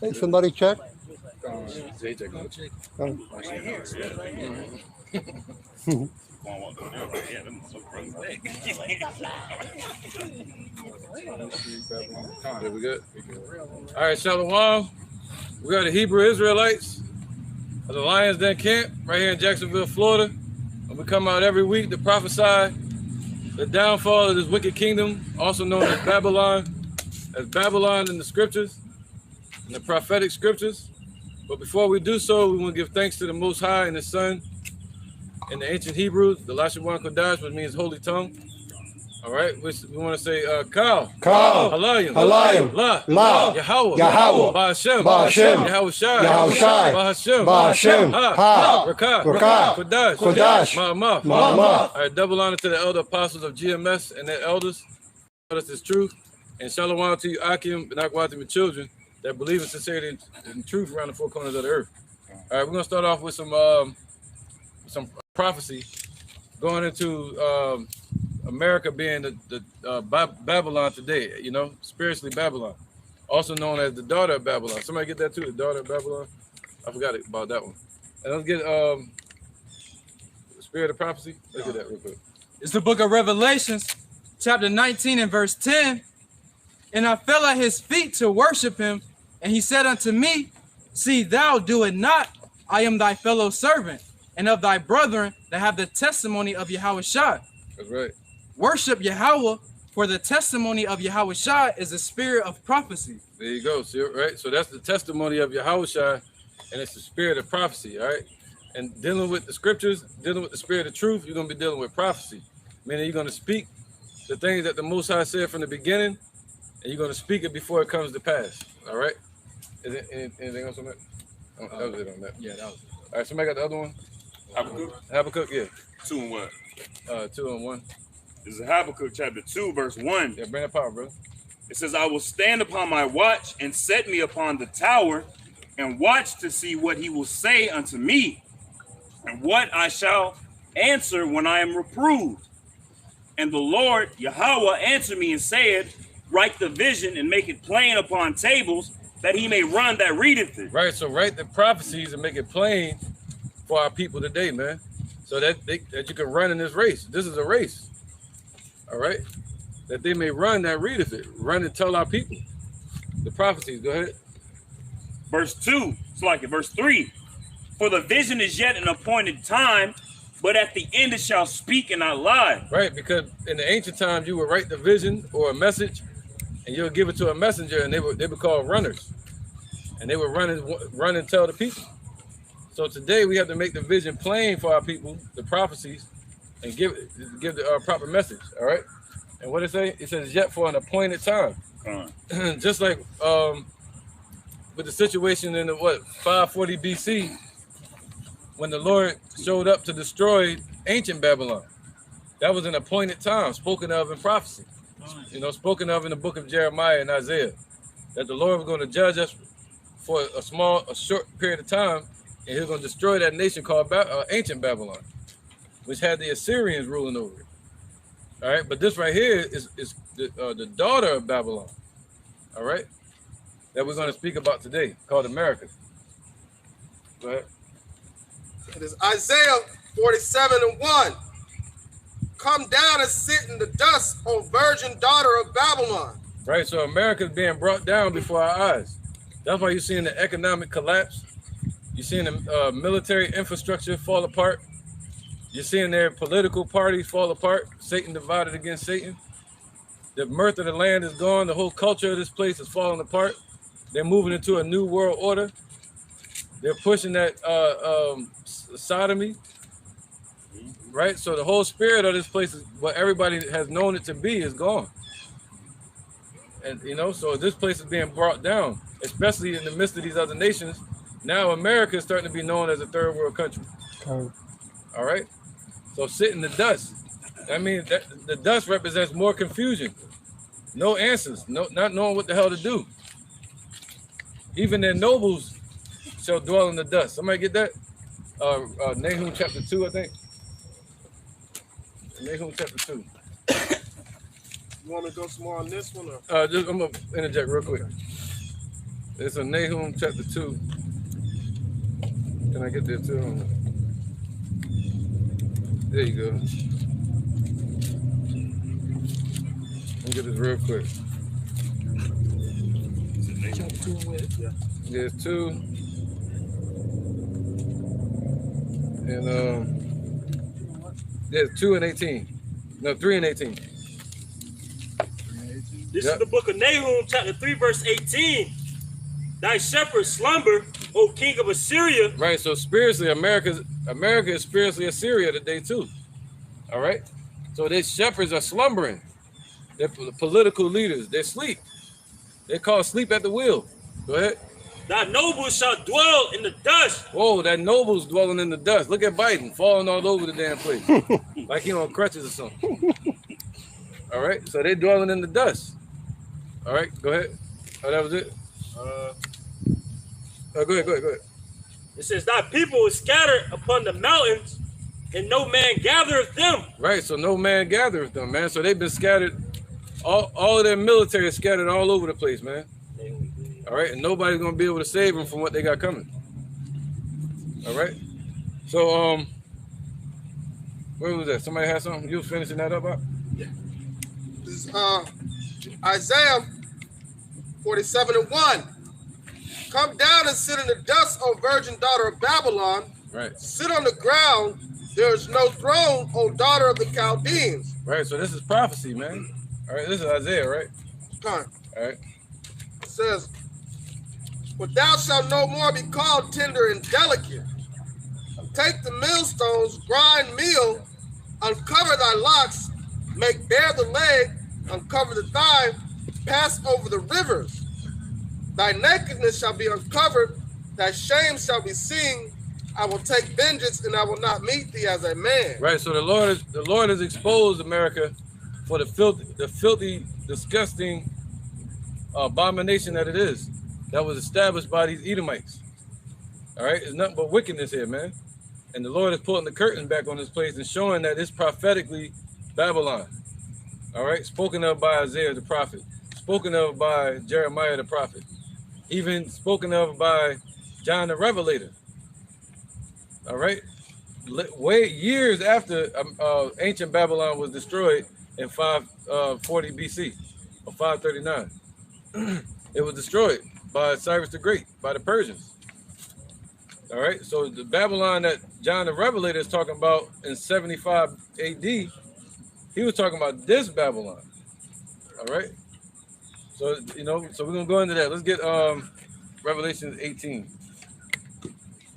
Hey, somebody check. There we good. All right, Shalom. We got the Hebrew Israelites of the Lions Den camp right here in Jacksonville, Florida. And we come out every week to prophesy the downfall of this wicked kingdom, also known as Babylon in the scriptures, in the prophetic scriptures. But before we do so, we want to give thanks to the Most High and His Son. In the ancient Hebrew, the Lashawan Kodash, which means holy tongue. All right, we want to say Kal, Halayim, La, Yahweh, Ba'ashem, Yahweh Shai, Ba'ashem, Ha, Rakah, Kodash, Ma'amah. All right, double honor to the elder apostles of GMS and their elders. Us is truth. And shalom to you, Akim, and Akwati, my children that believe in sincerity and truth around the four corners of the earth. All right, we're going to start off with some prophecy going into America being the Babylon today, you know, spiritually Babylon, also known as the daughter of Babylon. Somebody get that too, the daughter of Babylon? I forgot about that one. And let's get the spirit of prophecy. Let's get that real quick. It's the book of Revelations, chapter 19 and verse 10. And I fell at his feet to worship him, and he said unto me, see, thou do it not. I am thy fellow servant, and of thy brethren that have the testimony of Yahweh Shai. That's right. Worship Yahweh, for the testimony of Yahweh Shai is the spirit of prophecy. There you go. See, right? So that's the testimony of Yahweh Shai, and it's the spirit of prophecy, all right? And dealing with the scriptures, dealing with the spirit of truth, you're going to be dealing with prophecy. Meaning you're going to speak the things that the Most High said from the beginning, and you're going to speak it before it comes to pass, all right? Is it anything else on that? Oh, that was it on that. Yeah, that was it. All right, somebody got the other one? Habakkuk, yeah. 2 and what? 2 and 1. This is Habakkuk chapter 2, verse 1. Yeah, bring that power, bro. It says, I will stand upon my watch and set me upon the tower and watch to see what he will say unto me and what I shall answer when I am reproved. And the Lord Yahweh answered me and said, write the vision and make it plain upon tables that he may run that readeth it. Right, so write the prophecies and make it plain for our people today, man. So that you can run in this race. This is a race. All right, that they may run that readeth it. Run and tell our people the prophecies. Go ahead. Verse 2, it's like it. Verse 3, for the vision is yet an appointed time, but at the end it shall speak and not lie. Right, because in the ancient times you would write the vision or a message, and you would give it to a messenger, and they would call runners, and they would run and tell the people. So today we have to make the vision plain for our people, the prophecies, and give the proper message. All right. And what it say? It says yet for an appointed time. Just like with the situation in the 540 BC, when the Lord showed up to destroy ancient Babylon. That was an appointed time, spoken of in prophecy. You know, spoken of in the book of Jeremiah and Isaiah, that the Lord was going to judge us for a short period of time, and He was going to destroy that nation called ancient Babylon, which had the Assyrians ruling over it. All right, but this right here is the daughter of Babylon. All right, that we're going to speak about today, called America. Go ahead. It is Isaiah 47 and 1. Come down and sit in the dust, O virgin daughter of Babylon. Right, so America is being brought down before our eyes. That's why you're seeing the economic collapse. You're seeing the military infrastructure fall apart. You're seeing their political parties fall apart. Satan divided against Satan. The mirth of the land is gone. The whole culture of this place is falling apart. They're moving into a new world order. They're pushing that sodomy. Right, so the whole spirit of this place is what everybody has known it to be is gone. And you know, so this place is being brought down, especially in the midst of these other nations. Now America is starting to be known as a third world country. All right, so sit in the dust. That means that the dust represents more confusion, no answers, not knowing what the hell to do. Even their nobles shall dwell in the dust. Somebody get that? Nahum chapter 2, I think. Nahum chapter 2. You want me to go some more on this one? Or? I'm gonna interject real quick. It's a Nahum chapter 2. Can I get there too? There you go. Let me get this real quick. There's 2. And there's 2 and 18. No, 3 and 18. This is the book of Nahum, chapter 3, verse 18. Thy shepherds slumber, O king of Assyria. Right, so spiritually, America is spiritually Assyria today too. All right? So these shepherds are slumbering. They're the political leaders. They sleep. They call sleep at the wheel. Go ahead. Thy nobles shall dwell in the dust. Whoa, that noble's dwelling in the dust. Look at Biden falling all over the damn place. Like he on crutches or something. All right, so they dwelling in the dust. All right, go ahead. Oh, that was it? Go ahead. It says, thy people is scattered upon the mountains, and no man gathereth them. Right, so no man gathereth them, man. So they've been scattered. All of their military is scattered all over the place, man. All right, and nobody's gonna be able to save them from what they got coming. All right. So where was that? Somebody had something? You was finishing that up? This is Isaiah 47 and 1. Come down and sit in the dust, O virgin daughter of Babylon. Right. Sit on the ground. There is no throne, O daughter of the Chaldeans. Right. So this is prophecy, man. All right. This is Isaiah, right? Come. All right. It says, but thou shalt no more be called tender and delicate. Take the millstones, grind meal, uncover thy locks, make bare the leg, uncover the thigh, pass over the rivers. Thy nakedness shall be uncovered, thy shame shall be seen. I will take vengeance, and I will not meet thee as a man. Right. So the Lord has exposed America for the filthy, disgusting abomination that it is, that was established by these Edomites. All right, it's nothing but wickedness here, man. And the Lord is pulling the curtain back on this place and showing that it's prophetically Babylon. All right, spoken of by Isaiah the prophet, spoken of by Jeremiah the prophet, even spoken of by John the Revelator. All right, years after ancient Babylon was destroyed in 540 BC or 539. It was destroyed by Cyrus the Great, by the Persians. All right, so the Babylon that John the Revelator is talking about in 75 AD, he was talking about this Babylon. All right, so so we're gonna go into that. Let's get Revelation 18.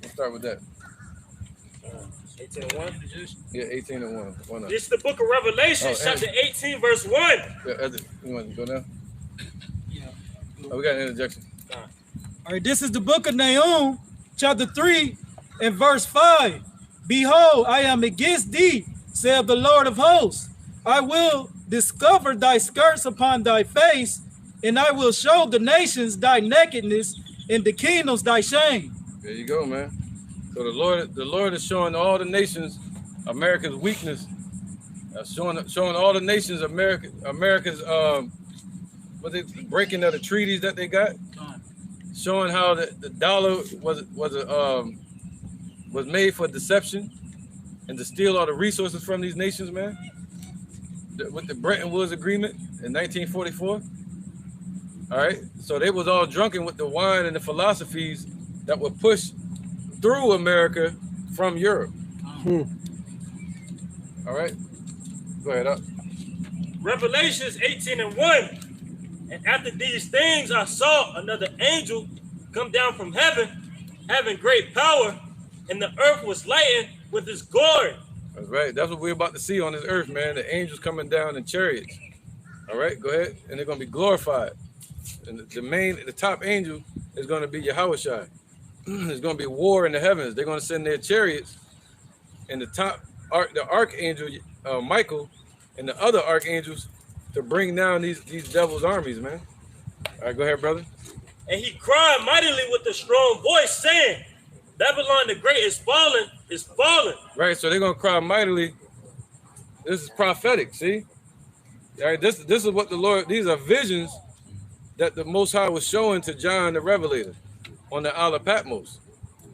Let's start with that. 18 and 1. Yeah, 18 and 1. Why not? This is the book of Revelation, chapter 18, verse 1. Yeah, you want to go now? Yeah. Oh, we got an interjection. All right, this is the book of Nahum, chapter 3, and verse 5. Behold, I am against thee, saith the Lord of hosts. I will discover thy skirts upon thy face, and I will show the nations thy nakedness, and the kingdoms thy shame. There you go, man. So the Lord is showing all the nations America's weakness, showing all the nations America's breaking of the treaties that they got, showing how the dollar was made for deception and to steal all the resources from these nations, man. With the Bretton Woods Agreement in 1944. All right, so they was all drunken with the wine and the philosophies that were pushed through America from Europe. All right, go ahead up. Revelations 18 and 1. And after these things, I saw another angel come down from heaven, having great power, and the earth was lightened with his glory. That's right. That's what we're about to see on this earth, man. The angels coming down in chariots. All right, go ahead. And they're going to be glorified. And the top angel is going to be Yahushua. There's going to be war in the heavens. They're going to send their chariots. And the archangel, Michael, and the other archangels to bring down these devil's armies, man. All right, go ahead, brother. And he cried mightily with a strong voice, saying, Babylon the Great is fallen, is fallen. Right, so they're going to cry mightily This is prophetic. See, all right. This is what the Lord. These are visions that the Most High was showing to John the Revelator on the Isle of Patmos.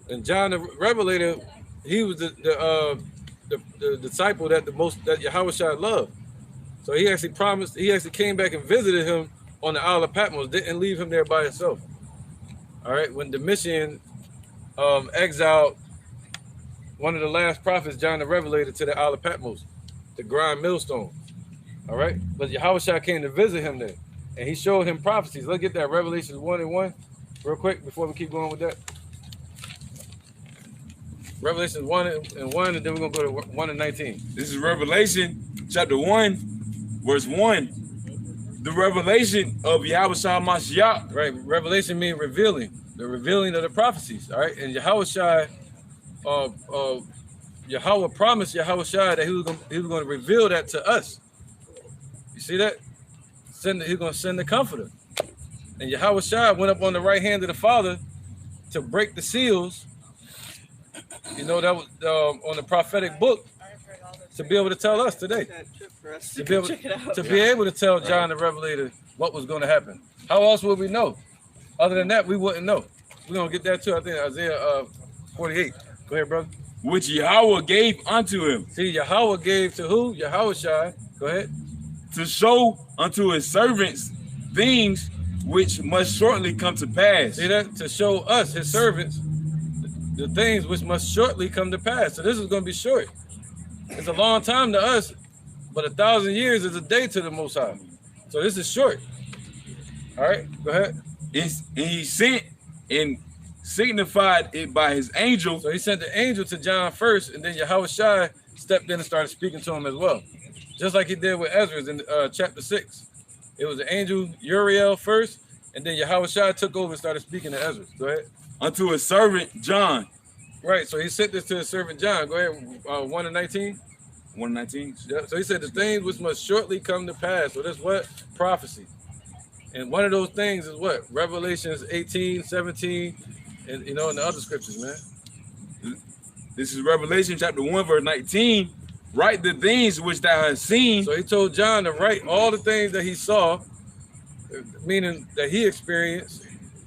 And John the Revelator, he was the disciple that Yahushua loved. So he actually promised. He actually came back and visited him on the Isle of Patmos. Didn't leave him there by himself. All right. When Domitian exiled one of the last prophets, John the Revelator, to the Isle of Patmos to grind millstone. All right. But Yahushua came to visit him there, and he showed him prophecies. Let's get that Revelations 1:1 real quick before we keep going with that. Revelations 1:1, and then we're gonna go to 1:19. This is Revelation chapter 1, verse 1. The revelation of Yahushua Mashiach. Right. Revelation means revealing, the revealing of the prophecies. All right. And Yahushua, Yahweh promised Yahushua that he was going to reveal that to us. You see that? He's going to send the Comforter. And Yahushua went up on the right hand of the Father to break the seals. You know, that was on the prophetic book, to be able to tell us today. To be able to tell John the Revelator what was going to happen. How else would we know? Other than that, we wouldn't know. We're going to get that too, I think, Isaiah 48. Go ahead, brother. Which Yahweh gave unto him. See, Yahweh gave to who? Yahushua. Go ahead. To show unto his servants things which must shortly come to pass. See that? To show us, his servants, the things which must shortly come to pass. So this is going to be short. It's a long time to us, but 1,000 years is a day to the Most High. So this is short. All right, go ahead. And he sent and signified it by his angel. So he sent the angel to John first, and then Yahushua stepped in and started speaking to him as well. Just like he did with Ezra in chapter 6. It was the angel Uriel first, and then Yahushua took over and started speaking to Ezra. Go ahead. Unto his servant John. Right, so he sent this to his servant John. Go ahead, 1:19. 1:19. Yeah, so he said the things which must shortly come to pass. So that's what? Prophecy. And one of those things is what? Revelations 18, 17, and and the other scriptures, man. This is Revelation chapter 1, verse 19. Write the things which thou hast seen. So he told John to write all the things that he saw, meaning that he experienced,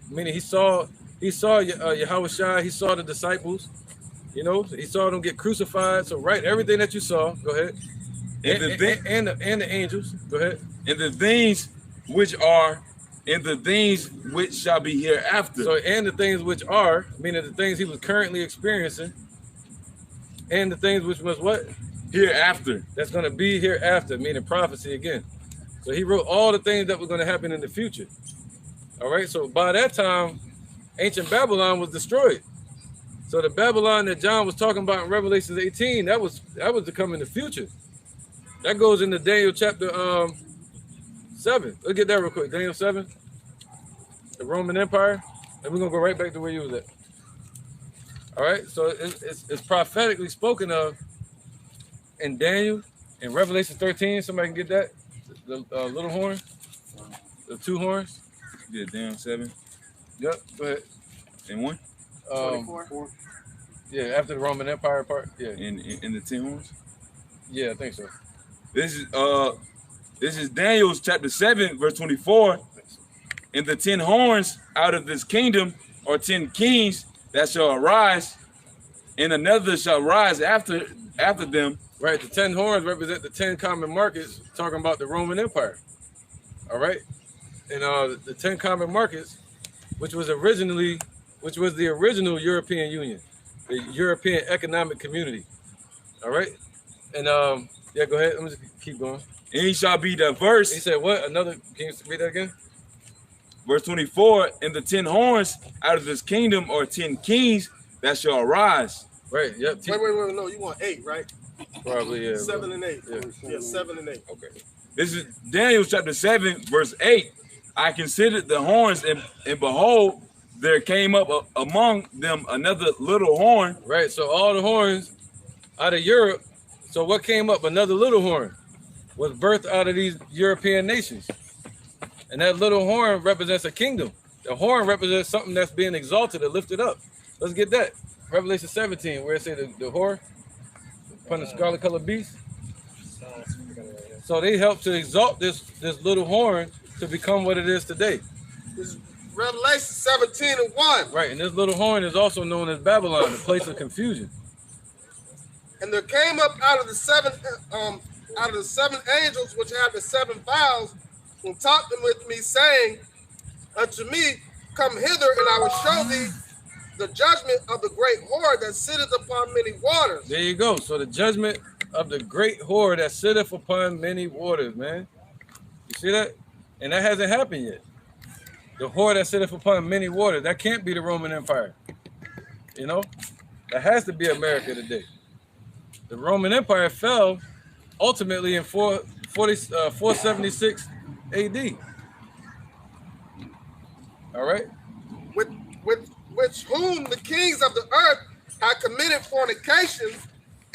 meaning he saw Yahushua, he saw the disciples, he saw them get crucified. So write everything that you saw. Go ahead. And the angels. Go ahead. And the things which are, and the things which shall be hereafter. So and the things which are, meaning the things he was currently experiencing, and the things which must what? Hereafter. That's going to be hereafter, meaning prophecy again. So he wrote all the things that were going to happen in the future. All right. So by that time, ancient Babylon was destroyed. So the Babylon that John was talking about in Revelation 18, that was to come in the future. That goes into Daniel chapter 7. Let's get that real quick. Daniel 7, the Roman Empire, and we're gonna go right back to where you was at. All right. So it's prophetically spoken of in Daniel, in Revelation 13. Somebody can get that. The little horn, the two horns. Yeah, Daniel 7. Yep. Go ahead. And 1. 24. Yeah, after the Roman Empire part. Yeah. In the 10 horns. Yeah, I think so. This is Daniel's chapter 7, verse 24. And the 10 horns out of this kingdom are 10 kings that shall arise, and another shall rise after them. Right, the 10 horns represent the 10 common markets, talking about the Roman Empire. All right, and the 10 common markets, which was the original European Union, the European Economic Community. All right, and yeah, go ahead. Let me just keep going. And he shall be diverse. He said what? Another? Can you read that again? Verse 24. And the 10 horns out of this kingdom are 10 kings that shall arise. Right. Yep. Wait. No, you want 8, right? Probably, yeah. 7 and 8. Yeah. 7 and 8. Okay. This is Daniel chapter 7, verse 8. I considered the horns, and behold, there came up among them another little horn. Right. So all the horns out of Europe. So what came up? Another little horn was birthed out of these European nations. And that little horn represents a kingdom. The horn represents something that's being exalted or lifted up. Let's get that. Revelation 17, where it says the whore upon the scarlet colored beast. So they helped to exalt this little horn to become what it is today. This is Revelation 17:1. Right, and this little horn is also known as Babylon, the place of confusion. And there came up out of the seven angels which had the 7 vials, and talked with me, saying unto me, Come hither, and I will show thee the judgment of the great whore that sitteth upon many waters. There you go. So the judgment of the great whore that sitteth upon many waters, man. You see that? And that hasn't happened yet. The whore that sitteth upon many waters. That can't be the Roman Empire. You know? That has to be America today. The Roman Empire fell ultimately in 476 AD. All right? With which whom the kings of the earth have committed fornication,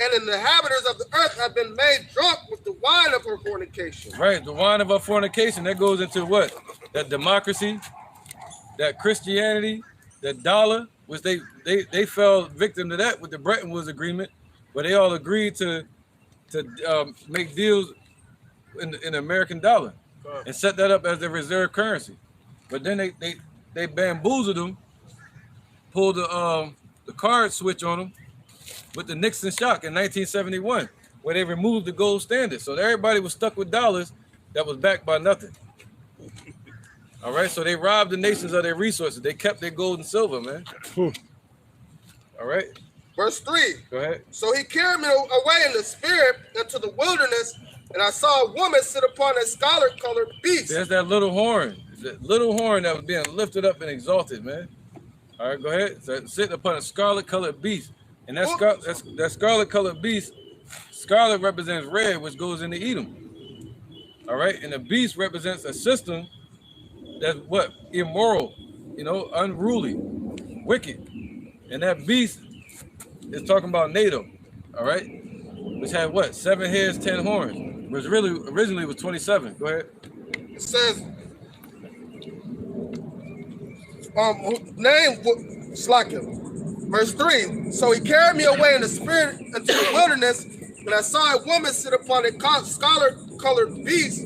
and the inhabitants of the earth have been made drunk with the wine of her fornication. Right, the wine of our fornication, that goes into what? That democracy, that Christianity, that dollar, which they fell victim to that with the Bretton Woods Agreement, where they all agreed to make deals in the American dollar and set that up as their reserve currency. But then they bamboozled them, pulled the card switch on them with the Nixon shock in 1971, where they removed the gold standard. So everybody was stuck with dollars that was backed by nothing. All right, so they robbed the nations of their resources. They kept their gold and silver, man. All right. Verse 3. Go ahead. So he carried me away in the spirit into the wilderness, and I saw a woman sit upon a scarlet-colored beast. There's that little horn. That little horn that was being lifted up and exalted, man. All right, go ahead. So sitting upon a scarlet-colored beast. And that scarlet-colored beast, scarlet represents red, which goes into Edom. All right, and the beast represents a system that's what? Immoral, you know, unruly, wicked. And that beast is talking about NATO, all right? Which had what? 7 heads, 10 horns. Which really originally was 27. Go ahead. It says, name Slakim. Verse 3. So he carried me away in the spirit into the wilderness, and I saw a woman sit upon a scarlet-colored beast,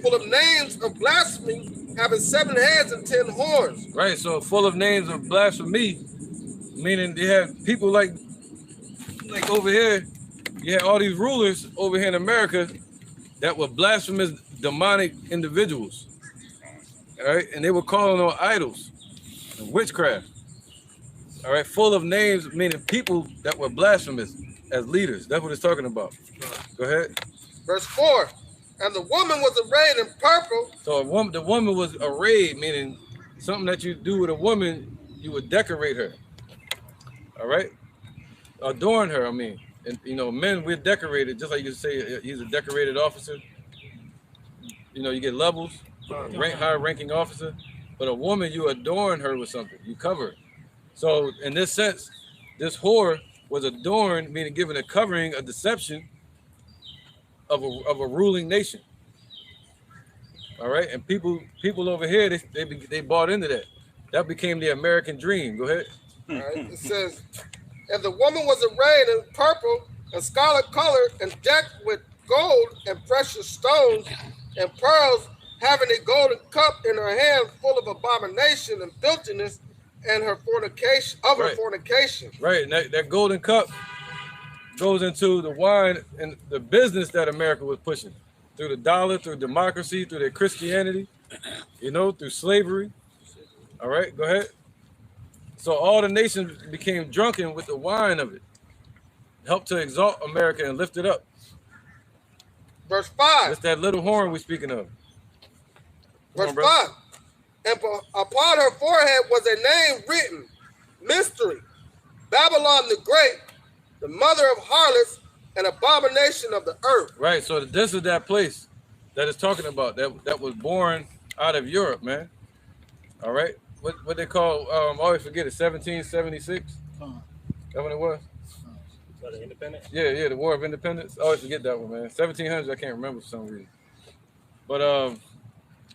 full of names of blasphemy, having 7 heads and 10 horns. Right, so full of names of blasphemy, meaning they had people like over here, you had all these rulers over here in America that were blasphemous, demonic individuals. All right, and they were calling on idols and witchcraft. All right, full of names, meaning people that were blasphemous as leaders. That's what it's talking about. Go ahead. Verse 4. And the woman was arrayed in purple. So the woman was arrayed, meaning something that you do with a woman, you would decorate her. All right? Adorn her, I mean. And, you know, men, we're decorated, just like you say, he's a decorated officer. You know, you get levels, higher ranking officer. But a woman, you adorn her with something. You cover her. So in this sense, this whore was adorned, meaning given a covering, a deception of a ruling nation. All right, and people over here, they bought into that. That became the American dream. Go ahead. All right. It says, and the woman was arrayed in purple and scarlet colored and decked with gold and precious stones and pearls, having a golden cup in her hand full of abomination and filthiness and her fornication her fornication. Right, and that golden cup goes into the wine and the business that America was pushing through the dollar, through democracy, through their Christianity, you know, through slavery. All right, go ahead. So all the nations became drunken with the wine of it. Helped to exalt America and lift it up. Verse 5. That's that little horn we're speaking of. Verse 5. And upon her forehead was a name written, Mystery, Babylon the Great, the mother of harlots and abomination of the earth. Right, so this is that place that it's talking about, that was born out of Europe, man. All right, what they call, I always forget it, 1776? That when it was? The independence? Yeah, the War of Independence. I always forget that one, man. 1700s, I can't remember for some reason. But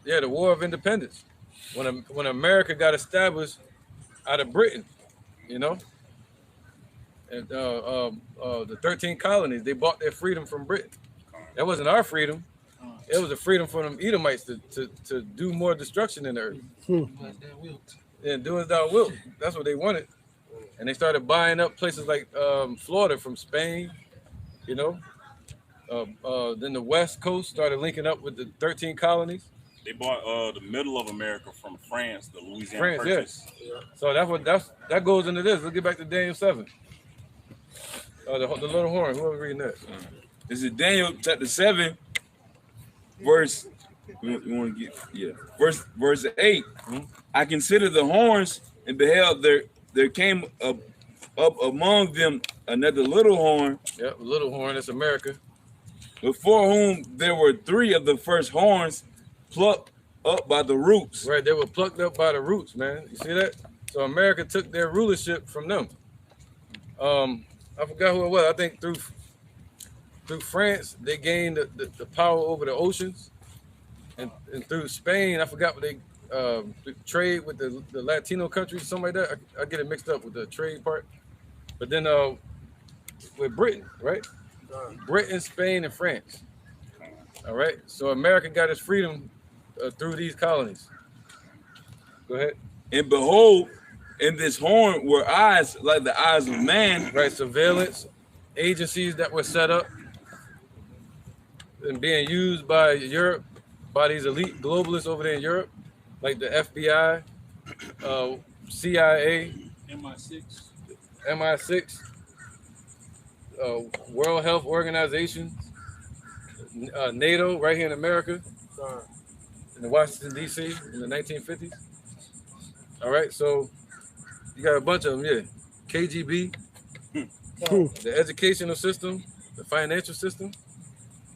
yeah, the War of Independence. When America got established out of Britain, you know, and the 13 colonies, they bought their freedom from Britain. That wasn't our freedom. It was a freedom for them Edomites to do more destruction in the earth. And do as thou wilt. That's what they wanted. And they started buying up places like Florida from Spain, you know. Then the West Coast started linking up with the 13 colonies. They bought the middle of America from France, the Louisiana France, Purchase. yeah. So that goes into this. Let's get back to Daniel 7. The little horn. Whoever reading that? This is Daniel chapter 7, verse. You want to get verse 8. I considered the horns and beheld there came up among them another little horn. Yep, little horn. That's America. Before whom there were 3 of the first horns plucked up by the roots. Right, they were plucked up by the roots, man. You see that? So America took their rulership from them. I forgot who it was. I think through France they gained the power over the oceans, and through Spain I forgot what they trade with the Latino countries, something like that. I get it mixed up with the trade part. But then with Britain, right? Britain, Spain, and France. All right. So America got its freedom through these colonies. Go ahead. And behold, in this horn were eyes like the eyes of man. Right. Surveillance agencies that were set up and being used by Europe, by these elite globalists over there in Europe, like the FBI, CIA, MI6, World Health Organization, NATO, right here in America, in Washington, D.C. in the 1950s. All right, so you got a bunch of them, yeah. KGB, the educational system, the financial system.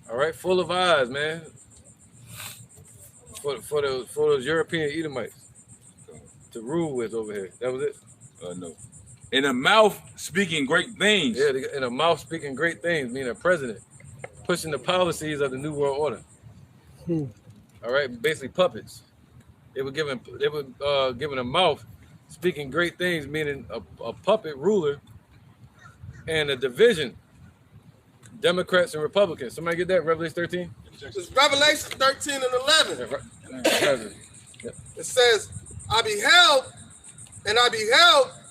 All right, full of eyes, man, for those European Edomites to rule with over here. That was it. No. In a mouth speaking great things. Yeah, in a mouth speaking great things, meaning a president pushing the policies of the New World Order. All right, basically puppets. They were given a mouth speaking great things, meaning a puppet ruler and a division, Democrats and Republicans. Somebody get that? Revelation 13? It's Revelation 13 and 11. It says, I beheld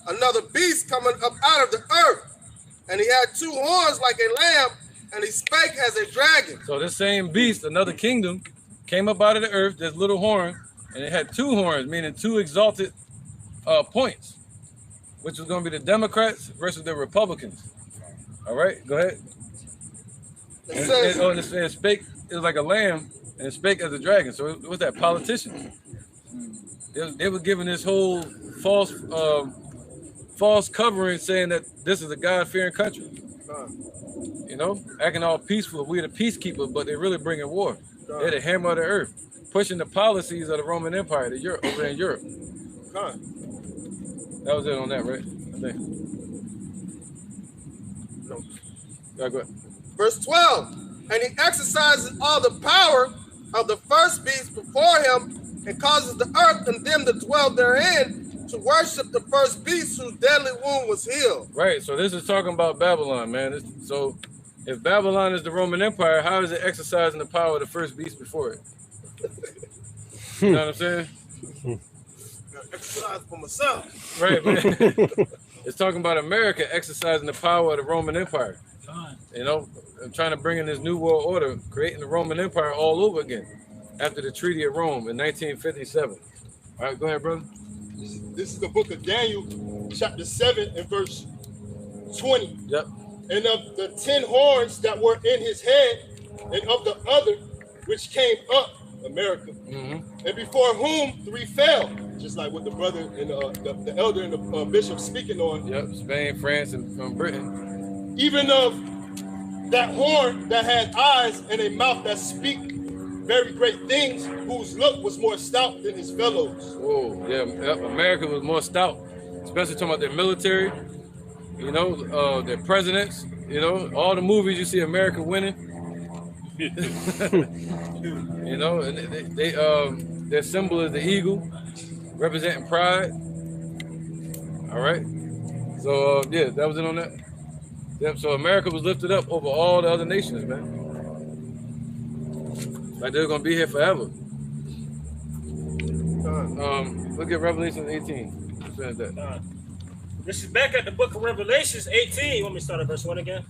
another beast coming up out of the earth, and he had 2 horns like a lamb, and he spake as a dragon. So this same beast, another kingdom, came up out of the earth, this little horn, and it had 2 horns, meaning 2 exalted points, which was going to be the Democrats versus the Republicans. All right, go ahead. It spake, it was like a lamb, and it spake as a dragon. So it was that politician. They were giving this whole false covering, saying that this is a God-fearing country. You know, acting all peaceful. We're the peacekeeper, but they're really bringing war. They're the hammer of the earth, pushing the policies of the Roman Empire over there in Europe. That was it on that, right? I think. No. Yeah, go ahead. Verse 12, and he exercises all the power of the first beast before him, and causes the earth and them that dwell therein to worship the first beast whose deadly wound was healed. Right, so this is talking about Babylon, man. So if Babylon is the Roman Empire, how is it exercising the power of the first beast before it? You know what I'm saying? Exercise for myself. Right, man. It's talking about America exercising the power of the Roman Empire. You know, and trying to bring in this new world order, creating the Roman Empire all over again after the Treaty of Rome in 1957. All right, go ahead, brother. This is the book of Daniel, chapter 7 and verse 20. Yep. And of the 10 horns that were in his head, and of the other which came up, America, and before whom 3 fell, just like what the brother and the elder and the bishop speaking on. Yep, Spain, France, and Britain. Even of that horn that had eyes and a mouth that speak very great things, whose look was more stout than his fellows. Whoa, yeah, America was more stout, especially talking about their military, you know, their presidents, you know, all the movies you see America winning. You know, and their symbol is the eagle, representing pride. All right, so yeah, that was it on that. Yep. So America was lifted up over all the other nations, man. Like they're gonna be here forever. Look at Revelation 18. Let's finish that. This is back at the book of Revelations 18. You want me to start at verse 1 again?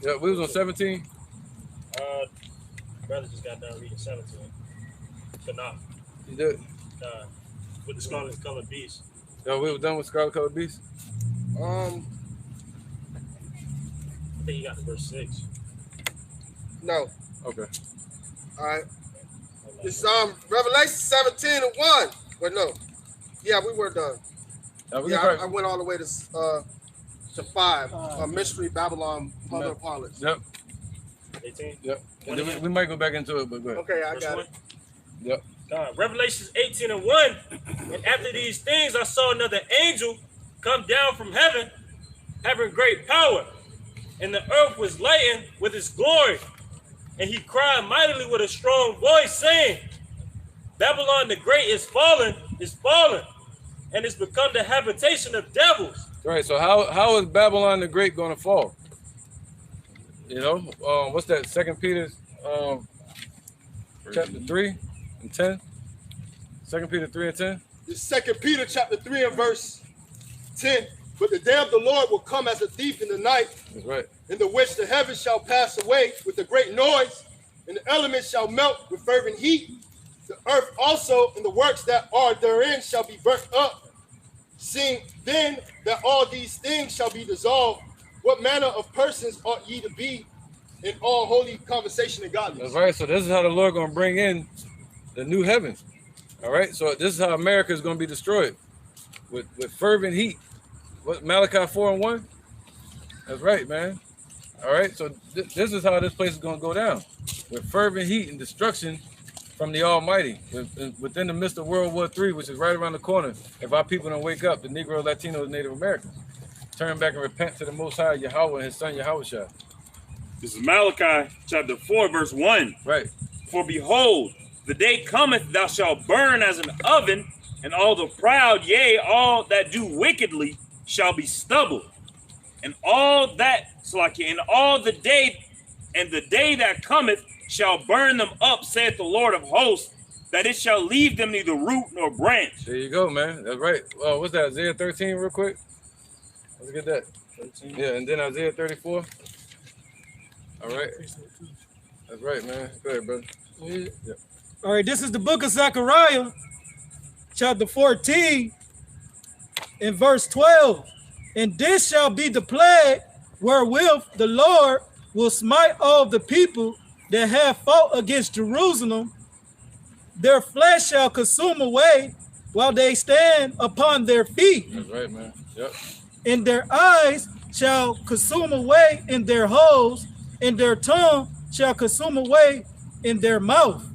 Yeah, we was on 17. Brother just got done reading 17. So now, You did. with the scarlet colored beast. Yeah, we were done with Scarlet Colored Beast. I think you got to verse 6. No. Okay. All right. It's Revelation 17 and 1. Wait, no. Yeah, we were done. Yeah, I went all the way to 5. Mystery Babylon, Mother of Harlots. Yep. 18. Yep. And then we might go back into it, but go ahead. Okay, I Verse got 1. it. Yep. Revelations 18 and 1. And after these things, I saw another angel come down from heaven, having great power. And the earth was lightened with his glory. And he cried mightily with a strong voice, saying, Babylon the Great is fallen, and it's become the habitation of devils. Right. So how is Babylon the Great going to fall? You know, what's that? 2 Peter chapter 3 and 10. 2 Peter 3 and 10. This 2 Peter chapter 3 and verse 10. But the day of the Lord will come as a thief in the night, That's right. in the which the heavens shall pass away with a great noise, and the elements shall melt with fervent heat. The earth also and the works that are therein shall be burnt up. Seeing then that all these things shall be dissolved, what manner of persons ought ye to be in all holy conversation and godliness? That's right. So this is how the Lord going to bring in the new heaven. All right. So this is how America is going to be destroyed with fervent heat. What, Malachi 4 and 1? That's right, man. All right. So this is how this place is going to go down with fervent heat and destruction from the Almighty within the midst of World War III, which is right around the corner. If our people don't wake up, the Negro, Latinos, Native Americans, turn back and repent to the Most High Yahweh and His Son Yahushua. This is Malachi chapter 4, verse 1. Right. For behold, the day cometh, thou shalt burn as an oven, and all the proud, yea, all that do wickedly, shall be stubble. And all that, and all the day, and the day that cometh shall burn them up, saith the Lord of hosts, that it shall leave them neither root nor branch. There you go, man. That's right. What's that? Isaiah 13 real quick? Let's get that. 13. Yeah, and then Isaiah 34. All right. That's right, man. Go ahead, brother. Yeah. All right, this is the book of Zechariah, chapter 14, and verse 12. And this shall be the plague wherewith the Lord will smite all the people that have fought against Jerusalem. Their flesh shall consume away while they stand upon their feet. That's right, man. Yep. And their eyes shall consume away in their holes, and their tongue shall consume away in their mouth.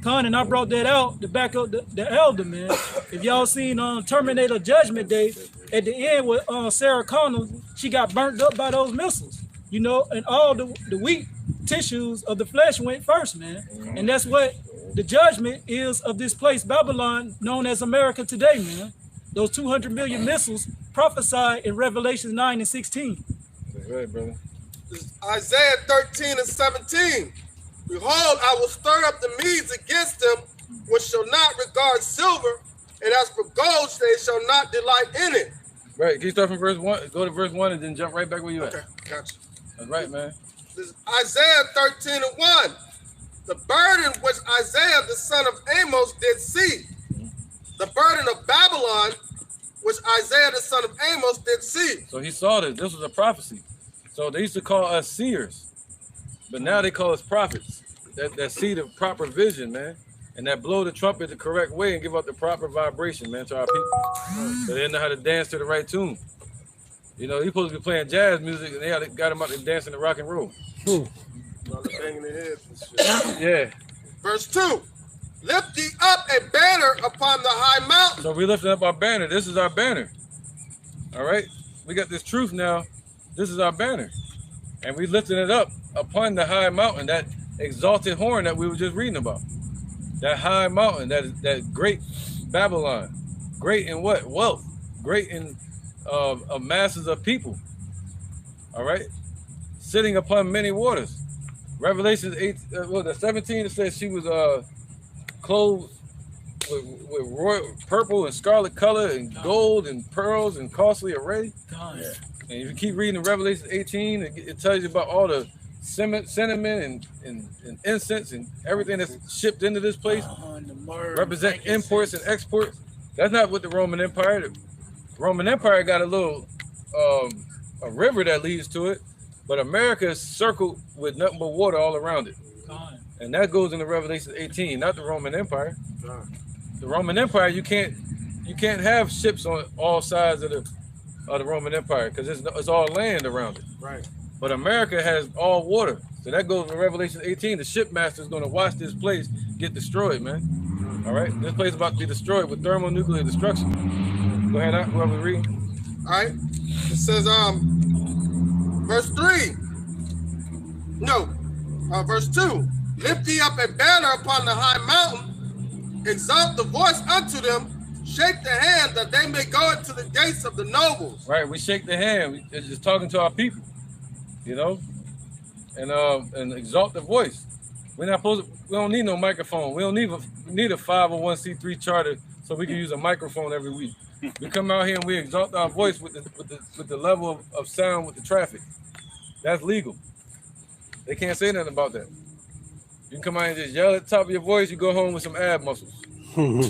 Con, and I brought that out to back up the elder, man. If y'all seen Terminator Judgment Day, at the end with Sarah Connor, she got burnt up by those missiles, you know, and all the weak tissues of the flesh went first, man. And that's what the judgment is of this place, Babylon, known as America today, man. Those 200 million missiles prophesied in Revelation 9 and 16. That's right, brother. This is Isaiah 13 and 17. Behold, I will stir up the Medes against them, which shall not regard silver, and as for gold, they shall not delight in it. Right. Can you start from verse 1? Go to verse 1 and then jump right back where you at. Okay, gotcha. That's right, man. This is Isaiah 13 and 1. The burden which Isaiah the son of Amos did see. The burden of Babylon, which Isaiah the son of Amos did see. So he saw this. This was a prophecy. So they used to call us seers, but now they call us prophets that see the proper vision, man, and that blow the trumpet the correct way and give out the proper vibration, man, to our people. So they know how to dance to the right tune. You know, he's supposed to be playing jazz music, and they got him out there dancing to rock and roll. Banging their heads and shit. Yeah. Verse 2. Lift thee up a banner upon the high mountain. So we lifting up our banner. This is our banner. All right. We got this truth now. This is our banner. And we lifting it up upon the high mountain, that exalted horn that we were just reading about. That high mountain, that great Babylon. Great in what? Wealth. Great in masses of people. All right. Sitting upon many waters. Revelation 8, the 17, it says she was clothed with royal purple and scarlet color and gold and pearls and costly array. God. Yeah. And if you keep reading Revelation 18, it tells you about all the cinnamon and incense and everything that's shipped into this place. The myrrh, Represent frankincense. imports and exports. That's not what the Roman Empire. The Roman Empire got a little a river that leads to it, but America is circled with nothing but water all around it. God. And that goes into Revelation 18, not the Roman Empire. God. The Roman Empire, you can't have ships on all sides of the Roman Empire because it's all land around it. Right. But America has all water. So that goes to Revelation 18. The shipmaster is going to watch this place get destroyed, man. All right? This place is about to be destroyed with thermonuclear destruction. Go ahead, whoever read. All right. It says, verse 3. No, verse 2. Lift ye up a banner upon the high mountain, exalt the voice unto them, shake the hand that they may go into the gates of the nobles. Right, we shake the hand. It's just talking to our people, you know, and exalt the voice. We're not supposed to, we don't need no microphone. We don't need a 501c3 charter so we can use a microphone every week. We come out here and we exalt our voice with the level of sound with the traffic. That's legal. They can't say nothing about that. You can come out and just yell at the top of your voice. You go home with some ab muscles. In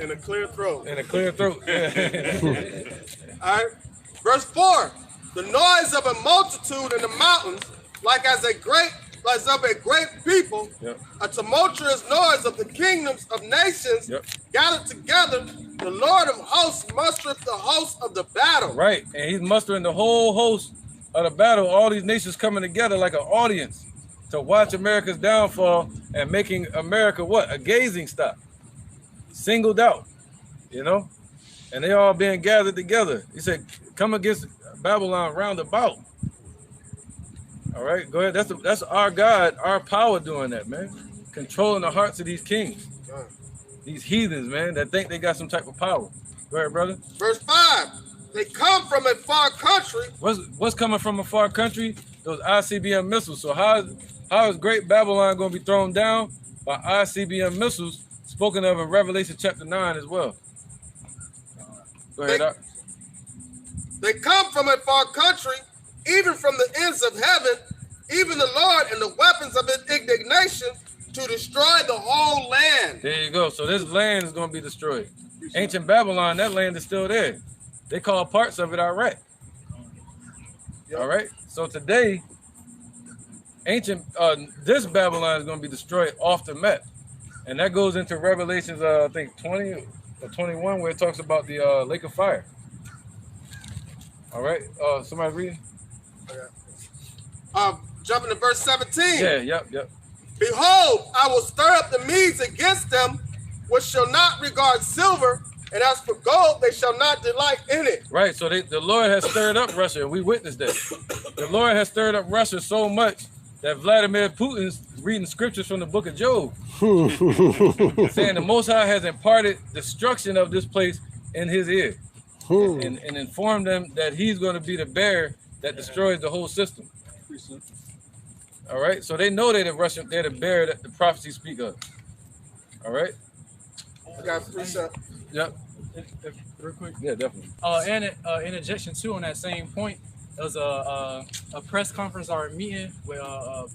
a clear throat. And a clear throat. All right. Verse 4. The noise of a multitude in the mountains, like of a great people, Yep. a tumultuous noise of the kingdoms of nations Yep. gathered together. The Lord of hosts mustereth the host of the battle. Right, and he's mustering the whole host of the battle, all these nations coming together like an audience to watch America's downfall and making America what? A gazing stock. Singled out, you know? And they all being gathered together. He said, come against Babylon round about. All right, go ahead. That's our God, our power doing that, man. Controlling the hearts of these kings. These heathens, man, that think they got some type of power. Go ahead, brother. Verse 5. They come from a far country. What's coming from a far country? Those ICBM missiles. So how is Great Babylon going to be thrown down? By ICBM missiles spoken of in Revelation chapter 9 as well. Go ahead, Doc. They come from a far country, even from the ends of heaven, even the Lord and the weapons of his indignation to destroy the whole land. There you go. So this land is going to be destroyed. Ancient Babylon, that land is still there. They call parts of it Iraq. All right. So today, this Babylon is going to be destroyed off the map. And that goes into Revelations, I think 20 or 21, where it talks about the lake of fire. All right. Somebody read? Jumping to verse 17. Yeah, yep. Behold, I will stir up the Medes against them, which shall not regard silver, and as for gold, they shall not delight in it. Right. So the Lord has stirred up Russia, and we witnessed that. The Lord has stirred up Russia so much that Vladimir Putin's reading scriptures from the book of Job, saying the Most High has imparted destruction of this place in his ear, and informed them that he's going to be the bear that destroys the whole system. All right, so they know they're the bear that the prophecies speak of. All right. I got a precept. Yep. Real quick. Yeah, definitely. And interjection too on that same point. There was a press conference or a meeting with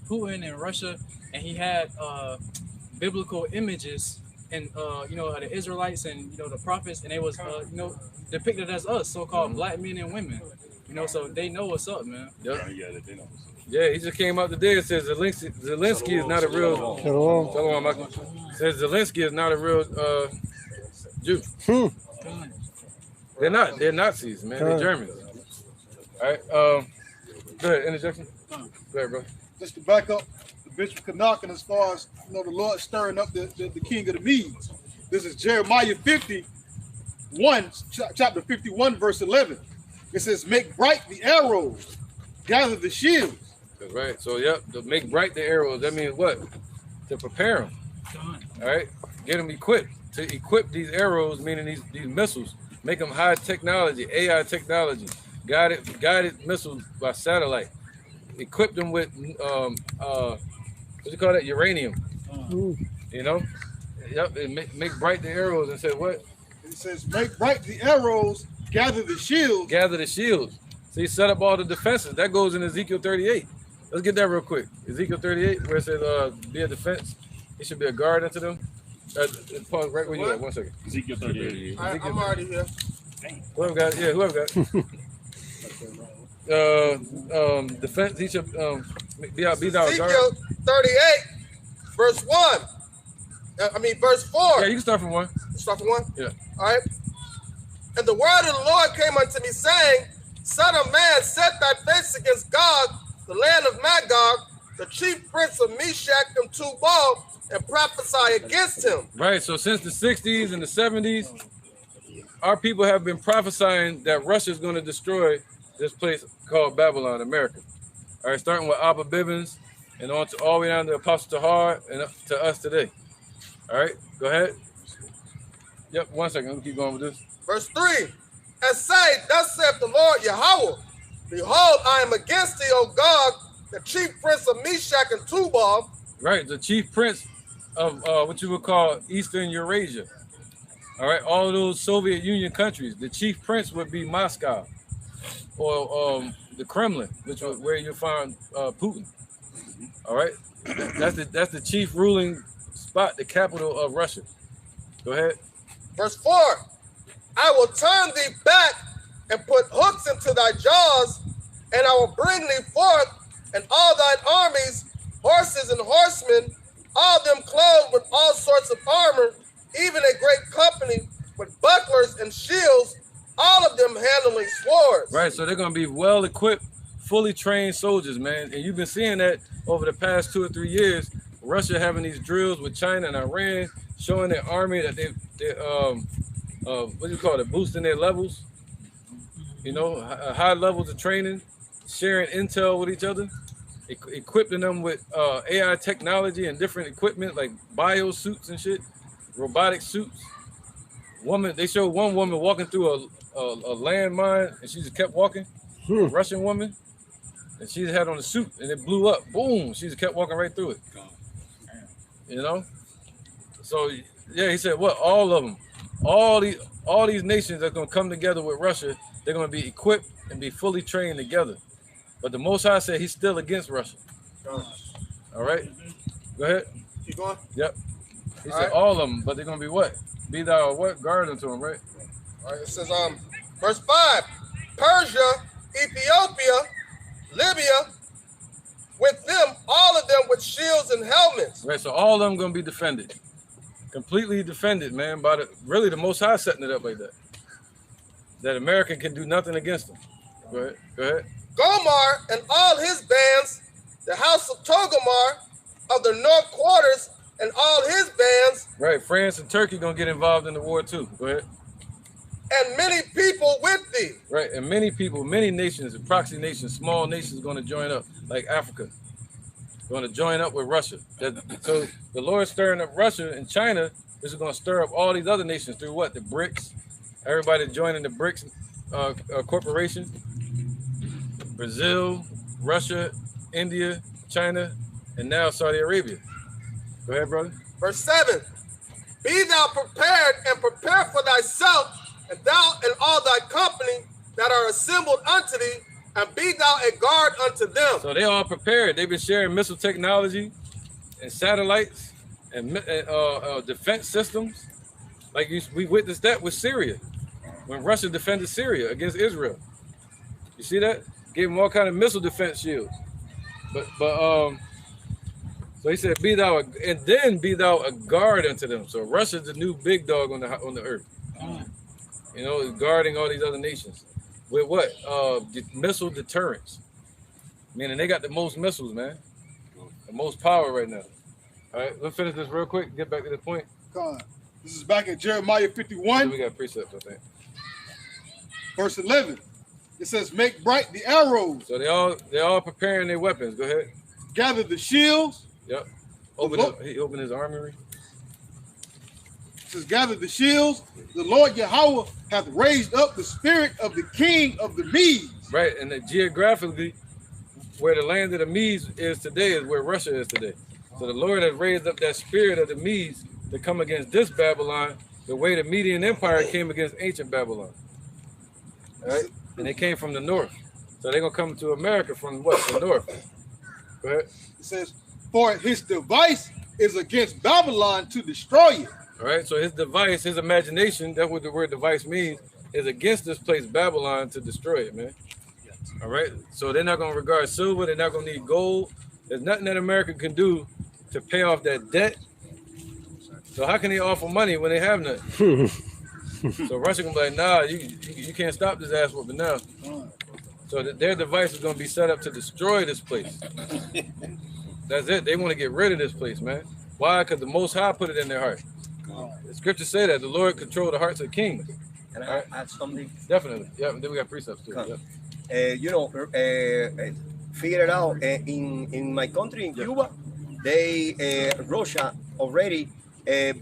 Putin in Russia, and he had biblical images and the Israelites and the prophets, and they was depicted as us, so-called black men and women. So they know what's up, man. Yep. Yeah, they know. Yeah, he just came out today and says Zelensky is not a real. Shalom, Michael. Says Zelensky is not a real Jew. They're not. They're Nazis, man. They're Germans. All right. Go ahead. Interjection. Go ahead, bro. Just to back up the Bishop Kanaka, as far as the Lord stirring up the king of the Medes. This is Jeremiah 51, chapter 51, verse 11. It says, "Make bright the arrows, gather the shields." That's right. So yep, to make bright the arrows. That means what? To prepare them. All right. Get them equipped. To equip these arrows, meaning these missiles. Make them high technology, AI technology, guided missiles by satellite. equip them with what you call that, uranium. You know, yep, and make bright the arrows and say what? It says, make bright the arrows, gather the shields. Gather the shields. So he set up all the defenses. That goes in Ezekiel 38. Let's get that real quick. Ezekiel 38, where it says, be a defense. He should be a guard unto them. Pause right where you at. 1 second. Ezekiel 38. I'm already here. Whoever got it. Yeah, whoever got it. Defense. He should be thou a guard. Ezekiel 38, verse 1. Verse 4. Yeah, you can start from 1. Start from 1? Yeah. All right. And the word of the Lord came unto me, saying, Son of man, set thy face against Gog, the land of Magog, the chief prince of Meshach and Tubal, and prophesy against him. Right. So since the 60s and the 70s, our people have been prophesying that Russia is going to destroy this place called Babylon, America. All right, starting with Abba Bibbins and on to all the way down to Apostle Tahar and up to us today. All right, go ahead. Yep, 1 second. Let me keep going with this. Verse 3. And say, thus saith the Lord Yahweh, behold, I am against thee, O Gog, the chief prince of Meshach and Tubal. Right, the chief prince of what you would call Eastern Eurasia. All right, all of those Soviet Union countries. The chief prince would be Moscow or the Kremlin, which is where you find Putin. All right, that's the chief ruling spot, the capital of Russia. Go ahead. Verse 4. I will turn thee back and put hooks into thy jaws, and I will bring thee forth, and all thine armies, horses and horsemen, all them clothed with all sorts of armor, even a great company with bucklers and shields, all of them handling swords. Right, so they're going to be well-equipped, fully trained soldiers, man. And you've been seeing that over the past 2 or 3 years. Russia having these drills with China and Iran, showing their army that they're what do you call it, boosting their levels, you know, high levels of training, sharing intel with each other, equipping them with AI technology and different equipment like bio suits and shit, robotic suits. They showed one woman walking through a landmine and she just kept walking, a Russian woman, and she had on a suit and it blew up. Boom, she just kept walking right through it. You know? So yeah, he said what? All of them. All these nations that are going to come together with Russia, they're going to be equipped and be fully trained together. But the Most High said he's still against Russia. All right? Go ahead. Keep going. Yep. He said all of them, but they're going to be what? Be thou what? Guard unto them, right? All right, it says, verse 5, Persia, Ethiopia, Libya, with them, all of them with shields and helmets. Right, so all of them going to be defended. Completely defended, man, by the Most High setting it up like that. That America can do nothing against them. Go ahead. Go ahead. Gomar and all his bands, the house of Togomar of the north quarters and all his bands. Right, France and Turkey gonna get involved in the war too. Go ahead. And many people with thee. Right, and many people, many nations, proxy nations, small nations gonna join up, like Africa. Going to join up with Russia. So the Lord stirring up Russia and China. This is going to stir up all these other nations through what? The BRICS. Everybody joining the BRICS corporation. Brazil, Russia, India, China, and now Saudi Arabia. Go ahead, brother. Verse 7. Be thou prepared and prepare for thyself, and thou and all thy company that are assembled unto thee, and be thou a guard unto them. So they all prepared. They've been sharing missile technology and satellites and defense systems. Like we witnessed that with Syria, when Russia defended Syria against Israel. You see that? Gave them all kind of missile defense shields. But so he said, be thou a guard unto them. So Russia's the new big dog on the earth. You know, guarding all these other nations. With what? Missile deterrence. Meaning they got the most missiles, man. The most power right now. All right, let's finish this real quick. Get back to the point. This is back in Jeremiah 51. We got precepts, I think. Verse 11. It says, make bright the arrows. So they're all preparing their weapons. Go ahead. Gather the shields. Yep. He opened his armory. It says, gather the shields. The Lord Yahweh hath raised up the spirit of the king of the Medes. Right, and geographically, where the land of the Medes is today is where Russia is today. So the Lord has raised up that spirit of the Medes to come against this Babylon, the way the Median Empire came against ancient Babylon. All right? And they came from the north. So they're going to come to America from what? The north. Go ahead. It says, for his device is against Babylon to destroy it. All right, so his device, his imagination, that's what the word device means, is against this place, Babylon, to destroy it, man. All right, so they're not going to regard silver, they're not going to need gold. There's nothing that America can do to pay off that debt. So how can they offer money when they have nothing? So Russia can be like, nah, you can't stop this ass whooping now. So their device is going to be set up to destroy this place. That's it. They want to get rid of this place, man. Why? Because the Most High put it in their heart. The scriptures say that the Lord controlled the hearts of kings. Can I add something? Definitely. Yeah, and then we got precepts too. Yeah. You know, figure it out. In my country, in Cuba, Russia already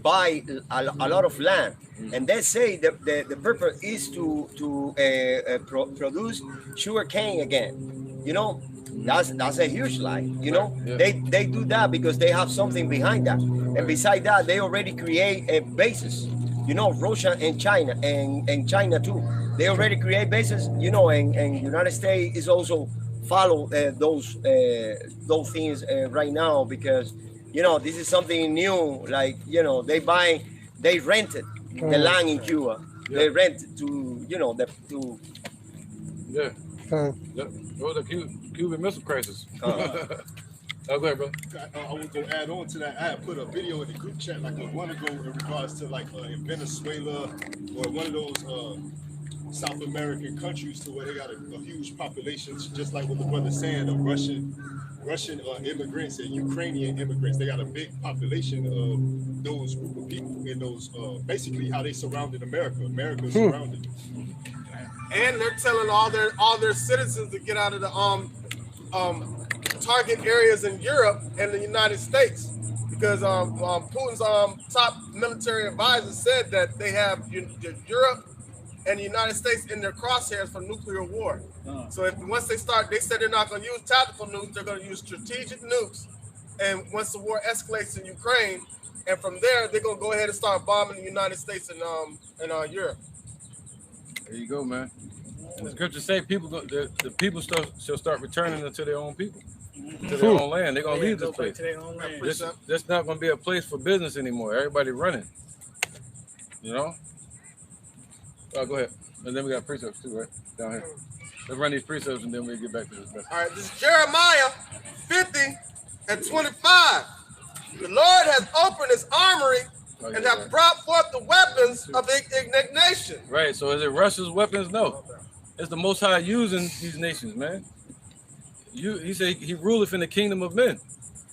buy a lot of land, and they say that the purpose is to produce sugar cane again. You know, that's a huge lie. You know, they do that because they have something behind that, and beside that, they already create bases. You know, Russia and China and China too. They already create bases. You know, and United States is also follow those things right now because. You know, this is something new. Like, you know, they rented the land in Cuba. Yeah. They rent to, you know, Yeah. Well, the Cuban Missile Crisis. Oh, go ahead, bro. I was going to add on to that. I had put a video in the group chat like a while ago in regards to like in Venezuela or one of those South American countries to where they got a huge population, just like what the brother's saying, of Russian immigrants and Ukrainian immigrants. They got a big population of those group of people in those, basically how they surrounded America. America is surrounded. And they're telling all their citizens to get out of the target areas in Europe and the United States because Putin's top military advisor said that they have Europe and the United States in their crosshairs for nuclear war. So once they start, they said they're not going to use tactical nukes, they're going to use strategic nukes. And once the war escalates in Ukraine, and from there, they're going to go ahead and start bombing the United States and Europe. There you go, man. And the scriptures say the people shall start returning to their own people, to their own land. They're going to leave this place. This not going to be a place for business anymore. Everybody running, you know? Oh, go ahead. And then we got precepts too, right? Down here. Let's run these precepts and then we'll get back to this message. All right, this is Jeremiah 50:25. The Lord has opened his armory and have brought forth the weapons of indignation. Right, so is it Russia's weapons? No. It's the Most High using these nations, man. He said he ruleth in the kingdom of men,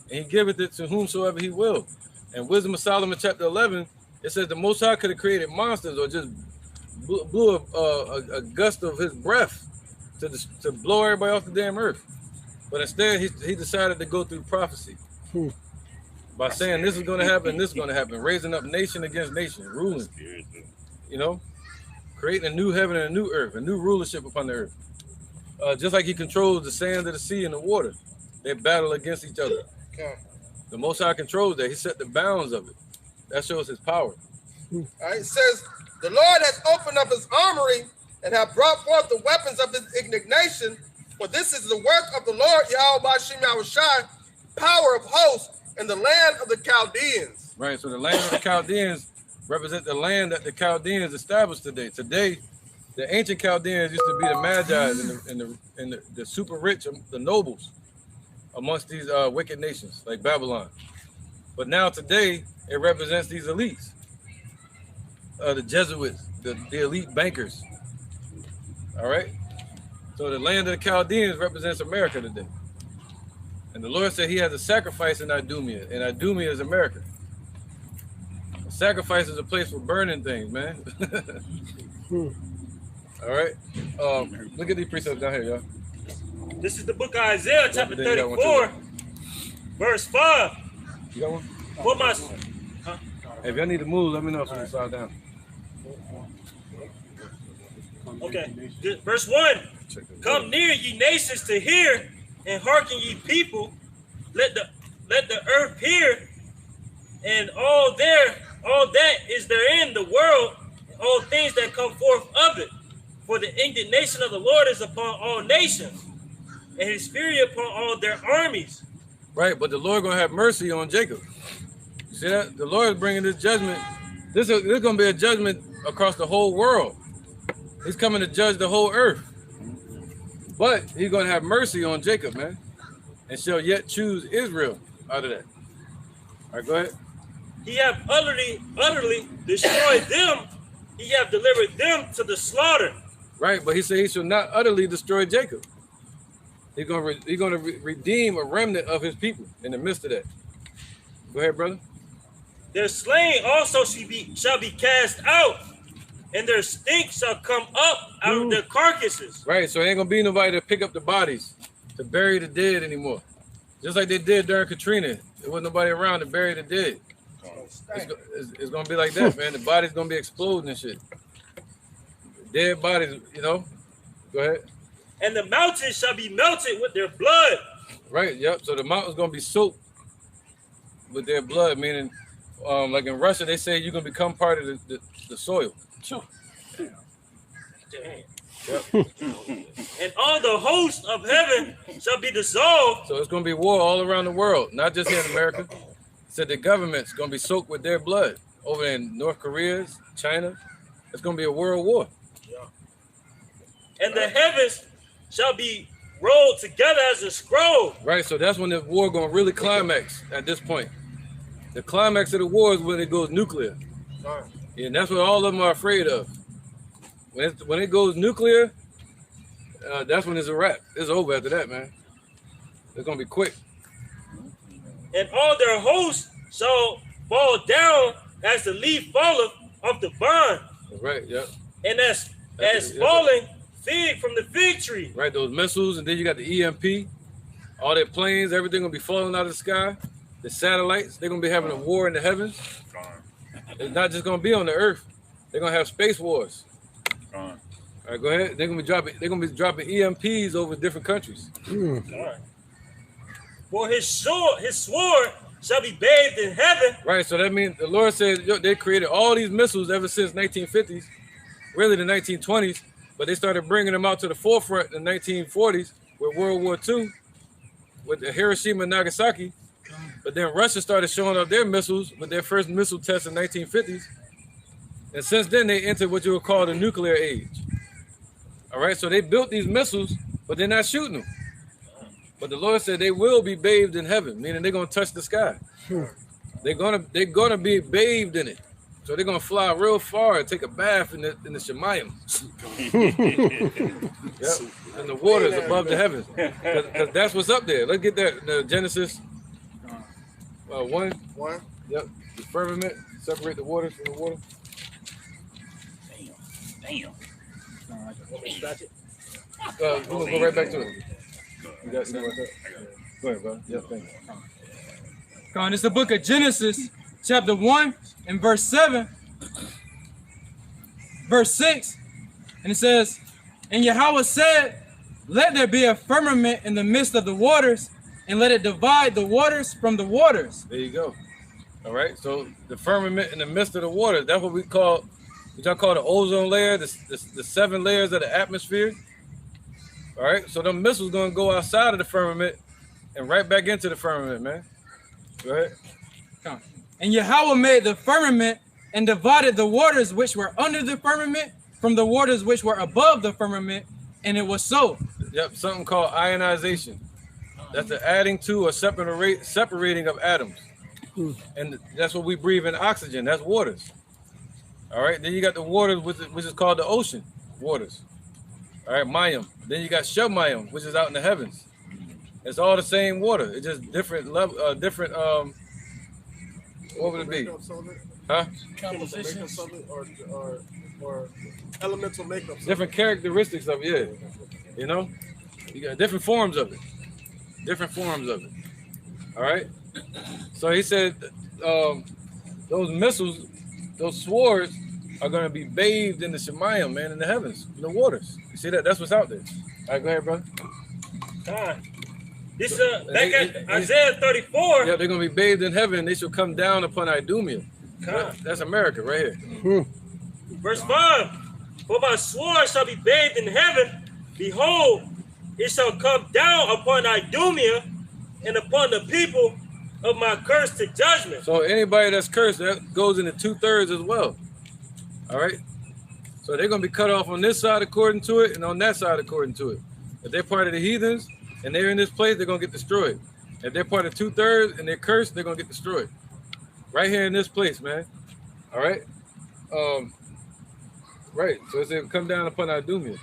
and he giveth it to whomsoever he will. And Wisdom of Solomon chapter 11, it says the Most High could have created monsters or just blew a gust of his breath to blow everybody off the damn earth. But instead, he decided to go through prophecy by saying this is going to happen, this is going to happen, raising up nation against nation, ruling, you know, creating a new heaven and a new earth, a new rulership upon the earth. Just like he controls the sand of the sea and the water, they battle against each other. Okay. The Most High controls that. He set the bounds of it. That shows his power. All right, it says, the Lord has opened up his armory and have brought forth the weapons of his indignation. For this is the work of the Lord, Yahweh Bashim Yahushai, power of hosts in the land of the Chaldeans. Right, so the land of the Chaldeans represent the land that the Chaldeans established today. Today, the ancient Chaldeans used to be the Magi and the super rich, the nobles amongst these wicked nations like Babylon. But now today, it represents these elites. The Jesuits, the elite bankers. All right. So the land of the Chaldeans represents America today. And the Lord said he has a sacrifice in Idumea, and Idumea is America. A sacrifice is a place for burning things, man. All right. Look at these precepts down here, y'all. This is the book of Isaiah, chapter 34, verse 5. You got one? For my... If y'all need to move, let me know so we can slide down. Okay, verse 1. Come near, ye nations, to hear, and hearken ye people, let the earth hear, and all that is therein the world, and all things that come forth of it. For the indignation of the Lord is upon all nations, and his fury upon all their armies. Right, but the Lord gonna have mercy on Jacob. You see that? The Lord is bringing this judgment. This is gonna be a judgment across the whole world. He's coming to judge the whole earth. But he's gonna have mercy on Jacob, man, and shall yet choose Israel out of that. All right, go ahead. He have utterly destroyed them. He have delivered them to the slaughter. Right, but he said he shall not utterly destroy Jacob. He's gonna redeem a remnant of his people in the midst of that. Go ahead, brother. Their slain also shall be cast out, and their stink shall come up out of their carcasses. Right, so ain't gonna be nobody to pick up the bodies to bury the dead anymore. Just like they did during Katrina, there wasn't nobody around to bury the dead. It's gonna be like that, man. The body's gonna be exploding and shit. Dead bodies, you know. Go ahead. And the mountains shall be melted with their blood. Right, yep. So the mountain's gonna be soaked with their blood, meaning like in Russia, they say you're gonna become part of the soil. Sure. Yep. And all the hosts of heaven shall be dissolved. So it's gonna be war all around the world, not just here in America. Said the government's gonna be soaked with their blood over in North Korea, China. It's gonna be a world war. And the heavens shall be rolled together as a scroll. Right, so that's when the war gonna really climax at this point. The climax of the war is when it goes nuclear. And that's what all of them are afraid of. When it goes nuclear, that's when it's a wrap. It's over after that, man. It's gonna be quick. And all their hosts shall fall down as the leaf falleth off the vine. Right, yep. And as falling fig from the fig tree. Right, those missiles, and then you got the EMP, all their planes, everything gonna be falling out of the sky. The satellites, they're gonna be having a war in the heavens. It's not just gonna be on the earth. They're gonna have space wars. All right, go ahead. They're gonna be dropping EMPs over different countries. All right. For his sword shall be bathed in heaven. Right, so that means the Lord said they created all these missiles ever since 1950s, really the 1920s, but they started bringing them out to the forefront in the 1940s with World War II, with the Hiroshima and Nagasaki. But then Russia started showing off their missiles with their first missile test in the 1950s. And since then, they entered what you would call the nuclear age. All right, so they built these missiles, but they're not shooting them. But the Lord said they will be bathed in heaven, meaning they're gonna touch the sky. They're gonna be bathed in it. So they're gonna fly real far and take a bath in the Shemayim. Yep. And the waters above the heavens. Because that's what's up there. Let's get that. The Genesis 1. Yep. The firmament, separate the waters from the water. Damn. We're gonna go right back to it. You got something like that? Go ahead, bro. Yeah, thank you. Come on, it's the book of Genesis, chapter 1 and verse 7. Verse 6. And it says, and Yahweh said, let there be a firmament in the midst of the waters, and let it divide the waters from the waters. There you go. All right. So the firmament in the midst of the waters, that's what we call, which I call the ozone layer, the 7 layers of the atmosphere. All right. So them missiles gonna go outside of the firmament and right back into the firmament, man. Go ahead. Come. And Yahweh made the firmament and divided the waters which were under the firmament from the waters which were above the firmament, and it was so. Yep, something called ionization. That's the adding to or separating of atoms. And that's what we breathe in, oxygen. That's waters. All right, then you got the waters, which is called the ocean waters. All right, Mayim. Then you got Shemayim, which is out in the heavens. It's all the same water. It's just different level, different. What would it be? Huh? Composition or elemental makeup. Different characteristics of it. Yeah. You know, you got different forms of it. Different forms of it. All right. So he said, those missiles, those swords, are going to be bathed in the Shemayim, man, in the heavens, in the waters. You see that? That's what's out there. All right, go ahead, brother. This back at Isaiah 34. Yeah, they're gonna be bathed in heaven, and they shall come down upon Idumea. God. That's America right here. Verse 5. For my sword shall be bathed in heaven. Behold, it shall come down upon Idumea and upon the people of my curse to judgment. So anybody that's cursed, that goes into 2/3 as well. All right. So they're gonna be cut off on this side according to it, and on that side according to it. If they're part of the heathens and they're in this place, they're gonna get destroyed. If they're part of 2/3 and they're cursed, they're gonna get destroyed. Right here in this place, man. All right. Right. So it's gonna come down upon Idumea.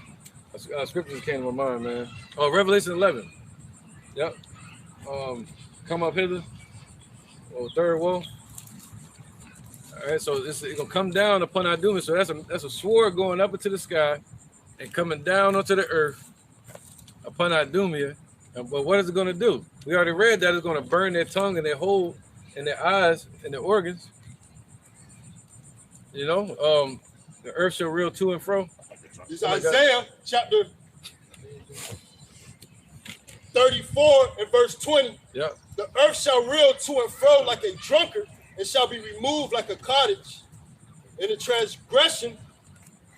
Scriptures came to my mind, man. Oh, Revelation 11. Yep. Come up hither. Oh, third wall. All right, so it's gonna come down upon Idumea. So that's a sword going up into the sky and coming down onto the earth upon Idumea. But what is it gonna do? We already read that it's gonna burn their tongue and their whole and their eyes and their organs. You know, the earth shall reel to and fro. This is Isaiah chapter 34 and verse 20. Yeah. The earth shall reel to and fro like a drunkard, and shall be removed like a cottage. In the transgression,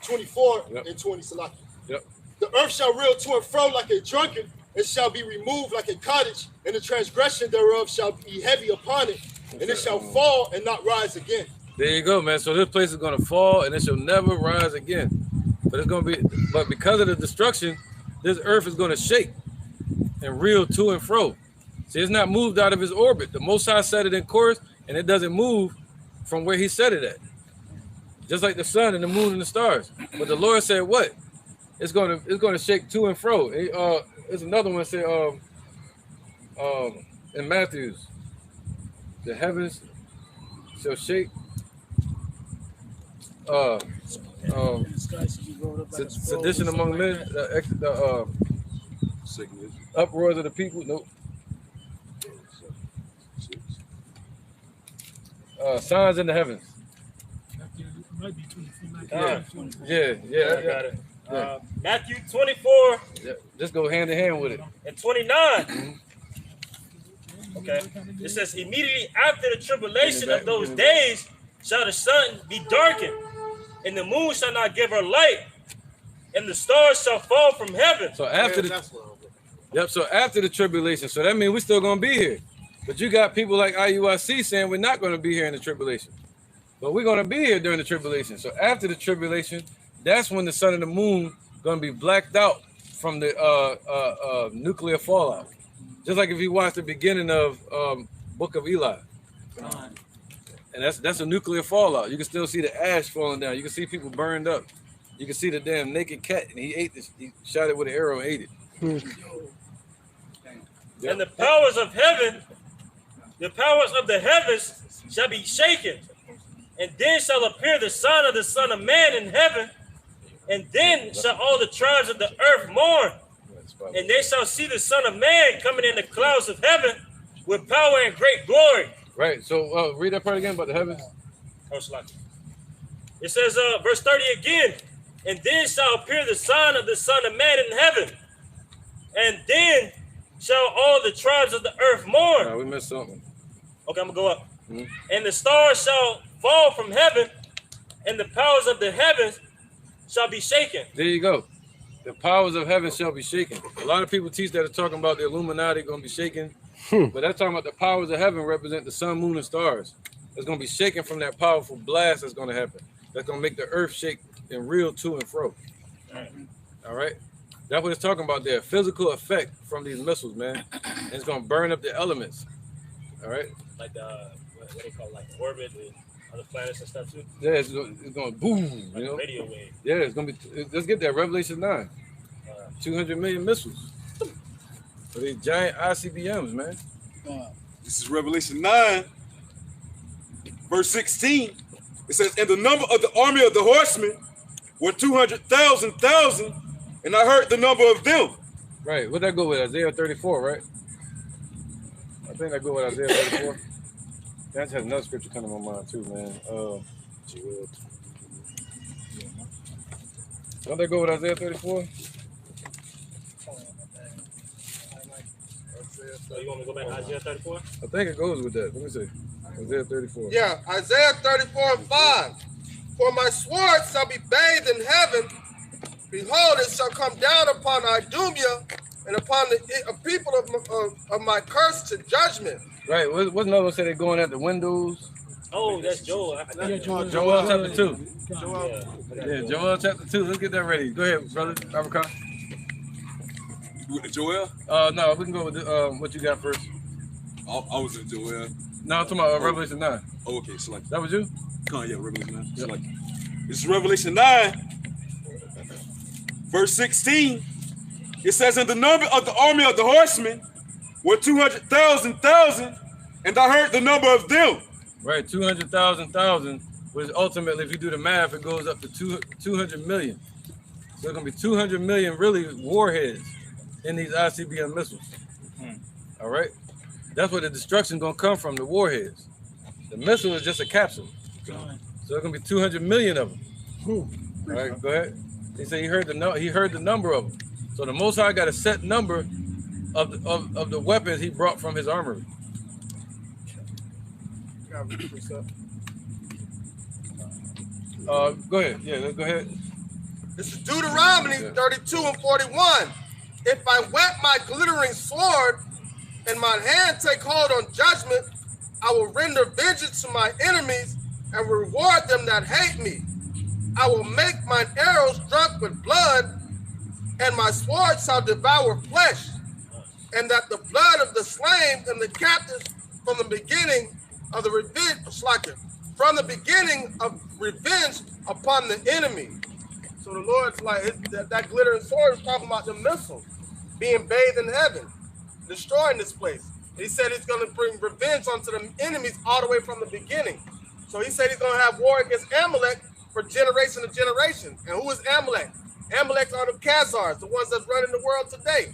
24 and 20, Salaki. Yep. The earth shall reel to and fro like a drunkard, and shall be removed like a cottage, and the transgression thereof shall be heavy upon it, and it shall fall and not rise again. There you go, man. So this place is gonna fall and it shall never rise again. But it's gonna be, but because of the destruction, this earth is gonna shake and reel to and fro. See, it's not moved out of his orbit. The Most High set it in course, and it doesn't move from where he set it at. Just like the sun and the moon and the stars. But the Lord said, what? It's gonna shake to and fro. There's another one say in Matthews, the heavens shall shake. Sedition among men, the uproars of the people. Nope. Signs in the heavens. Yeah. I got it. Matthew 24. Yeah. Just go hand in hand with it. And 29. Okay. It says, immediately after the tribulation of those days shall the sun be darkened, and the moon shall not give her light, and the stars shall fall from heaven. So after so after the tribulation, so that means we're still gonna be here. But you got people like IUIC saying we're not gonna be here in the tribulation. But we're gonna be here during the tribulation. So after the tribulation, that's when the sun and the moon gonna be blacked out from the nuclear fallout. Just like if you watch the beginning of Book of Eli. And that's a nuclear fallout. You can still see the ash falling down. You can see people burned up. You can see the damn naked cat, and he ate this. He shot it with an arrow and ate it. And the powers of heaven, the powers of the heavens shall be shaken. And then shall appear the Son of the Son of Man in heaven. And then shall all the tribes of the earth mourn. And they shall see the Son of Man coming in the clouds of heaven with power and great glory. Right. So read that part again about the heavens. It says, verse 30 again. And then shall appear the Son of the Son of Man in heaven. And then shall all the tribes of the earth mourn. No, we missed something. Okay, I'm going to go up. And the stars shall fall from heaven, and the powers of the heavens shall be shaken. There you go. The powers of heaven shall be shaken. A lot of people teach that it's talking about the Illuminati going to be shaken. But that's talking about the powers of heaven represent the sun, moon, and stars. It's going to be shaken from that powerful blast that's going to happen. That's going to make the earth shake and reel to and fro. All right? That's what it's talking about there. Physical effect from these missiles, man. And it's going to burn up the elements. All right? Like the, what they call like the orbit and other planets and stuff too? Yeah, it's going to boom, like you know? Radio wave. Yeah, it's going to be, let's get that. Revelation 9. 200 million missiles. For these giant ICBMs, man. This is Revelation 9, verse 16. It says, and the number of the army of the horsemen were 200,000, and I heard the number of them. Right, what'd that go with? Isaiah 34, right? I think that go with Isaiah 34. That just has another scripture coming to my mind too, man. Don't that go with Isaiah 34? So you want me to go back to Isaiah 34? I think it goes with that. Let me see. Isaiah 34. Yeah, Isaiah 34:5. For my sword shall be bathed in heaven. Behold, it shall come down upon Idumea and upon the people of my curse to judgment. Right. What's another one say they're going at the windows? Oh, that's Joel. Joel chapter 2. Yeah. Yeah, Joel chapter 2. Let's get that ready. Go ahead, brother. Abracon. With the Joel? No, we can go with what you got first. I was in Joel. No, I'm talking about Revelation 9. Oh, okay. So like that was you? Yeah, Revelation 9. So like this is Revelation 9, verse 16. It says, "In the number of the army of the horsemen were 200,000, and I heard the number of them." Right, 200,000, which ultimately, if you do the math, it goes up to 200 million. So it's gonna be 200 million really warheads in these ICBM missiles. All right, that's where the destruction gonna come from, the warheads. The missile is just a capsule, so it's gonna be 200 million of them. All right, go ahead. He said he heard the number of them. So the Most High got a set number of the weapons he brought from his armory. Go ahead. Yeah, go ahead. This is Deuteronomy 32:41. If I whet my glittering sword and my hand take hold on judgment, I will render vengeance to my enemies and reward them that hate me. I will make mine arrows drunk with blood, and my sword shall devour flesh, and that the blood of the slain and the captives from the beginning of the beginning of revenge upon the enemy. So the Lord's like, that glittering sword is talking about the missile being bathed in heaven, destroying this place. He said he's going to bring revenge onto the enemies all the way from the beginning. So he said he's going to have war against Amalek for generation to generation. And who is Amalek? Amalek are the Khazars, the ones that's running the world today.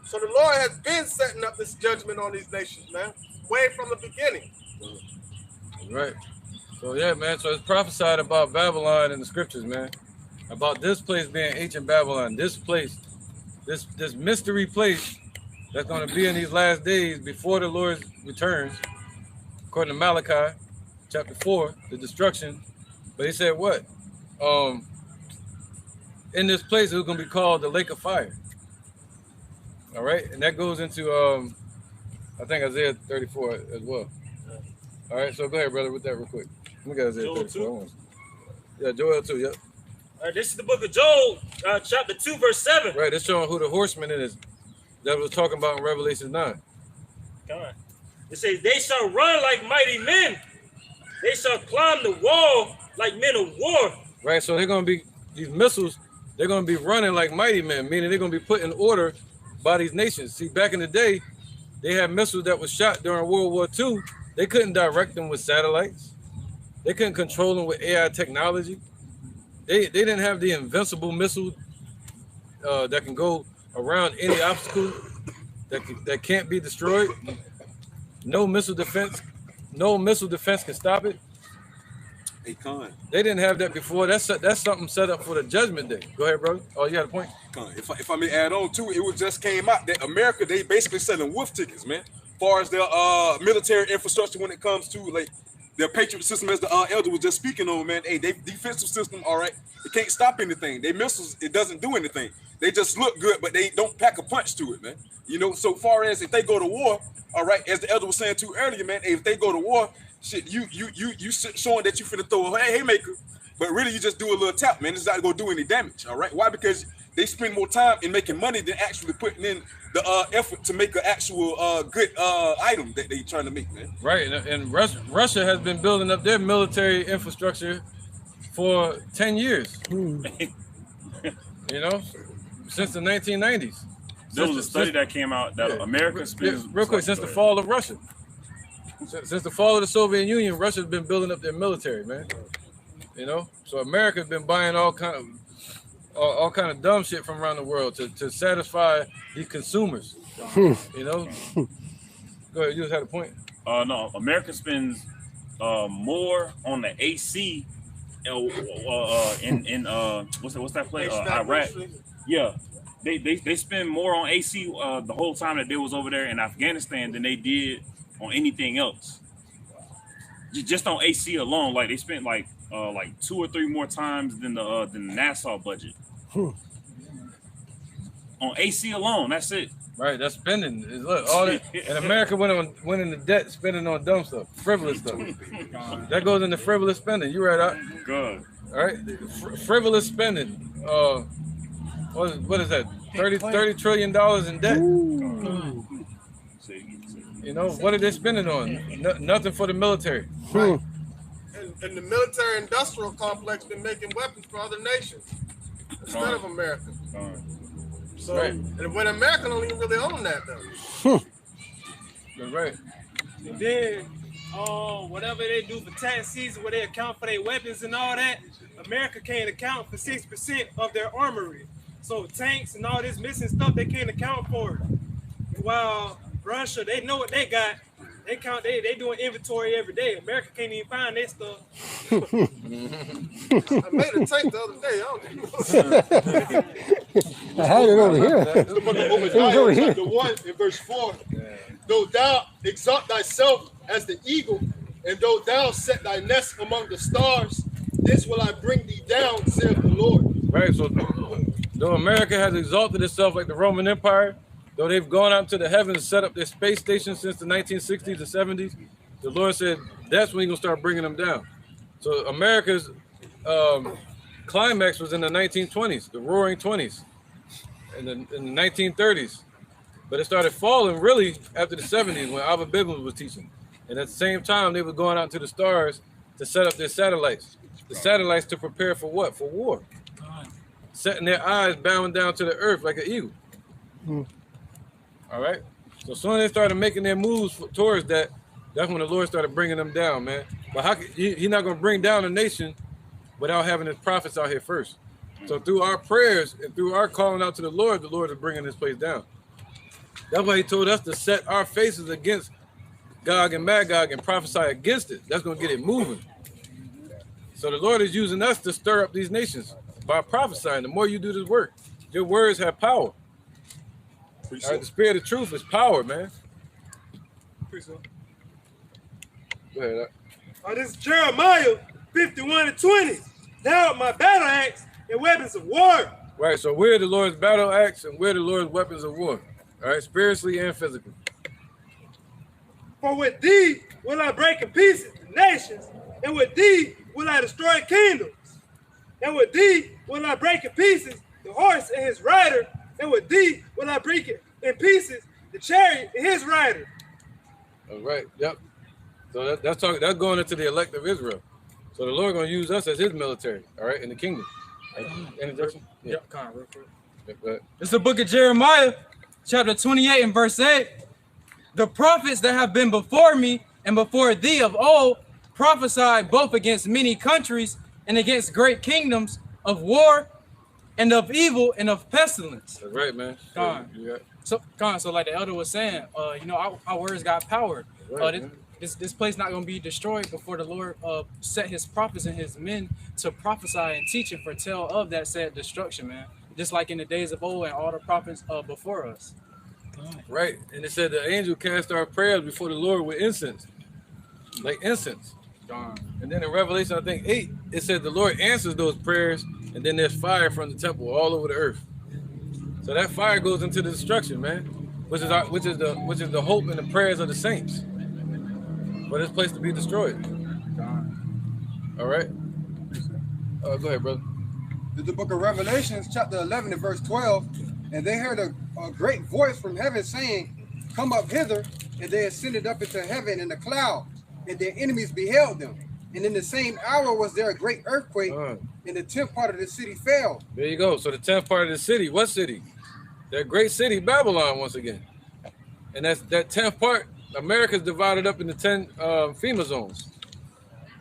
So the Lord has been setting up this judgment on these nations, man, way from the beginning. Right. So yeah, man. So it's prophesied about Babylon in the scriptures, man. About this place being ancient Babylon. This place, this mystery place that's going to be in these last days before the Lord returns, according to Malachi chapter 4, the destruction. But he said what? In this place, it's going to be called the lake of fire. All right, and that goes into I think Isaiah 34 as well. All right, so go ahead, brother, with that real quick. Let me get Isaiah 34. Yeah, Joel 2, yep. All right, this is the book of Joel, chapter 2, verse 7. Right, it's showing who the horseman is that was talking about in Revelation 9. Come on. It says, they shall run like mighty men. They shall climb the wall like men of war. Right, so they're going to be, these missiles, they're going to be running like mighty men, meaning they're going to be put in order by these nations. See, back in the day, they had missiles that was shot during World War II. They couldn't direct them with satellites. They couldn't control them with AI technology. They didn't have the invincible missile that can go around any obstacle that can't be destroyed. No missile defense can stop it. Hey, Con. They didn't have that before. That's something set up for the judgment day. Go ahead, brother. Oh, you got a point? Con. If I may add on too, it was just came out that America, they basically selling wolf tickets, man. As far as their military infrastructure when it comes to like their Patriot system, as the elder was just speaking on, man. Hey, they defensive system, all right, it can't stop anything. They missiles, it doesn't do anything. They just look good, but they don't pack a punch to it, man. You know, so far as if they go to war, all right, as the elder was saying too earlier, man, hey, if they go to war, shit, you showing that you finna throw a haymaker, but really you just do a little tap, man. It's not gonna do any damage, all right? Why? Because they spend more time in making money than actually putting in the effort to make an actual good item that they trying to make, man. Right, and Russia has been building up their military infrastructure for 10 years. You know, since the 1990s. There was a study that came out that America spends. Real quick, since the fall of Russia. Since the fall of the Soviet Union, Russia's been building up their military, man. You know, so America's been buying all kind of dumb shit from around the world to satisfy these consumers. You know. Go ahead, you just had a point. No, America spends more on the AC in what's that place? Iraq. Yeah, they spend more on AC the whole time that they was over there in Afghanistan than they did on anything else. Just on AC alone, like they spent like 2 or 3 more times than the Nassau budget. On AC alone, that's it. Right, that's spending. Look, all that, and America went into debt spending on dumb stuff, frivolous stuff. That goes into frivolous spending. You right out. Good. All right, frivolous spending. What is that? 30 trillion dollars in debt. You know, what are they spending on? Nothing for the military. Right. And the military industrial complex been making weapons for other nations instead of America. So, right. And when America don't even really own that though. That's right. And then, whatever they do for tax season, where they account for their weapons and all that, America can't account for 6% of their armory. So tanks and all this missing stuff, they can't account for it. While Russia, they know what they got. They doing inventory every day. America can't even find their stuff. I made a tank the other day. I don't know. I had it over here. It was over here. Chapter 1 in verse 4. Though thou exalt thyself as the eagle, and though thou set thy nest among the stars, this will I bring thee down, saith the Lord. Right. So though America has exalted itself like the Roman Empire, though they've gone out to the heavens and set up their space stations since the 1960s and 70s, the Lord said that's when He's gonna start bringing them down. So America's climax was in the 1920s, the Roaring 20s, in the 1930s, but it started falling really after the 70s when Alva Bivens was teaching, and at the same time they were going out to the stars to set up their satellites. The satellites to prepare for what? For war. Setting their eyes bowing down to the earth like an eagle. All right. So as soon as they started making their moves towards that, that's when the Lord started bringing them down, man. But how He's not going to bring down a nation without having His prophets out here first. So through our prayers and through our calling out to the Lord is bringing this place down. That's why He told us to set our faces against Gog and Magog and prophesy against it. That's going to get it moving. So the Lord is using us to stir up these nations by prophesying. The more you do this work, your words have power. All right, the spirit of truth is power, man. Go ahead. This is Jeremiah 51:20. Thou art my battle axe and weapons of war. Right, so we're the Lord's battle axe and we're the Lord's weapons of war. All right, spiritually and physically. For with thee will I break in pieces the nations, and with thee will I destroy kingdoms. And with thee will I break in pieces the horse and his rider, and with thee will I break it in pieces the chariot and his rider. All right, yep. So that's going into the elect of Israel. So the Lord going to use us as His military, all right, in the kingdom. Introduction? Yeah. Yep, come on, real quick. It's the book of Jeremiah, chapter 28 and verse 8. The prophets that have been before me and before thee of old prophesied both against many countries and against great kingdoms of war and of evil and of pestilence. That's right, man. So like the elder was saying, our words got power. Right, This place not going to be destroyed before the Lord set His prophets and His men to prophesy and teach and foretell of that said destruction, man. Just like in the days of old and all the prophets before us. Right, and it said the angel cast our prayers before the Lord with incense, like incense. And then in Revelation, I think 8, it said the Lord answers those prayers, and then there's fire from the temple all over the earth. So that fire goes into the destruction, man, which is the hope and the prayers of the saints for this place to be destroyed. All right, go ahead, brother. The book of Revelations, chapter 11 and verse 12, and they heard a great voice from heaven saying, "Come up hither," and they ascended up into heaven in a cloud, and their enemies beheld them. And in the same hour was there a great earthquake, and the 10th part of the city fell. There you go. So the 10th part of the city, what city? That great city, Babylon, once again. And that 10th part, America's divided up into 10 FEMA zones.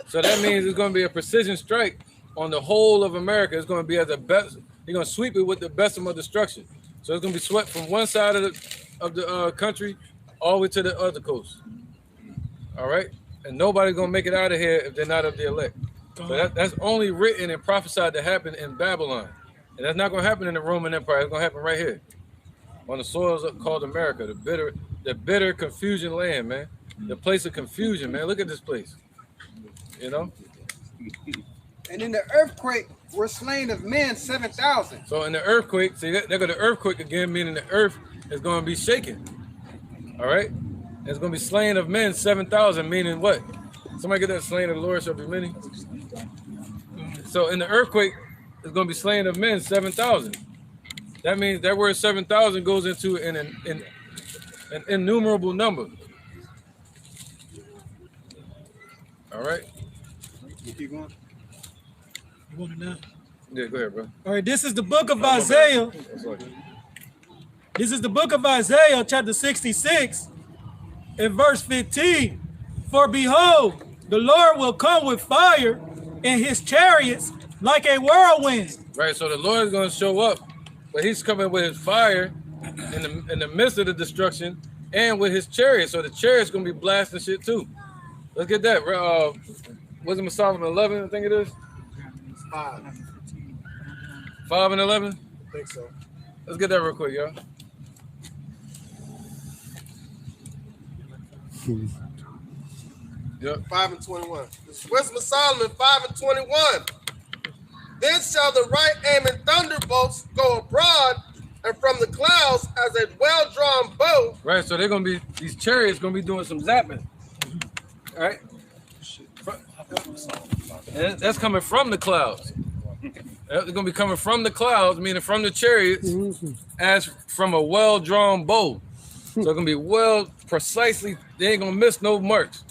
So that means it's going to be a precision strike on the whole of America. It's going to be at the best. You're going to sweep it with the best of destruction. So it's going to be swept from one side of the country all the way to the other coast. All right? And nobody's going to make it out of here if they're not of the elect. So that's only written and prophesied to happen in Babylon. And that's not going to happen in the Roman Empire. It's going to happen right here on the soils called America, the bitter confusion land, man. The place of confusion, man. Look at this place. You know? And in the earthquake were slain of men 7,000. So in the earthquake, see, there go the earthquake again, meaning the earth is going to be shaken. All right? It's going to be slain of men 7,000, meaning what? Somebody get that, slain of the Lord shall be many. So in the earthquake, it's going to be slain of men 7,000. That means that word 7,000 goes into an innumerable number. All right? You keep going. You want it now? Yeah, go ahead, bro. All right, this is the book of Isaiah. This is the book of Isaiah, chapter 66, and verse 15. For behold, the Lord will come with fire in his chariots like a whirlwind. Right, so the Lord is going to show up, but he's coming with his fire in the midst of the destruction and with his chariot. So the chariot's going to be blasting shit too. Let's get that. Was it Psalm 11, I think it is? 5. 5 and 11? I think so. Let's get that real quick, y'all. Yep. 5 and 21. This is Wisdom of Solomon 5 and 21. Then shall the right aiming thunderbolts go abroad, and from the clouds as a well-drawn bow. Right, so they're gonna be, these chariots gonna be doing some zapping. All right? And that's coming from the clouds. They're gonna be coming from the clouds, meaning from the chariots, as from a well-drawn bow. So it's gonna be well, precisely, they ain't gonna miss no marks.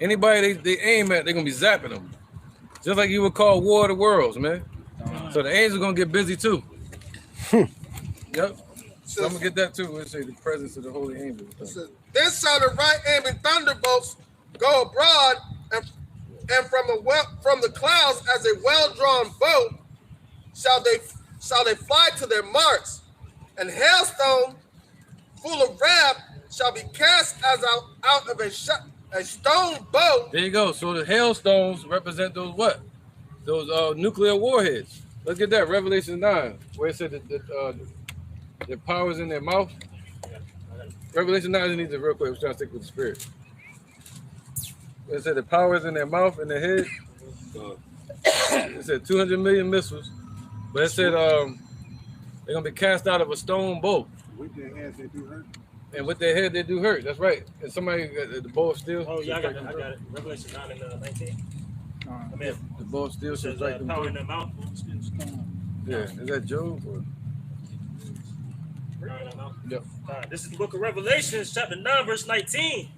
Anybody they aim at, they're gonna be zapping them. Just like you would call War of the Worlds, man. So the angels gonna get busy too. Yep. So I'm gonna get that too. Let's say the presence of the holy angels. Then shall the right aiming thunderbolts go abroad, and from the clouds as a well-drawn bow shall they fly to their marks, and hailstone full of wrath shall be cast as out of a stone bow. There you go. So the hailstones represent those what? Those nuclear warheads. Let's get that. Revelation 9, where it said that their power's in their mouth. Revelation 9, I need to real quick. I'm trying to stick with the spirit. It said the power is in their mouth and their head. It said 200 million missiles. But it said they're going to be cast out of a stone bow. With their hands, they do hurt. And with their head, they do hurt. That's right. And somebody got the bow of steel. Oh, yeah, I got it. Revelation 9 and 19. The bow of steel says strike them power through. in their mouth. Yeah, is that Job? Or? Yep. This is the book of Revelations, chapter 9, verse 19.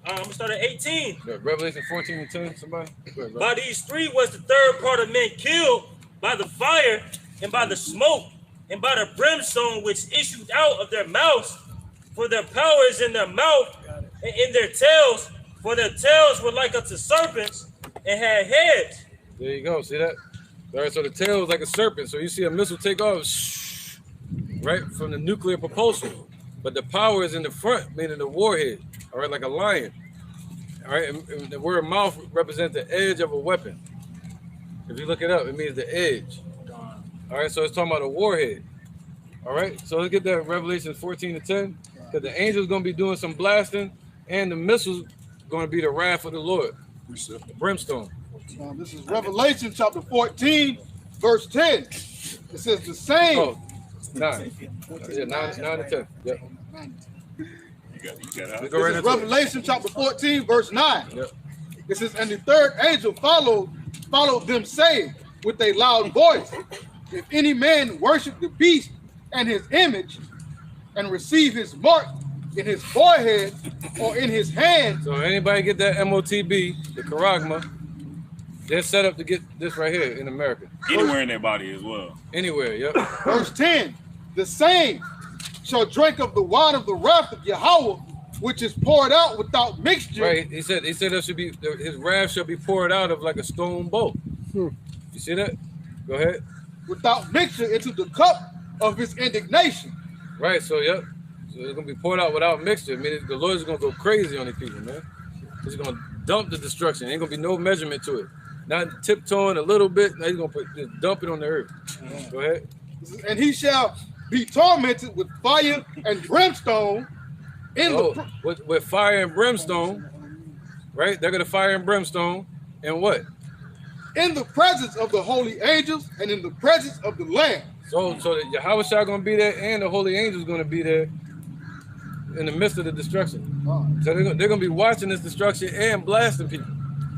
I'm going to start at 18. Yeah, Revelation 14 and 10, somebody? Go ahead, By these three was the third part of men killed by the fire and by the smoke and by the brimstone which issued out of their mouths. For their power is in their mouth and in their tails. For their tails were like unto serpents and had heads. There you go. See that? All right, so the tail is like a serpent. So you see a missile take off, right, from the nuclear propulsion. But the power is in the front, meaning the warhead. All right, like a lion. All right, and the word mouth represents the edge of a weapon. If you look it up, it means the edge. All right, so it's talking about a warhead. All right, so let's get that Revelation 14 and 10. Because the angel's going to be doing some blasting, and the missiles going to be the wrath of the Lord. Brimstone. This is Revelation chapter 14, verse 10. It says the same. Oh, 9. Yeah, 9 and 10. Yep. This is Revelation chapter 14, verse 9. Yep. It says, and the third angel followed them, saying with a loud voice, if any man worship the beast and his image, and receive his mark in his forehead or in his hand. So anybody get that MOTB, the charagma, they're set up to get this right here in America. Anywhere in their body as well. Anywhere, yep. Verse 10, the same shall drink of the wine of the wrath of Yahweh, which is poured out without mixture. Right, he said there should be, his wrath shall be poured out of like a stone bowl. You see that? Go ahead. Without mixture into the cup of his indignation. Right, so yep. So it's gonna be poured out without mixture. I mean, the Lord's gonna go crazy on these people, man. He's gonna dump the destruction. Ain't gonna be no measurement to it. not tiptoeing a little bit. Now he's gonna just dump it on the earth. Go ahead. And he shall be tormented with fire and brimstone in with fire and brimstone, right? They're gonna fire and brimstone, and what? In the presence of the holy angels and in the presence of the Lamb. So the Yahushua gonna be there, and the holy angels gonna be there in the midst of the destruction. So they're gonna be watching this destruction and blasting people.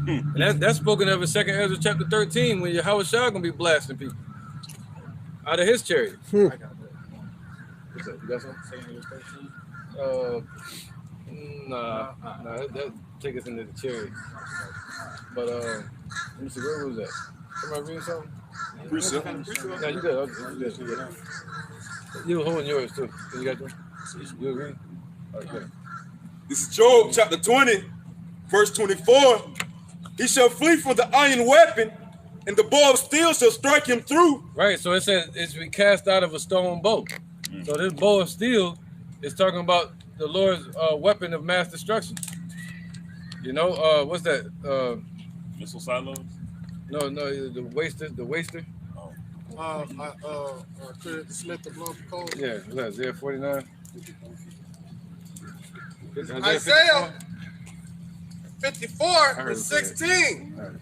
And that's spoken of in 2 Ezra chapter 13 when Yahushua gonna be blasting people out of his chariot. What's that? You got something? Nah, that take us into the chariot. But let me see, where was that? Somebody reading something? Precept. No, you good. You holding yours too. You got yours? You agree? Okay. This is Job chapter 20, verse 24. He shall flee from the iron weapon, and the bow of steel shall strike him through. Right, so it says it's be cast out of a stone bow. So this bow of steel is talking about the Lord's weapon of mass destruction. You know, what's that? Missile silos? No, the waster. Could Smith the blood of cold. Yeah, what's that? Isaiah 49. Isaiah 54 and 16.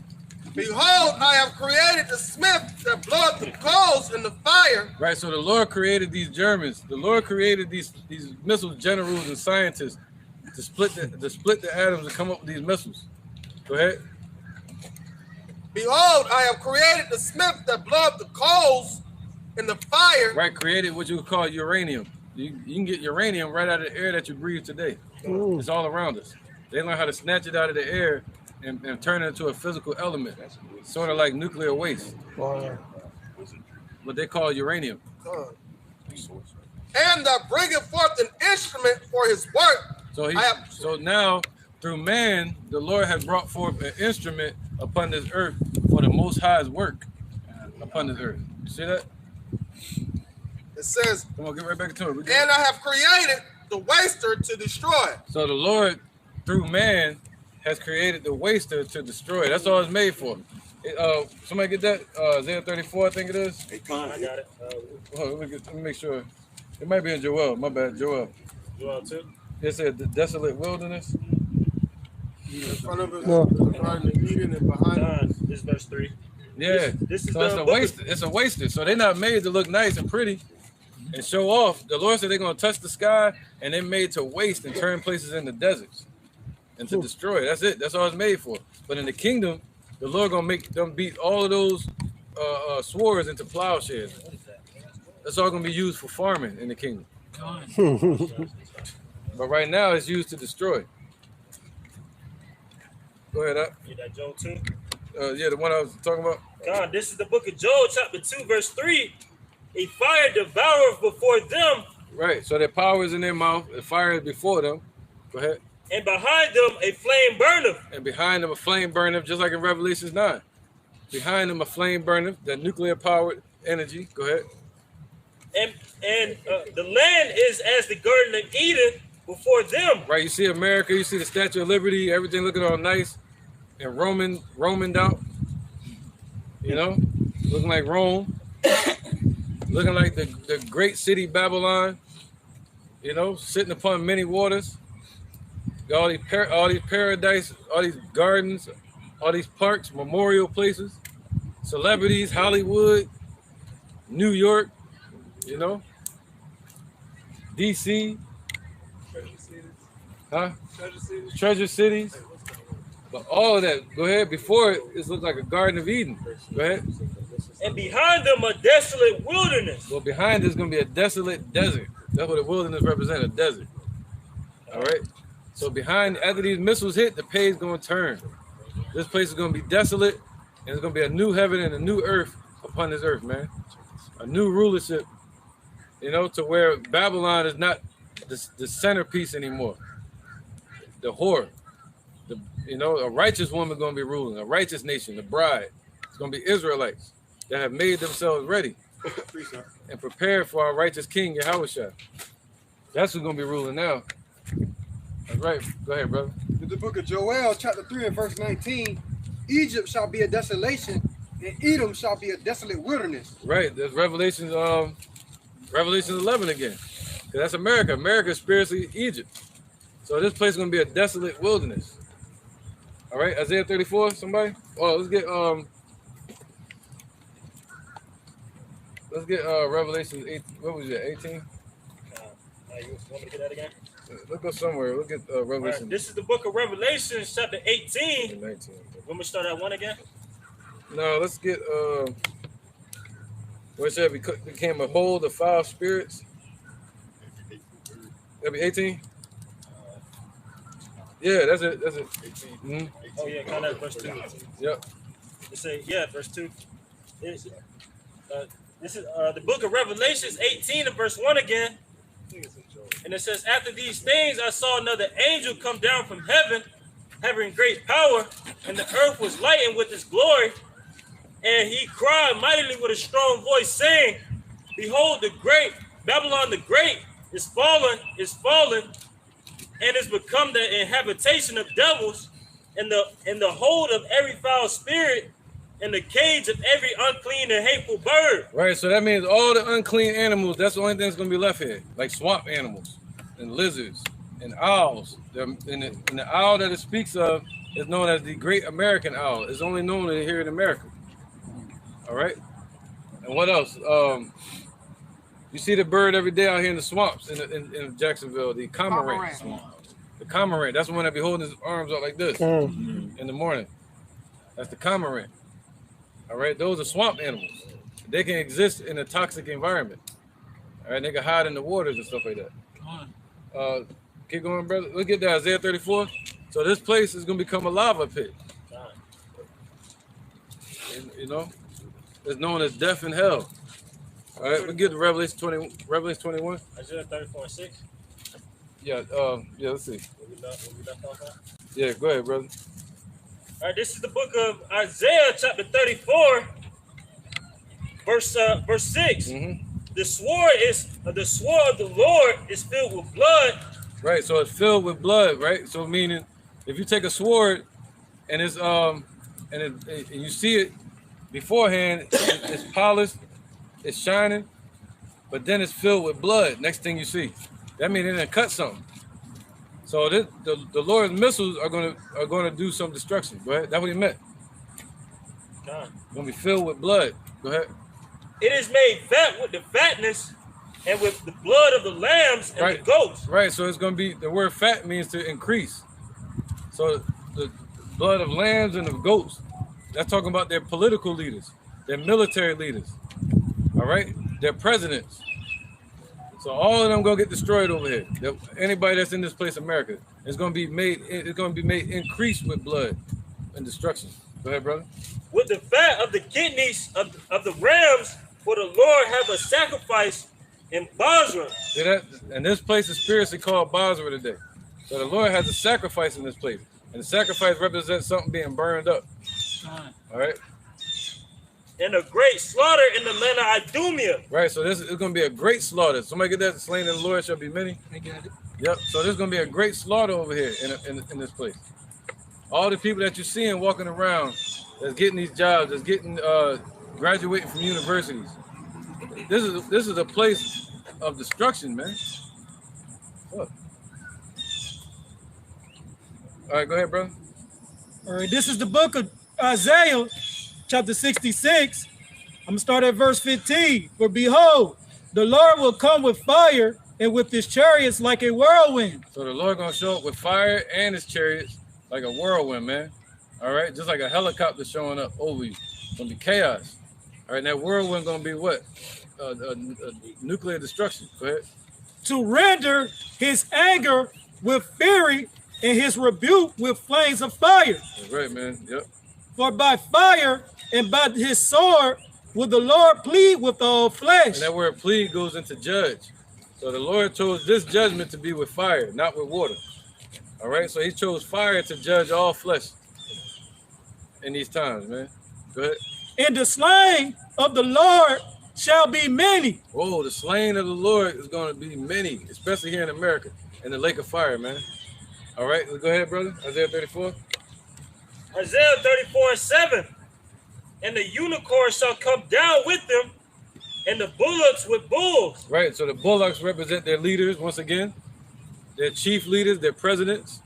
Behold, I have created the smith that bloweth the coals in the fire. Right, so the Lord created these Germans. The Lord created these missile generals and scientists to split the atoms and come up with these missiles. Go ahead. Behold, I have created the smith that bloweth the coals in the fire. Right, created what you would call uranium. You can get uranium right out of the air that you breathe today. It's all around us. They learn how to snatch it out of the air and turn it into a physical element, sort of like nuclear waste. What they call uranium. And that bringeth forth an instrument for his work. So now, through man, the Lord has brought forth an instrument upon this earth for the Most High's work upon this earth. You see that? It says, come on, get right back to it. And I have created the waster to destroy. So the Lord, through man, has created the waster to destroy. That's all it's made for. Somebody get that? Isaiah 34, I think it is. I got it. Let me make sure. It might be in Joel. My bad, Joel. Joel 2. It said the desolate wilderness. In front of us, behind Eden and behind this is verse 3. Yeah. This is so it's a waster. It's a waster. So they're not made to look nice and pretty and show off. The Lord said they're going to touch the sky, and they're made to waste and turn places into deserts and to destroy. That's it. That's all it's made for. But in the kingdom, the Lord going to make them beat all of those swords into plowshares. That's all going to be used for farming in the kingdom. But right now, it's used to destroy. Go ahead, Up. Yeah, that Joel 2. Yeah, the one I was talking about. God, this is the book of Joel, chapter 2, verse 3. A fire devoureth before them. Right, so their power is in their mouth, the fire is before them. Go ahead. And behind them a flame burneth. And behind them a flame burneth, just like in Revelation 9. Behind them a flame burneth, that nuclear powered energy. Go ahead. And the land is as the Garden of Eden before them. Right, you see America, you see the Statue of Liberty, everything looking all nice and Romaned out. You know, looking like Rome, looking like the great city Babylon. You know, sitting upon many waters. Got all these paradise, all these gardens, all these parks, memorial places, celebrities, Hollywood, New York, you know, DC, treasure cities, but all of that. Go ahead. Before it looked like a Garden of Eden. Go ahead. And behind them a desolate wilderness. Well, behind there's going to be a desolate desert. That's what the wilderness represents, a desert. All right. So behind, after these missiles hit, the page is going to turn. This place is going to be desolate, and it's going to be a new heaven and a new earth upon this earth, man. A new rulership, you know, to where Babylon is not the centerpiece anymore. The whore, a righteous woman going to be ruling, a righteous nation, the bride. It's going to be Israelites that have made themselves ready and prepared for our righteous King, Yahushua. That's who's going to be ruling now. That's right. Go ahead, brother. In the book of Joel, chapter 3 and verse 19, Egypt shall be a desolation, and Edom shall be a desolate wilderness. Right. There's Revelation 11 again. 'Cause that's America. America is spiritually Egypt. So this place is gonna be a desolate wilderness. All right, Isaiah 34, somebody? Oh, let's get Revelation 8. What was it? 18? You want me to get that again? Let's go somewhere. Look at Revelation. Right, this is the book of Revelation, chapter 18. 19. Want me to start at 1 again? No, let's get where it said became a hold of foul spirits. That'd be 18. Yeah, that's it. That's it. 18. Mm-hmm. Oh yeah, kind of verse 2. Yep. It say verse 2. This is the book of Revelations 18 and verse 1 again. And it says, after these things I saw another angel come down from heaven, having great power, and the earth was lightened with his glory. And he cried mightily with a strong voice, saying, behold, the great Babylon the Great is fallen, and is become the inhabitation of devils, and the hold of every foul spirit, and the cage of every unclean and hateful bird. Right, so that means all the unclean animals, that's the only thing that's going to be left here, like swamp animals and lizards and owls. And the owl that it speaks of is known as the Great American Owl. It's only known here in America. All right, and what else? You see the bird every day out here in the swamps in Jacksonville, the cormorant. The cormorant, that's the one that be holding his arms out like this in the morning. That's the cormorant. All right, those are swamp animals. They can exist in a toxic environment. All right, they can hide in the waters and stuff like that. Keep going, brother. Look at that, Isaiah 34. So this place is going to become a lava pit. You know, it's known as death and hell. All right, we get to Revelation 21. Isaiah 34 and 6. Yeah, let's see. What we left off on? Yeah, go ahead, brother. All right, this is the book of Isaiah, chapter 34, verse 6. Mm-hmm. The sword of the Lord is filled with blood. Right, so it's filled with blood, right? So meaning, if you take a sword and it's and you see it beforehand, it's polished, it's shining, but then it's filled with blood. Next thing you see, that means they're gonna cut something. So the Lord's missiles are gonna do some destruction. Go ahead. That's what he meant. God. Gonna be filled with blood. Go ahead. It is made fat with the fatness and with the blood of the lambs and the goats. Right. So it's gonna be, the word fat means to increase. So the blood of lambs and of goats. That's talking about their political leaders, their military leaders. All right, their presidents. So all of them gonna get destroyed over here. Anybody that's in this place, America, is gonna be made. It's gonna be made increased with blood and destruction. Go ahead, brother. With the fat of the kidneys of the rams, for the Lord have a sacrifice in Basra. See that? And this place is spiritually called Basra today. So the Lord has a sacrifice in this place, and the sacrifice represents something being burned up. All right. And a great slaughter in the land of Idumea. Right, so this is going to be a great slaughter. Somebody get that? Slain in the Lord shall be many. I got it. Yep. So there's going to be a great slaughter over here in this place. All the people that you're seeing walking around, that's getting these jobs, that's getting graduating from universities. This is a place of destruction, man. Look. All right, go ahead, brother. All right, this is the book of Isaiah, chapter 66. I'm going to start at verse 15. For behold, the Lord will come with fire and with his chariots like a whirlwind. So the Lord going to show up with fire and his chariots like a whirlwind, man. All right, just like a helicopter showing up over you. It's going to be chaos. All right, that whirlwind going to be what? Nuclear destruction. Go ahead. To render his anger with fury and his rebuke with flames of fire. That's right, man. Yep. For by fire and by his sword will the Lord plead with all flesh. And that word plead goes into judge. So the Lord chose this judgment to be with fire, not with water. All right, so he chose fire to judge all flesh in these times, man. Go ahead. And the slain of the Lord shall be many. Oh, the slain of the Lord is going to be many, especially here in America, in the lake of fire, man. All right, go ahead, brother. Isaiah 34. Isaiah 34:7. And the unicorn shall come down with them, and the bullocks with bulls. Right, so the bullocks represent their leaders once again, their chief leaders, their presidents.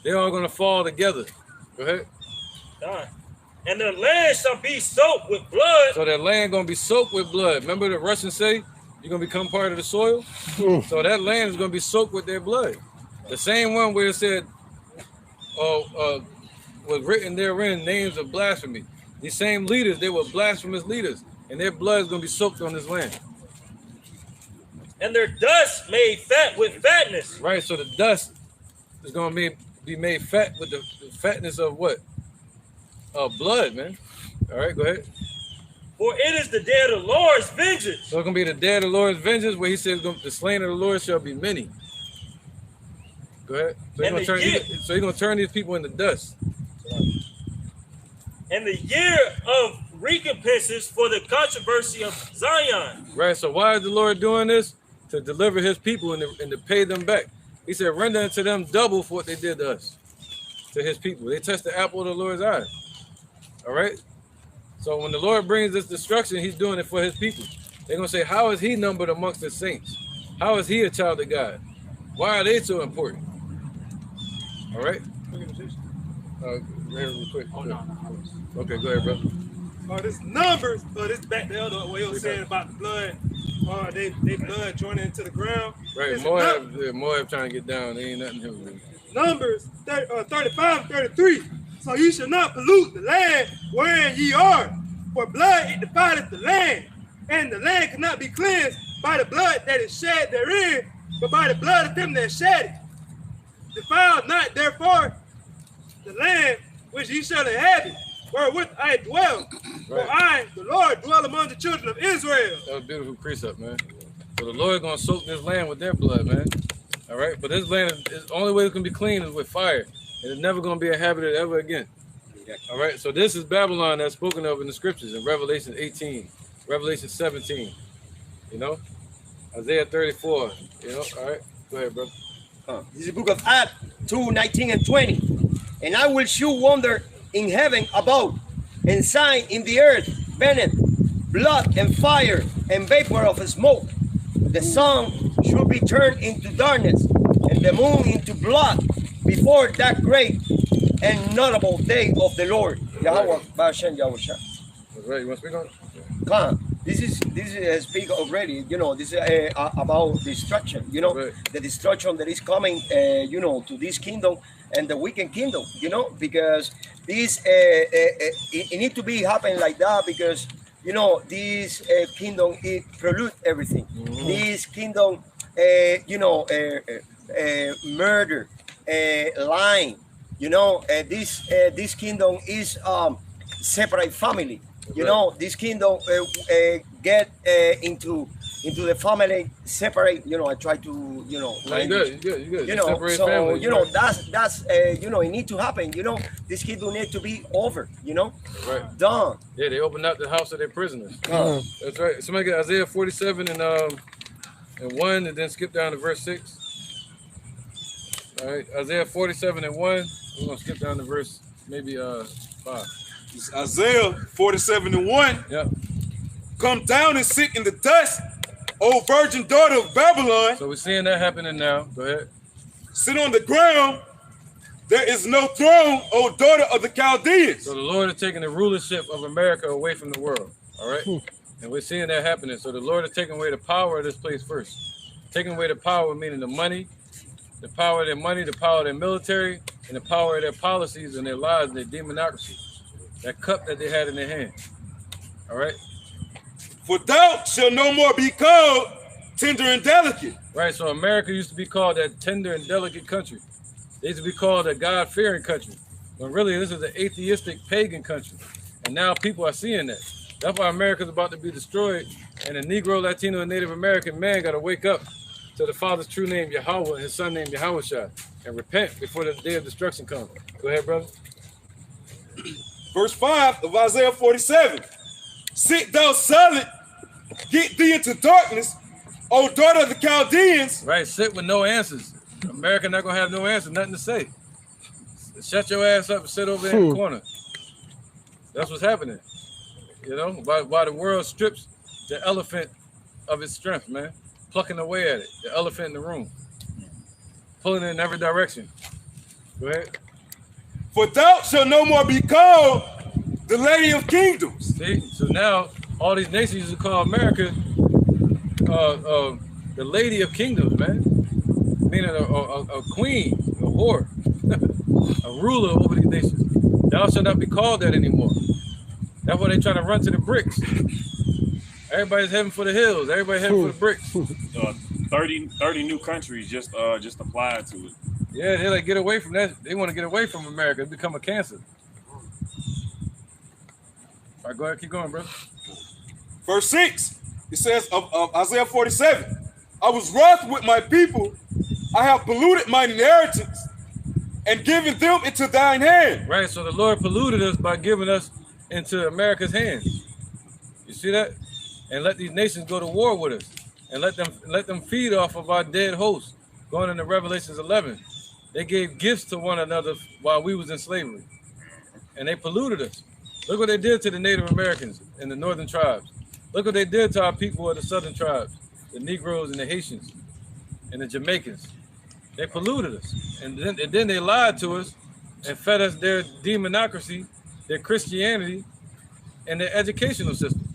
They're all going to fall together. Go ahead. And the land shall be soaked with blood. So that land going to be soaked with blood. Remember the Russians say you're going to become part of the soil? So that land is going to be soaked with their blood. The same one where it said, was written therein names of blasphemy. These same leaders, they were blasphemous leaders, and their blood is going to be soaked on this land. And their dust made fat with fatness. Right, so the dust is going to be made fat with the fatness of what? Blood, man. All right, go ahead. For it is the day of the Lord's vengeance. So it's going to be the day of the Lord's vengeance, where he says the slain of the Lord shall be many. Go ahead. So he's going to turn these people into dust. And the year of recompenses for the controversy of Zion. Right, so why is the Lord doing this? To deliver his people and to pay them back. He said, render unto them double for what they did to us, to his people. They touched the apple of the Lord's eye. All right? So when the Lord brings this destruction, he's doing it for his people. They're going to say, how is he numbered amongst the saints? How is he a child of God? Why are they so important? All right? Go ahead real quick. Okay, go ahead, bro. This Numbers, this back the other way I was saying about the blood, they blood joining into the ground. Right, Moab trying to get down. There ain't nothing here with Numbers 35:33. So ye shall not pollute the land wherein ye are, for blood it defileth the land, and the land cannot be cleansed by the blood that is shed therein, but by the blood of them that shed it. Defile not therefore the land which ye shall inhabit, wherewith I dwell. For I, the Lord, dwell among the children of Israel. That was a beautiful precept, man. So the Lord gonna soak this land with their blood, man. All right, but this land is the only way it can be clean is with fire, and it's never gonna be inhabited ever again. All right, so this is Babylon that's spoken of in the scriptures in Revelation 18, Revelation 17. You know, Isaiah 34. You know, all right, go ahead, bro. This is the book of Acts 2:19 and 20. And I will shew wonder in heaven above, and sign in the earth beneath, blood and fire and vapor of smoke. The sun should be turned into darkness, and the moon into blood, before that great and notable day of the Lord. Yahweh Bashem Yahushua. Right, you want to speak on it? Come. This is speak already. You know, this is about destruction. You know, the destruction that is coming. You know, to this kingdom and the wicked kingdom. You know, because this it need to be happen like that, because you know this kingdom it pollute everything. This kingdom, you know, murder, lying. You know, this kingdom is separate family. You know, this kingdom get into the family separate. You know, I try to, you know, no, you good. You know, separate so family, you know that's you know, it need to happen. You know, this kingdom need to be over. You know, right, done. Yeah, they opened up the house of their prisoners. That's right. Somebody get Isaiah 47 and 1, and then skip down to verse 6. All right, Isaiah 47 and 1. We're gonna skip down to verse maybe 5. It's Isaiah 47 and 1. Yeah. Come down and sit in the dust, O virgin daughter of Babylon. So we're seeing that happening now. Go ahead. Sit on the ground. There is no throne, O daughter of the Chaldeans. So the Lord is taking the rulership of America away from the world. All right. And we're seeing that happening. So the Lord is taking away the power of this place first. Taking away the power, meaning the money, the power of their money, the power of their military, and the power of their policies and their lies and their demonocracy. That cup that they had in their hand. All right. For thou shalt no more be called tender and delicate. Right. So America used to be called that tender and delicate country. They used to be called a God-fearing country. When really this is an atheistic pagan country. And now people are seeing that. That's why America's about to be destroyed. And the Negro, Latino, and Native American man got to wake up to the Father's true name, Yahweh, and his son named Yahushua, and repent before the day of destruction comes. Go ahead, brother. Verse 5 of Isaiah 47. Sit thou silent, get thee into darkness, O daughter of the Chaldeans. Right, sit with no answers. America not going to have no answer, nothing to say. shut your ass up and sit over there in the corner. That's what's happening. You know, while the world strips the elephant of its strength, man. Plucking away at it. The elephant in the room. Pulling it in every direction. Go ahead. For thou shalt no more be called the Lady of Kingdoms. See? So now all these nations used to call America the Lady of Kingdoms, man. Meaning a queen, a whore, a ruler over these nations. Thou shalt not be called that anymore. That's why they trying to run to the bricks. Everybody's heading for the hills. Everybody heading for the bricks. 30 new countries just applied to it. Yeah, they like get away from that. They want to get away from America and become a cancer. All right, go ahead, keep going, bro. Verse 6, it says of Isaiah 47, I was wroth with my people. I have polluted mine inheritance and given them into thine hand. Right, so the Lord polluted us by giving us into America's hands. You see that? And let these nations go to war with us. And let them feed off of our dead hosts. Going into Revelations 11. They gave gifts to one another while we was in slavery. And they polluted us. Look what they did to the Native Americans and the northern tribes. Look what they did to our people of the southern tribes, the Negroes and the Haitians and the Jamaicans. They polluted us. And then they lied to us and fed us their demonocracy, their Christianity, and their educational system.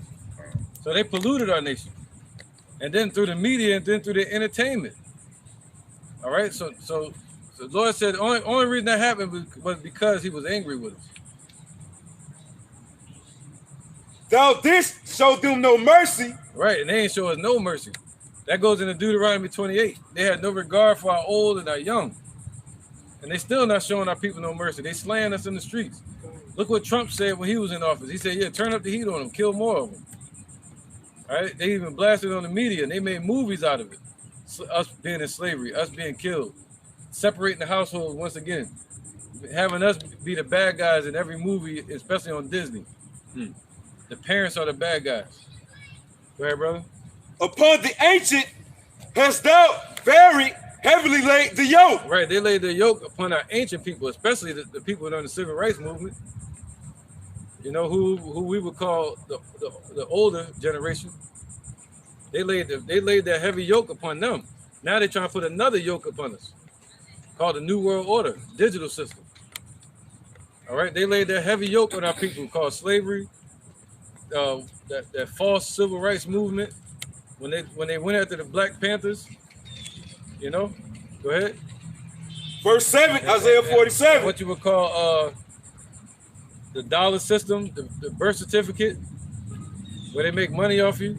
So they polluted our nation. And then through the media and then through the entertainment. All right, so the Lord said the only reason that happened was because he was angry with us. Thou didst show them no mercy. Right, and they ain't show us no mercy. That goes into Deuteronomy 28. They had no regard for our old and our young. And they still not showing our people no mercy. They slaying us in the streets. Look what Trump said when he was in office. He said, yeah, turn up the heat on them, kill more of them. All right, they even blasted on the media and they made movies out of it. Us being in slavery, us being killed, separating the households once again, having us be the bad guys in every movie, especially on Disney. The parents are the bad guys. Go ahead, brother. Upon the ancient hast thou very heavily laid the yoke. Right, they laid the yoke upon our ancient people, especially the people in the civil rights movement. You know, who we would call the older generation. They laid that heavy yoke upon them. Now they're trying to put another yoke upon us, called the New World Order, digital system. All right, they laid that heavy yoke on our people called slavery, that false civil rights movement. When they went after the Black Panthers, you know, go ahead. Verse 7, Isaiah 47. What you would call the dollar system, the birth certificate, where they make money off you,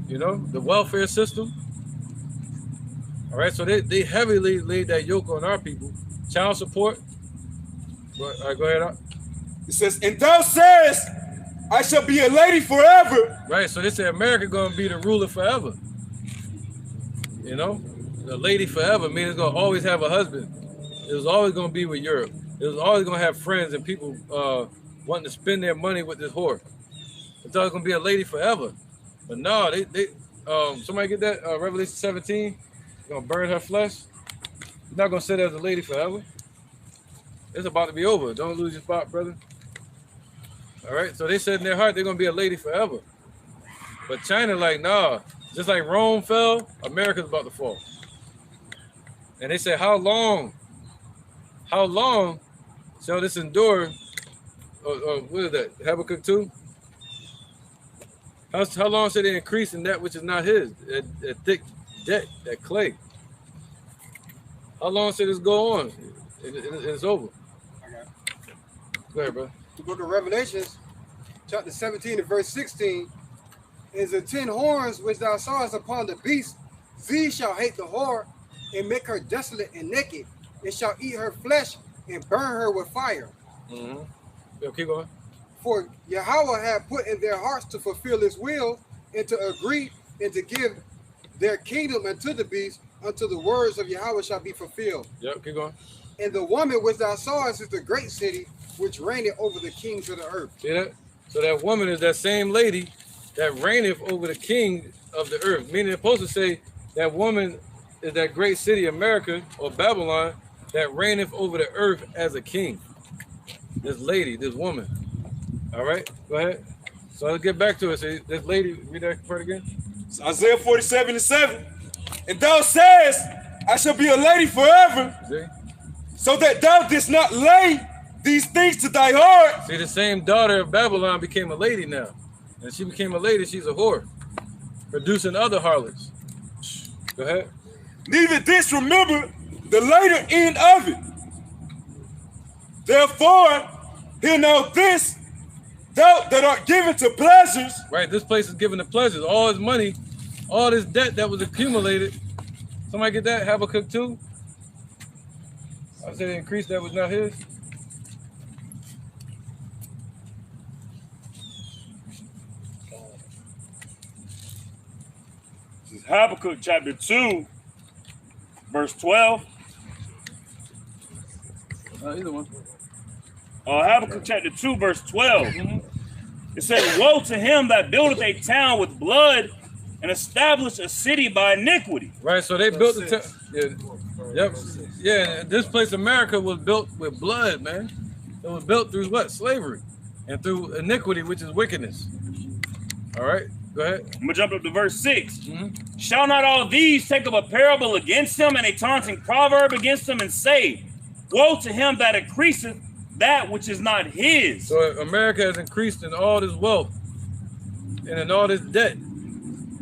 you know, the welfare system. All right, so they heavily laid that yoke on our people. Child support. All right, go ahead. It says, and thou sayest, I shall be a lady forever. Right, so they say America gonna be the ruler forever. You know, the lady forever means it's gonna always have a husband. It was always gonna be with Europe. It was always gonna have friends and people wanting to spend their money with this whore. It's always gonna be a lady forever. But no, they somebody get that Revelation 17. Gonna burn her flesh. You're not gonna sit as a lady forever. It's about to be over. Don't lose your spot, brother. All right, so they said in their heart they're gonna be a lady forever. But China, like, nah, just like Rome fell, America's about to fall. And they said, how long shall this endure? What is that? Habakkuk 2? How long shall they increase in that which is not his? That thick debt, that clay. How long shall this go on? It's over. Go ahead, bro. The book of Revelations, chapter 17 and verse 16, is the 10 horns which thou sawest upon the beast. These shall hate the whore and make her desolate and naked, and shall eat her flesh and burn her with fire. Mm-hmm. Yo, keep going. For Yahweh had put in their hearts to fulfill his will and to agree and to give their kingdom unto the beast until the words of Yahweh shall be fulfilled. Yep, keep going. And the woman which thou sawest is the great city which reigneth over the kings of the earth. See that? So that woman is that same lady that reigneth over the king of the earth. Meaning it's supposed to say that woman is that great city, America or Babylon, that reigneth over the earth as a king. This lady, this woman. All right, go ahead. So let's get back to it. So this lady, read that part again. It's Isaiah 47:7. And thou sayest, I shall be a lady forever, See? so that thou didst not lay these things to thy heart. See, the same daughter of Babylon became a lady now. And she became a lady, she's a whore, producing other harlots. Go ahead. Neither didst remember the later end of it. Therefore, hear now this, thou that art given to pleasures. Right, this place is given to pleasures. All his money, all this debt that was accumulated. Somebody get that? Habakkuk 2? I said the increase that was not his. This is Habakkuk chapter 2, verse 12. Either one. Habakkuk chapter 2, verse 12. It says, woe to him that buildeth a town with blood and establish a city by iniquity. Right, so they built the town. Yeah. Yep. Yeah, this place, America, was built with blood, man. It was built through what? Slavery. And through iniquity, which is wickedness. All right, go ahead. I'm going to jump up to verse 6. Shall not all these take up a parable against him and a taunting proverb against him and say, woe to him that increaseth that which is not his. So America has increased in all this wealth and in all this debt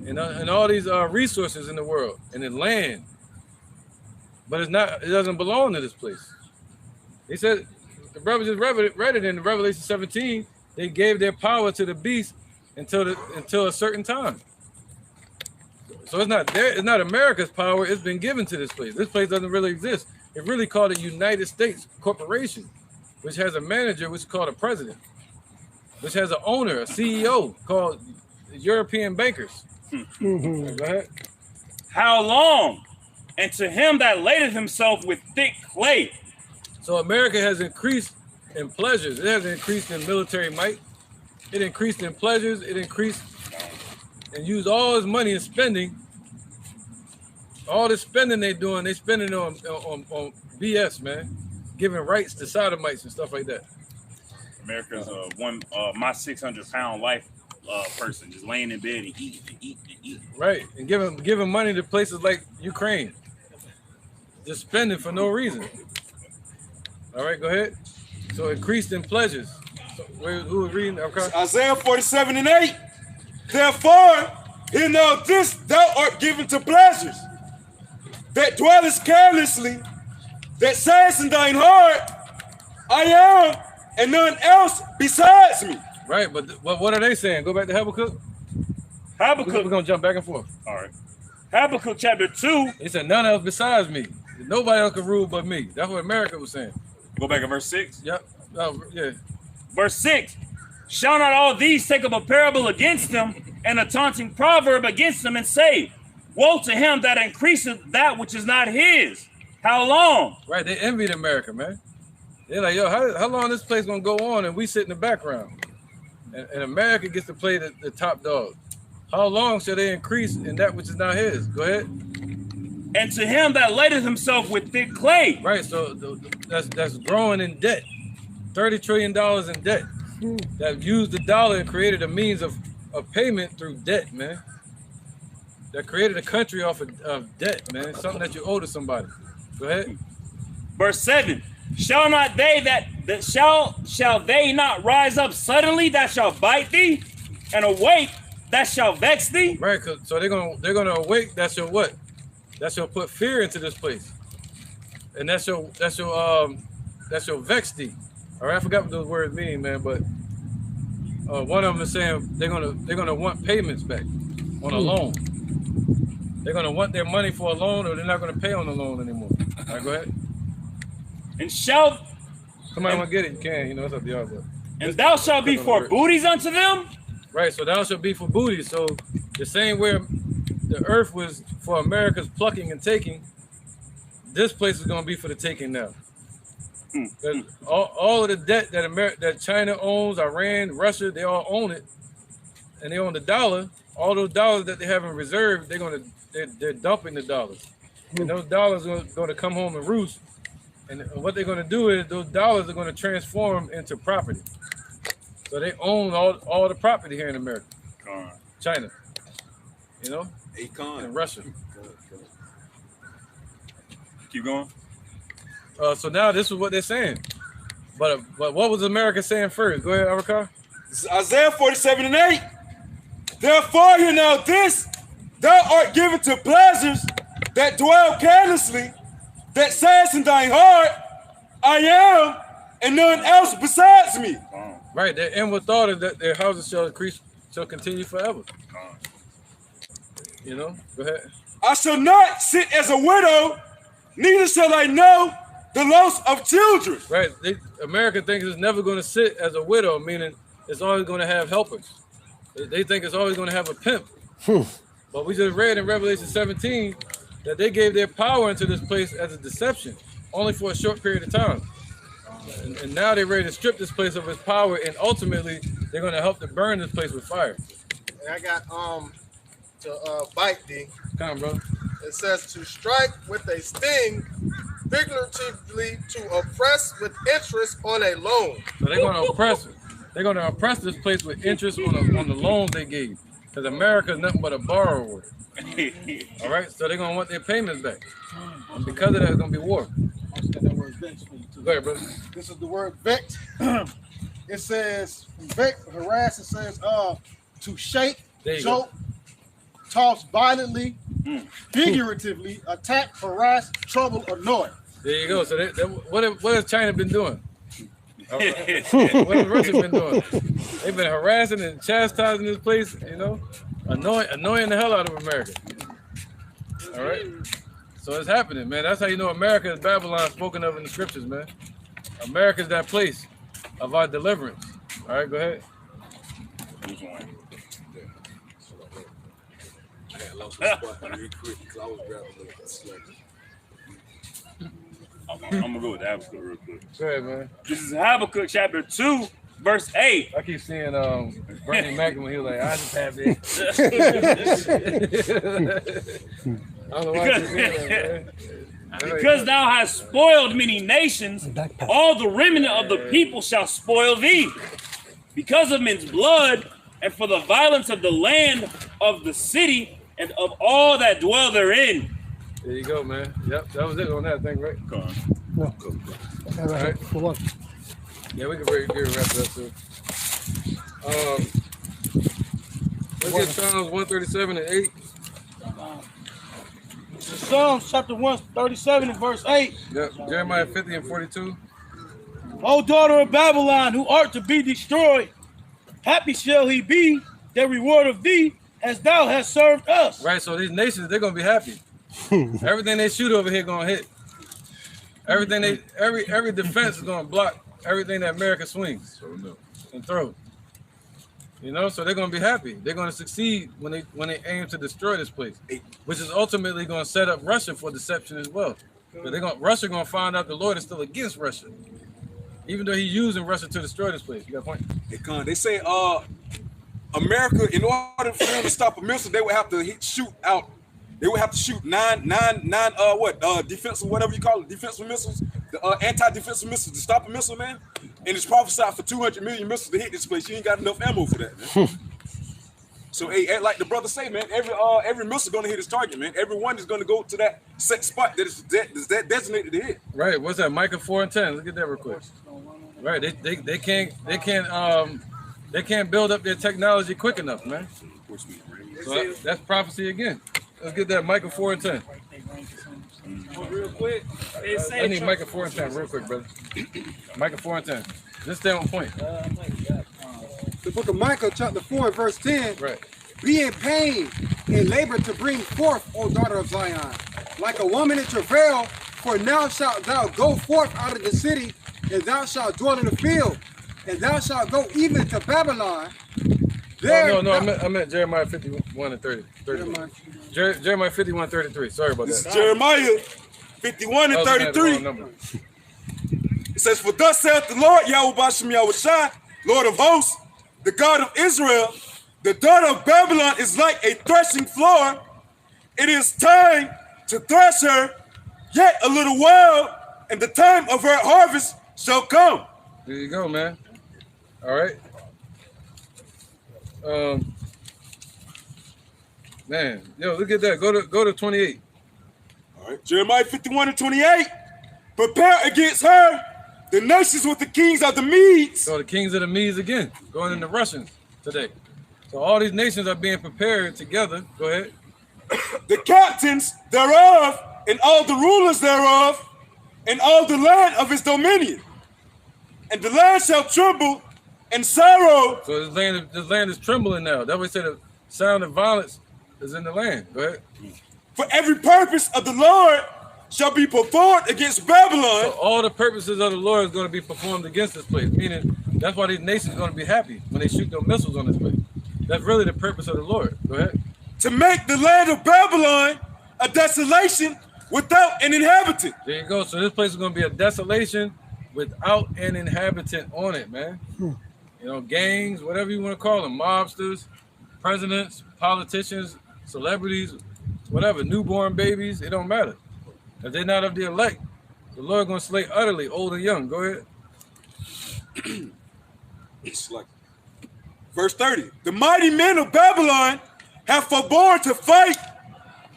and all these resources in the world and in land. But it's not, it doesn't belong to this place. He said, the brothers just read it in Revelation 17, they gave their power to the beast until a certain time. So it's not there, it's not America's power, it's been given to this place. This place doesn't really exist. It's really called a United States Corporation, which has a manager, which is called a president, which has an owner, a CEO called European bankers. Go ahead. How long? And to him that ladeth himself with thick clay. So America has increased in pleasures. It hasn't increased in military might. It increased in pleasures. It increased and used all its money in spending. All the spending they're doing, they spending on BS, man. Giving rights to sodomites and stuff like that. America's my 600-pound life person just laying in bed and eating. Right, and giving money to places like Ukraine. Just spending for no reason. All right, go ahead. So increased in pleasures. So who was reading? Okay. Isaiah 47:8. Therefore, hear now this, thou art given to pleasures, that dwellest carelessly, that sayest in thine heart, I am, and none else besides me. Right, but what are they saying? Go back to Habakkuk. Habakkuk. We're gonna jump back and forth. All right. Habakkuk chapter 2. He said, none else besides me. Nobody else can rule but me. That's what America was saying. Go back to verse 6. Yep. Oh, yeah. Verse 6. Shall not all these take up a parable against them and a taunting proverb against them and say, woe to him that increaseth that which is not his. How long? Right, they envied America, man. They're like, yo, how long this place gonna go on and we sit in the background? And America gets to play the top dog. How long shall they increase in that which is not his? Go ahead. And to him that ladeth himself with thick clay. Right, so that's growing in debt. $30 trillion in debt. That used the dollar and created a means of payment through debt, man. That created a country off of debt, man. It's something that you owe to somebody. Go ahead. Verse 7. Shall not they shall they not rise up suddenly that shall bite thee, and awake that shall vex thee? Right, so they're gonna awake. That shall what? That shall put fear into this place, and that shall vex thee. All right, I forgot what those words mean, man. But one of them is saying they're gonna want payments back on a loan. They're gonna want their money for a loan, or they're not gonna pay on the loan anymore. All right, go ahead. And shall somebody want to get it? You can. You know, it's up to y'all. But and thou shalt be for booties unto them. Right. So thou shalt be for booties. So the same way the earth was for America's plucking and taking, this place is going to be for the taking now. All of the debt that China owns, Iran, Russia, they all own it, and they own the dollar. All those dollars that they have in reserve, they're dumping the dollars, and those dollars are going to come home and roost And what they're going to do is those dollars are going to transform into property. So they own all the property here in America. China. You know? And Russia. Keep going. So now this is what they're saying. But what was America saying first? Go ahead, Arakar. This is Isaiah 47:8. Therefore, hear now this, thou art given to pleasures that dwell carelessly, that says in thine heart, I am, and none else besides me. Right, their inward thought is that their houses shall increase, shall continue forever. You know, go ahead. I shall not sit as a widow, neither shall I know the loss of children. Right, America thinks it's never going to sit as a widow, meaning it's always going to have helpers. They think it's always going to have a pimp. But we just read in Revelation 17 that they gave their power into this place as a deception, only for a short period of time. And now they're ready to strip this place of its power, and ultimately they're going to help to burn this place with fire. And I got to bite thee. Come on, bro. It says to strike with a sting, figuratively to oppress with interest on a loan. So they're going to oppress it. They're going to oppress this place with interest on the loans they gave, because America is nothing but a borrower. All right, so they're going to want their payments back, and because of that, it's going to be war. Go ahead, brother. This is the word vexed. It says vex, harass. It says to shake, choke, toss violently, figuratively, attack, harass, trouble, annoy. There you go. So what has China been doing? What has Russia been doing? They've been harassing and chastising this place, you know, annoying the hell out of America. All right. So it's happening, man. That's how you know America is Babylon spoken of in the scriptures, man. America is that place of our deliverance. All right, go ahead. I'm gonna go with Habakkuk real quick. Go ahead, man. This is Habakkuk chapter 2, verse 8. I keep seeing Bernie Mac when he was like, I just have this. I don't know why I keep saying that, man. Because thou hast spoiled many nations, all the remnant of the people shall spoil thee. Because of men's blood, and for the violence of the land, of the city, and of all that dwell therein. There you go, man. Yep, that was it on that thing, right? Come on. No. All right. For what? Yeah, we can very good wrap it up too. Let's get Psalms 137 and 8. Psalms chapter 137 and verse 8. Yep, Jeremiah 50 and 42. O daughter of Babylon, who art to be destroyed, happy shall he be, the reward of thee, as thou hast served us. Right, so these nations, they're gonna be happy. Everything they shoot over here gonna hit. Everything every defense is gonna block everything that America swings and throws. You know, so they're gonna be happy. They're gonna succeed when they aim to destroy this place, which is ultimately gonna set up Russia for deception as well. But Russia gonna find out the Lord is still against Russia, even though he's using Russia to destroy this place. You got a point? Hey, Con, they say America, in order for them to stop a missile, they would have to shoot out. They would have to shoot nine defensive, whatever you call it, defensive missiles, the anti-defensive missiles to stop a missile, man. And it's prophesied for 200 million missiles to hit this place. You ain't got enough ammo for that, man. So, hey, like the brother say, man, every missile gonna hit its target, man. Every one is gonna go to that set spot that is designated to hit. Right. What's that? Micah 4 and 10. Let's get that real quick. Right. They can't build up their technology quick enough, man. So that's prophecy again. Let's get that Micah 4 and 10. Real quick. I need Micah 4 and 10 real quick, brother. Micah 4 and 10. Just stay on point. The book of Micah, chapter 4, verse 10. Right. Be in pain and labor to bring forth, O daughter of Zion, like a woman in travail, for now shalt thou go forth out of the city, and thou shalt dwell in the field, and thou shalt go even to Babylon. There, No, I meant Jeremiah 51 and 30. Jeremiah 51, 33. Sorry about This that. is Jeremiah 51 and 33. It says, for thus saith the Lord, Yahweh Bashem Yahushua, Lord of hosts, the God of Israel, the daughter of Babylon is like a threshing floor. It is time to thresh her, yet a little while, and the time of her harvest shall come. There you go, man. All right. Man, yo, look at that. Go to 28. All right, Jeremiah 51 and 28. Prepare against her the nations with the kings of the Medes. So the kings of the Medes again, going into Russians today. So all these nations are being prepared together. Go ahead. The captains thereof, and all the rulers thereof, and all the land of his dominion. And the land shall tremble and sorrow. So this land is trembling now. That way, say the sound of violence is in the land. Go ahead. For every purpose of the Lord shall be performed against Babylon. So all the purposes of the Lord is going to be performed against this place. Meaning, that's why these nations are going to be happy when they shoot those missiles on this place. That's really the purpose of the Lord. Go ahead. To make the land of Babylon a desolation without an inhabitant. There you go. So this place is going to be a desolation without an inhabitant on it, man. You know, gangs, whatever you want to call them, mobsters, presidents, politicians, celebrities, whatever, newborn babies, it don't matter. If they're not of the elect, the Lord going to slay utterly, old and young. Go ahead. It's like verse 30. The mighty men of Babylon have forborne to fight.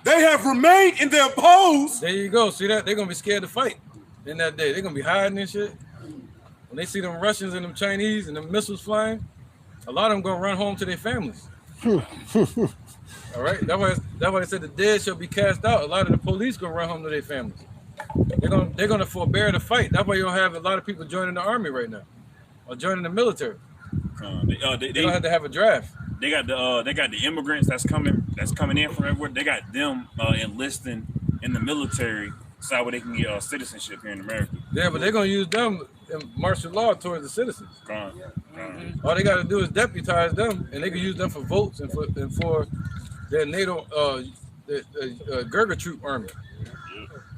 They have remained in their posts. There you go. See that? They're going to be scared to fight in that day. They're going to be hiding and shit. When they see them Russians and them Chinese and them missiles flying, a lot of them going to run home to their families. All right? That's why they said the dead shall be cast out. A lot of the police going to run home to their families. They're going to forbear to fight. That's why you don't have a lot of people joining the army right now or joining the military. They don't have to have a draft. They got the immigrants that's coming in from everywhere. They got them enlisting in the military so where they can get citizenship here in America. Yeah, but they're gonna use them in martial law towards the citizens. All they gotta do is deputize them, and they can use them for votes and for their NATO Gurkha troop army.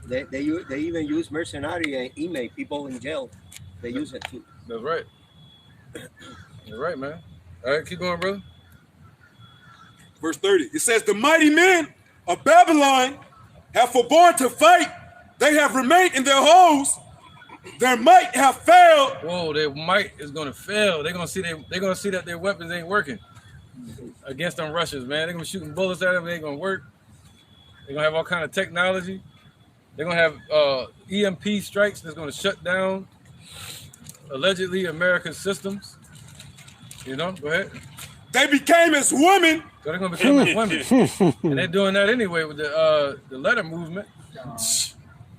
They even use mercenary and inmate people in jail. They use it too. That's right. You're right, man. All right, keep going, brother. Verse 30. It says, the mighty men of Babylon have forborne to fight. They have remained in their holes. Their might have failed. Whoa, their might is gonna fail. They're gonna see that their weapons ain't working against them Russians, man. They're gonna be shooting bullets at them. They ain't gonna work. They're gonna have all kind of technology. They're gonna have EMP strikes that's gonna shut down allegedly American systems. You know, go ahead. They became as women. So they're gonna become as women, and they're doing that anyway with the letter movement.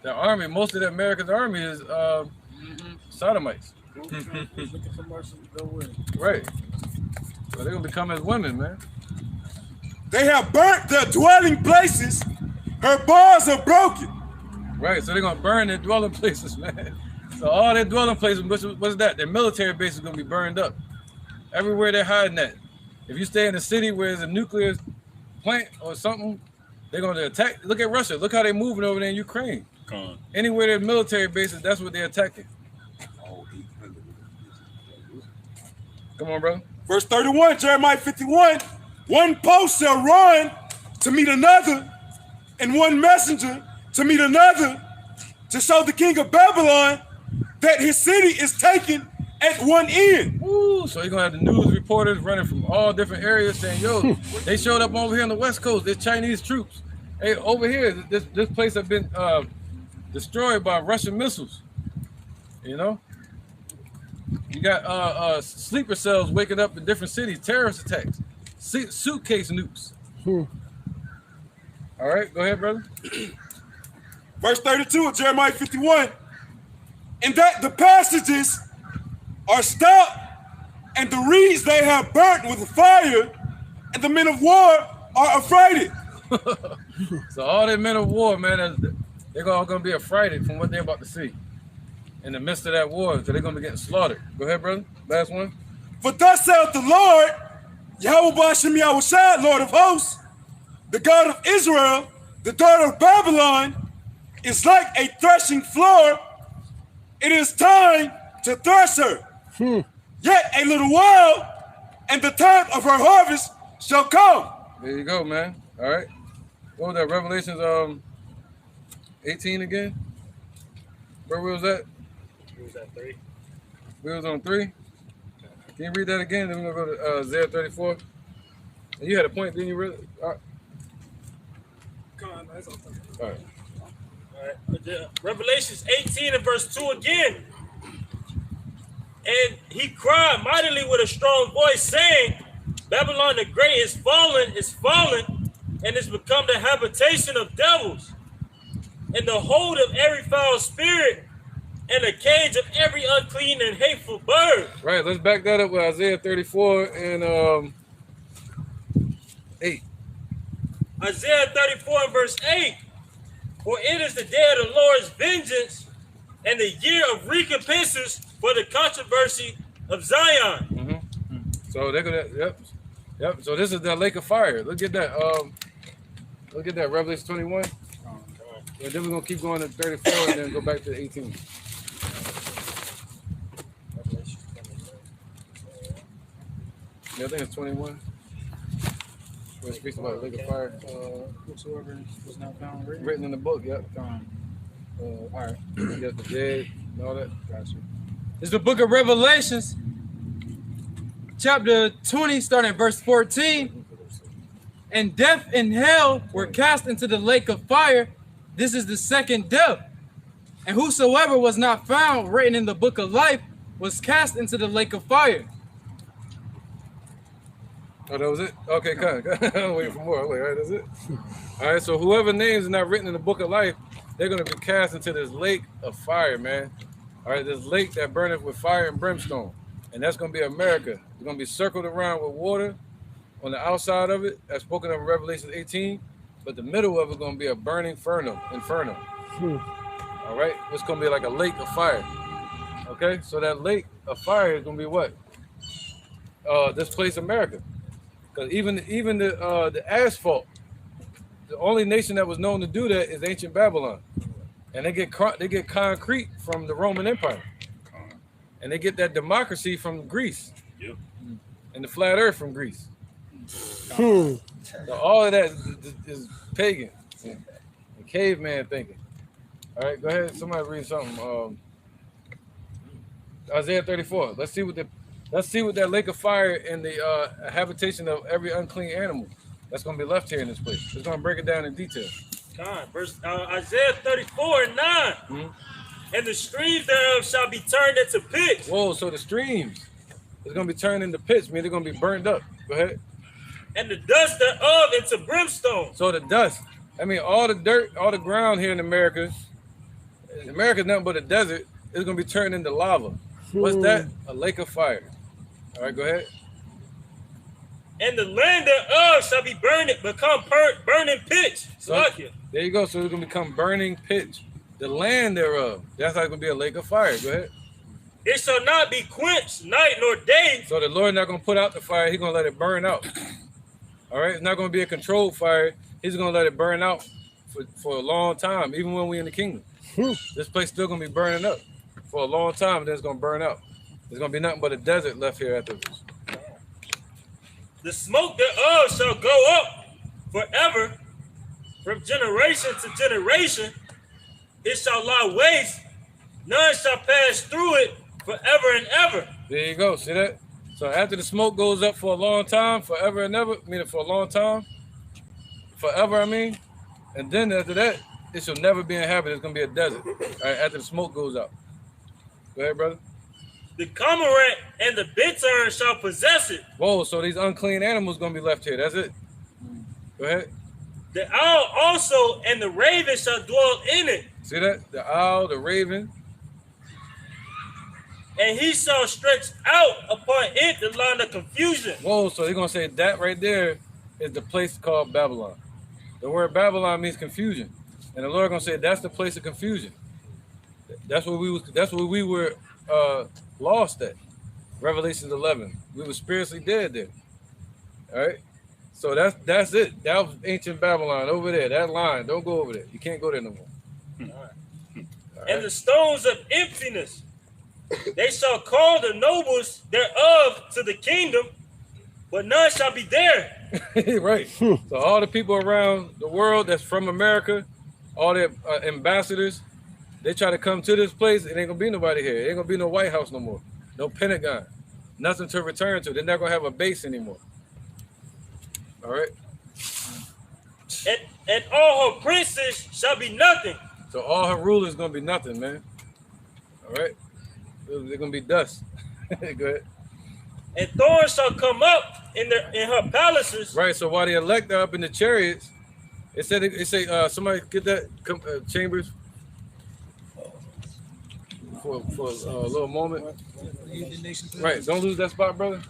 The army, most of the America's army is sodomites. Right. So they're gonna become as women, man. They have burnt their dwelling places. Her bars are broken. Right. So they're gonna burn their dwelling places, man. So all their dwelling places, what's that? Their military base is gonna be burned up. Everywhere they're hiding at. If you stay in a city where there's a nuclear plant or something, they're going to attack. Look at Russia. Look how they're moving over there in Ukraine. Anywhere there's military bases, that's what they're attacking. Come on, bro. Verse 31, Jeremiah 51. One post shall run to meet another, and one messenger to meet another, to show the king of Babylon that his city is taken at one end. Ooh, so you're gonna have the news reporters running from all different areas saying, yo, they showed up over here on the West Coast. There's Chinese troops. Hey, over here, this place has been destroyed by Russian missiles. You know? You got sleeper cells waking up in different cities, terrorist attacks, suitcase nukes. All right, go ahead, brother. Verse 32 of Jeremiah 51. And that the passages are stopped, and the reeds they have burnt with fire, and the men of war are affrighted. So all the men of war, man, they're all going to be affrighted from what they're about to see in the midst of that war, so they're going to be getting slaughtered. Go ahead, brother. Last one. For thus saith the Lord, Yahweh B'Shem Yahushua, Lord of hosts, the God of Israel, the daughter of Babylon, is like a threshing floor. It is time to thresh her. Yet a little while, and the time of her harvest shall come. There you go, man. All right. What was that? Revelations 18 again? Where we was at? Who was that 3? We was on 3. Can you read that again? Then we're gonna go to Isaiah 34. And you had a point, didn't you? Really? All right. All right. All right. Revelations 18 and verse 2 again. And he cried mightily with a strong voice, saying, Babylon the Great is fallen, and is become the habitation of devils, and the hold of every foul spirit, and the cage of every unclean and hateful bird. Right, let's back that up with Isaiah 34 and 8. Isaiah 34 and verse 8. For it is the day of the Lord's vengeance, and the year of recompenses for the controversy of Zion. So they're gonna, yep. So this is the lake of fire. Look at that. Look at that. Revelation 21. And then we're gonna keep going to 34 and then go back to 18. Yeah, I think it's 21. Where it speaks about the lake of fire. Whatsoever was not found Written in the book, yep. All right. Yes, the dead and all that. Gotcha. It's the book of Revelations, chapter 20, starting at verse 14. And death and hell were cast into the lake of fire. This is the second death. And whosoever was not found written in the book of life was cast into the lake of fire. Oh, that was it? Okay, cut. I'm waiting for more. All right, that's it. All right, so whoever names is not written in the book of life, they're going to be cast into this lake of fire, man. All right, this lake that burneth with fire and brimstone. And that's going to be America. It's going to be circled around with water on the outside of it. That's spoken of in Revelation 18. But the middle of it is going to be a burning inferno. All right, it's going to be like a lake of fire. Okay, so that lake of fire is going to be what? This place, America. Because even the asphalt, the only nation that was known to do that is ancient Babylon. And they get concrete from the Roman Empire. And they get that democracy from Greece. Yep. And the flat earth from Greece. So all of that is pagan. And caveman thinking. All right, go ahead. Somebody read something. Isaiah 34. Let's see what that lake of fire and the habitation of every unclean animal that's going to be left here in this place. It's going to break it down in detail. Isaiah 34 and 9. And the streams thereof shall be turned into pits. Whoa, so the streams is going to be turned into pits, meaning they're going to be burned up. Go ahead. And the dust thereof into brimstone. So the dust, I mean, all the dirt, all the ground here in America's nothing but a desert. It's going to be turned into lava. What's that? A lake of fire. All right, go ahead. And the land thereof shall be become burning pitch. So, there you go. So it's going to become burning pitch. The land thereof. That's how it's going to be a lake of fire. Go ahead. It shall not be quenched night nor day. So the Lord not going to put out the fire. He's going to let it burn out. All right. It's not going to be a controlled fire. He's going to let it burn out for a long time, even when we're in the kingdom. This place still going to be burning up for a long time, and then it's going to burn out. There's going to be nothing but a desert left here after this. The smoke thereof shall go up forever, from generation to generation. It shall lie waste. None shall pass through it forever and ever. There you go. See that? So after the smoke goes up for a long time, forever and ever, meaning for a long time, forever, I mean, and then after that, it shall never be inhabited. It's going to be a desert. All right, after the smoke goes out. Go ahead, brother. The cormorant and the bittern shall possess it. Whoa, so these unclean animals going to be left here. That's it. Go ahead. The owl also and the raven shall dwell in it. See that? The owl, the raven. And he shall stretch out upon it the line of confusion. Whoa, so they're going to say that right there is the place called Babylon. The word Babylon means confusion. And the Lord going to say that's the place of confusion. That's where we were lost at. Revelation 11. We were spiritually dead there. All right? So that's it. That was ancient Babylon over there. That line. Don't go over there. You can't go there no more. All right. And the stones of emptiness, they shall call the nobles thereof to the kingdom, but none shall be there. Right. So all the people around the world that's from America, all their ambassadors, they try to come to this place, it ain't gonna be nobody here. It ain't gonna be no White House no more, no Pentagon, nothing to return to. They're not gonna have a base anymore. All right. And all her princes shall be nothing. So all her rulers gonna be nothing, man. All right. They're gonna be dust. Go ahead. And thorns shall come up in her palaces. Right. So while the elect are up in the chariots, it say somebody get that Chambers for a little moment. Right. Don't lose that spot, brother.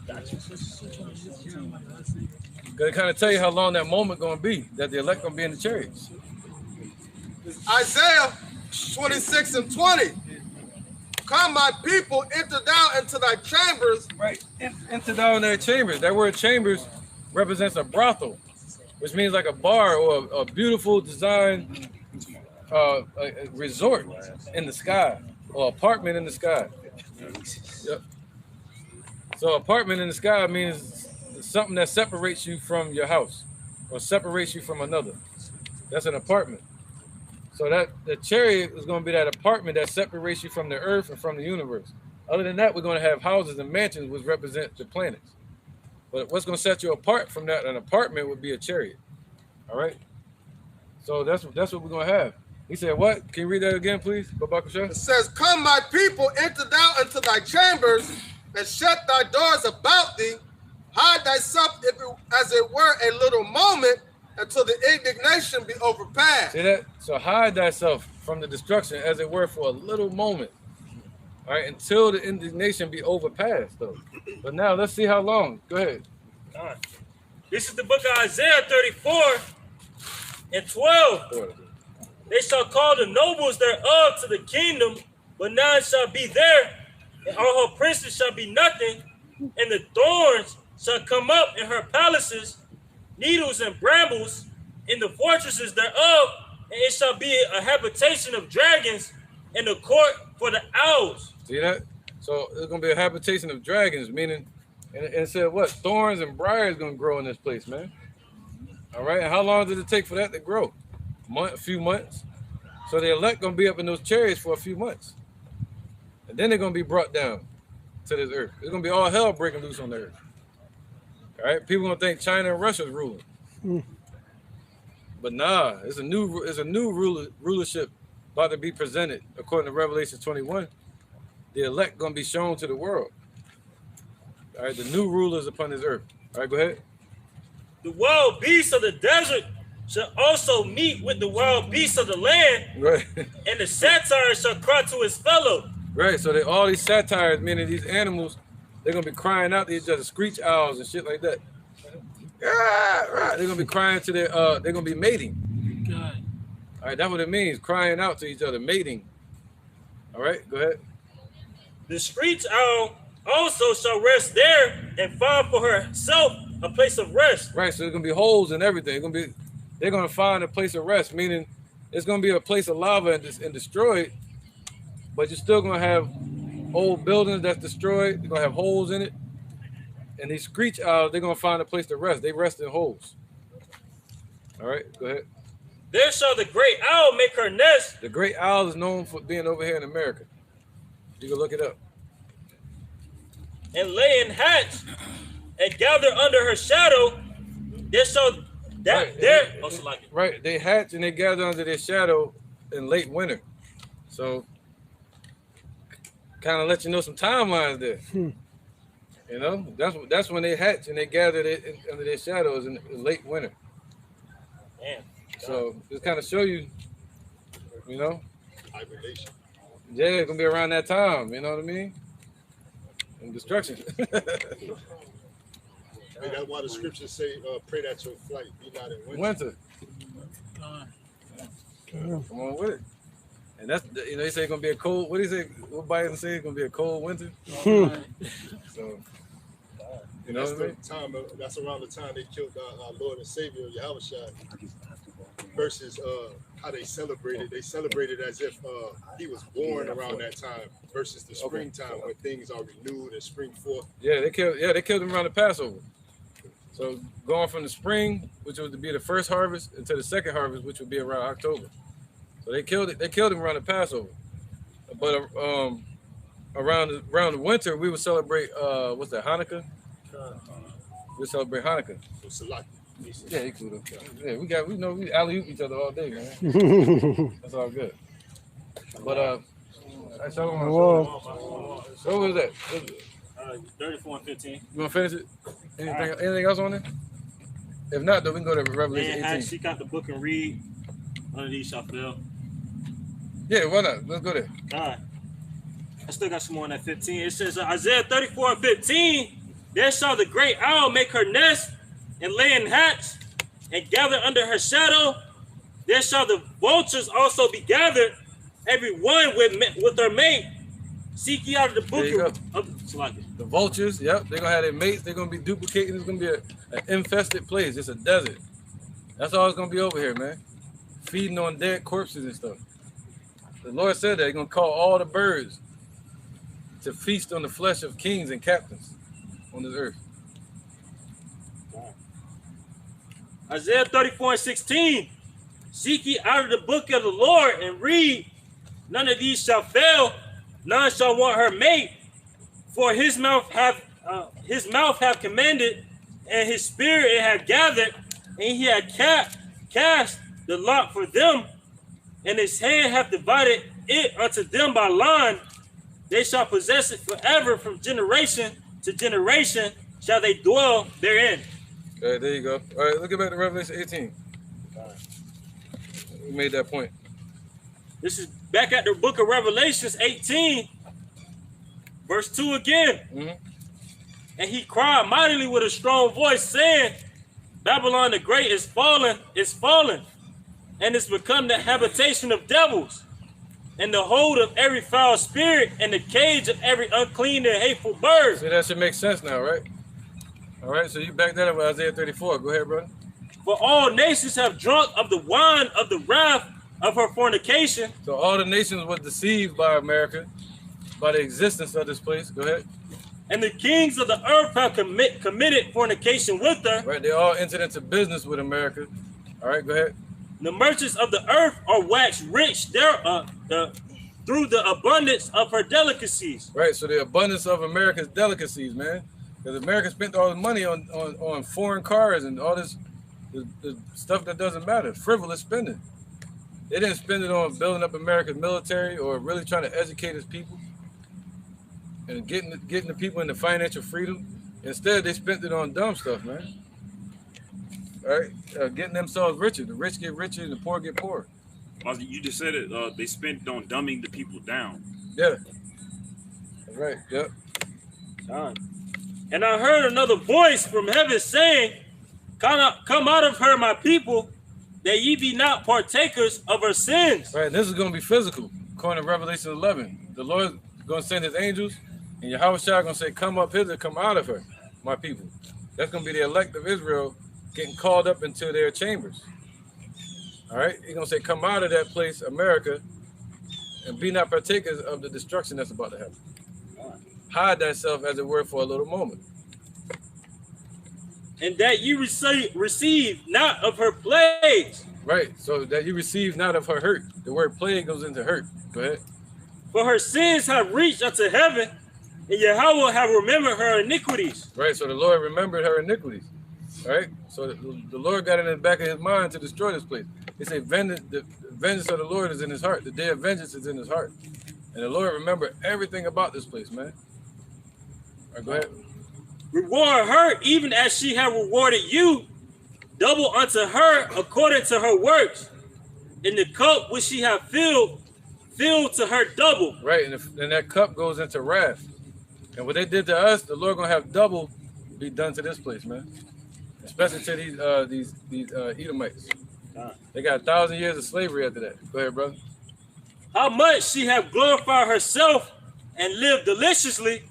Gonna kind of tell you how long that moment gonna be that the elect gonna be in the chariots. Isaiah 26 and 20. Come, my people, enter down into thy chambers. Right, enter down in their chambers. That word chambers represents a brothel, which means like a bar or a beautiful design a resort in the sky or apartment in the sky. Yep. So apartment in the sky means something that separates you from your house or separates you from another. That's an apartment. So that the chariot is going to be that apartment that separates you from the earth and from the universe. Other than that, we're going to have houses and mansions which represent the planets. But what's going to set you apart from that, an apartment, would be a chariot. All right. So that's what we're going to have. He said, what? Can you read that again, please? It says, come, my people, enter down into thy chambers and shut thy doors about thee. Hide thyself as it were a little moment until the indignation be overpassed. See that? So hide thyself from the destruction as it were for a little moment. All right, until the indignation be overpassed, though. But now let's see how long. Go ahead. All right. This is the book of Isaiah 34 and 12. They shall call the nobles thereof to the kingdom, but none shall be there, and all her princes shall be nothing, and the thorns shall come up in her palaces, needles and brambles in the fortresses thereof, and it shall be a habitation of dragons and a court for the owls. See that? So it's going to be a habitation of dragons, meaning, and it said what? Thorns and briars going to grow in this place, man. All right, and how long did it take for that to grow? A few months. So the elect going to be up in those chariots for a few months. And then they're going to be brought down to this earth. It's going to be all hell breaking loose on the earth. All right, people gonna think China and Russia's ruling, but nah, it's a new rulership about to be presented according to Revelation 21. The elect gonna be shown to the world. All right, the new rulers upon this earth. All right, go ahead. The wild beasts of the desert shall also meet with the wild beasts of the land, right? And the satyr shall cry to his fellow. Right. So all these satyrs, meaning these animals. They're gonna be crying out to each other, screech owls and shit like that. They're gonna be crying to their they're gonna be mating. God. All right, that's what it means, crying out to each other, mating. All right, go ahead. The screech owl also shall rest there and find for herself a place of rest. Right, so there's gonna be holes and everything. They're gonna find a place of rest, meaning it's gonna be a place of lava and destroyed, but you're still gonna have old buildings that's destroyed. They're gonna have holes in it, and these screech owls, they're gonna find a place to rest. They rest in holes. All right, go ahead. There shall the great owl make her nest. The great owl is known for being over here in America. You can look it up. And lay in hatch and gather under her shadow. There shall right. They hatch and they gather under their shadow in late winter. So kind of let you know some timelines there. You know, that's when they hatch and they gather under their shadows in late winter. Damn. So just kind of show you, you know, hibernation. Yeah, it's gonna be around that time. You know what I mean? And destruction. Hey, that's why the scriptures say, "Pray that your flight be not in winter." Come on with it. And that's, you know, they say it's gonna be a cold. What do you say? What Biden say? It's gonna be a cold winter. So, you know that's what I mean? That's around the time they killed our Lord and Savior Yahushua. Versus how they celebrated. They celebrated as if he was born around that time. Versus the springtime when things are renewed and spring forth. Yeah, they killed him around the Passover. So going from the spring, which was to be the first harvest, into the second harvest, which would be around October. So they killed him around the Passover. But around the winter, we would celebrate what's that? Hanukkah. We celebrate Hanukkah. Yeah, he cool though. Yeah, we know we alley-oop each other all day, man. That's all good. But so what was that? 34 and 15. You want to finish it? Anything else on it? If not, then we can go to Revelation 18. Seek out the book and read. None of these shall fail. Yeah, why not? Let's go there. All right. I still got some more on that 15. It says Isaiah 34 and 15. There shall the great owl make her nest and lay in hats and gather under her shadow. There shall the vultures also be gathered, every one with her mate. Seek ye out of the book of the vultures. Yep, they're gonna have their mates. They're gonna be duplicating. It's gonna be an infested place. It's a desert. That's all it's gonna be over here, man. Feeding on dead corpses and stuff. The Lord said that He's gonna call all the birds to feast on the flesh of kings and captains on this earth. Isaiah 34 and 16. Seek ye out of the book of the Lord and read. None of these shall fail. None shall want her mate. For his mouth have commanded, and his spirit have gathered, and he had cast the lot for them, and his hand hath divided it unto them by line. They shall possess it forever, from generation to generation shall they dwell therein. Okay, there you go. All right, let's get back to Revelation 18. We made that point. This is back at the book of Revelations 18, verse 2 again. And he cried mightily with a strong voice, saying, Babylon the Great is fallen, and is become the habitation of devils, and the hold of every foul spirit, and the cage of every unclean and hateful bird. See, that should make sense now, right? All right, so you back that up with Isaiah 34. Go ahead, brother. For all nations have drunk of the wine of the wrath of her fornication. So all the nations were deceived by America, by the existence of this place. Go ahead. And the kings of the earth have committed fornication with her. Right, they all entered into business with America. All right, go ahead. The merchants of the earth are waxed rich through the abundance of her delicacies. Right, so the abundance of America's delicacies, man. Because America spent all the money on foreign cars and all this the stuff that doesn't matter, frivolous spending. They didn't spend it on building up America's military or really trying to educate its people and getting the people into financial freedom. Instead, they spent it on dumb stuff, man. All right, getting themselves richer. The rich get richer and the poor get poorer. You just said it. They spent on dumbing the people down. Yeah. That's right. Yep. And I heard another voice from heaven saying, Come out of her, my people, that ye be not partakers of her sins. Right, this is going to be physical. According to Revelation 11, the Lord is going to send his angels, and Yahweh Shai going to say, come up hither, come out of her, my people. That's going to be the elect of Israel getting called up into their chambers. All right, he's going to say, come out of that place, America, and be not partakers of the destruction that's about to happen. Hide thyself, as it were, for a little moment. And that you receive not of her plagues. Right, so that you receive not of her hurt. The word plague goes into hurt. Go ahead. For her sins have reached unto heaven, and Yahweh have remembered her iniquities. Right, so the Lord remembered her iniquities. All right, so the Lord got it in the back of his mind to destroy this place. He said, the vengeance of the Lord is in his heart. The day of vengeance is in his heart. And the Lord remembered everything about this place, man. All right, go ahead. Reward her even as she have rewarded you, double unto her according to her works. In the cup which she have filled to her double. Right, and that cup goes into wrath. And what they did to us, the Lord gonna have double be done to this place, man. Especially to these Edomites. They got 1,000 years of slavery after that. Go ahead, brother. How much she have glorified herself and lived deliciously,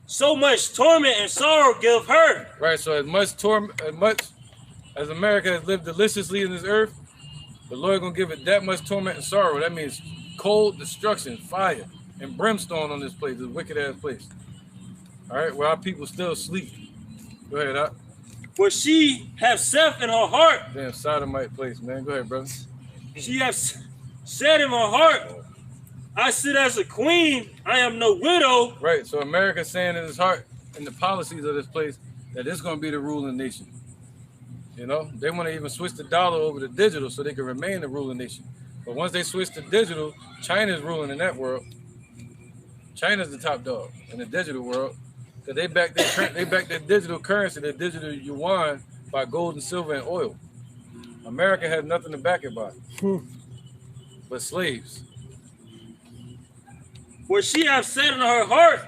so much torment and sorrow give her. Right, so as much as America has lived deliciously in this earth, the Lord gonna give it that much torment and sorrow. That means cold destruction, fire, and brimstone on this place, this wicked ass place. All right, where our people still sleep. Go ahead, Doc. For she have said in her heart. Damn sodomite place, man. Go ahead, brother. She have said in her heart, I sit as a queen. I am no widow. Right. So America's saying in his heart and the policies of this place that it's going to be the ruling nation. You know, they want to even switch the dollar over to digital so they can remain the ruling nation. But once they switch to digital, China's ruling in that world. China's the top dog in the digital world. Because they back their digital currency, their digital yuan, by gold and silver and oil. America has nothing to back it by but slaves. For she hath said in her heart,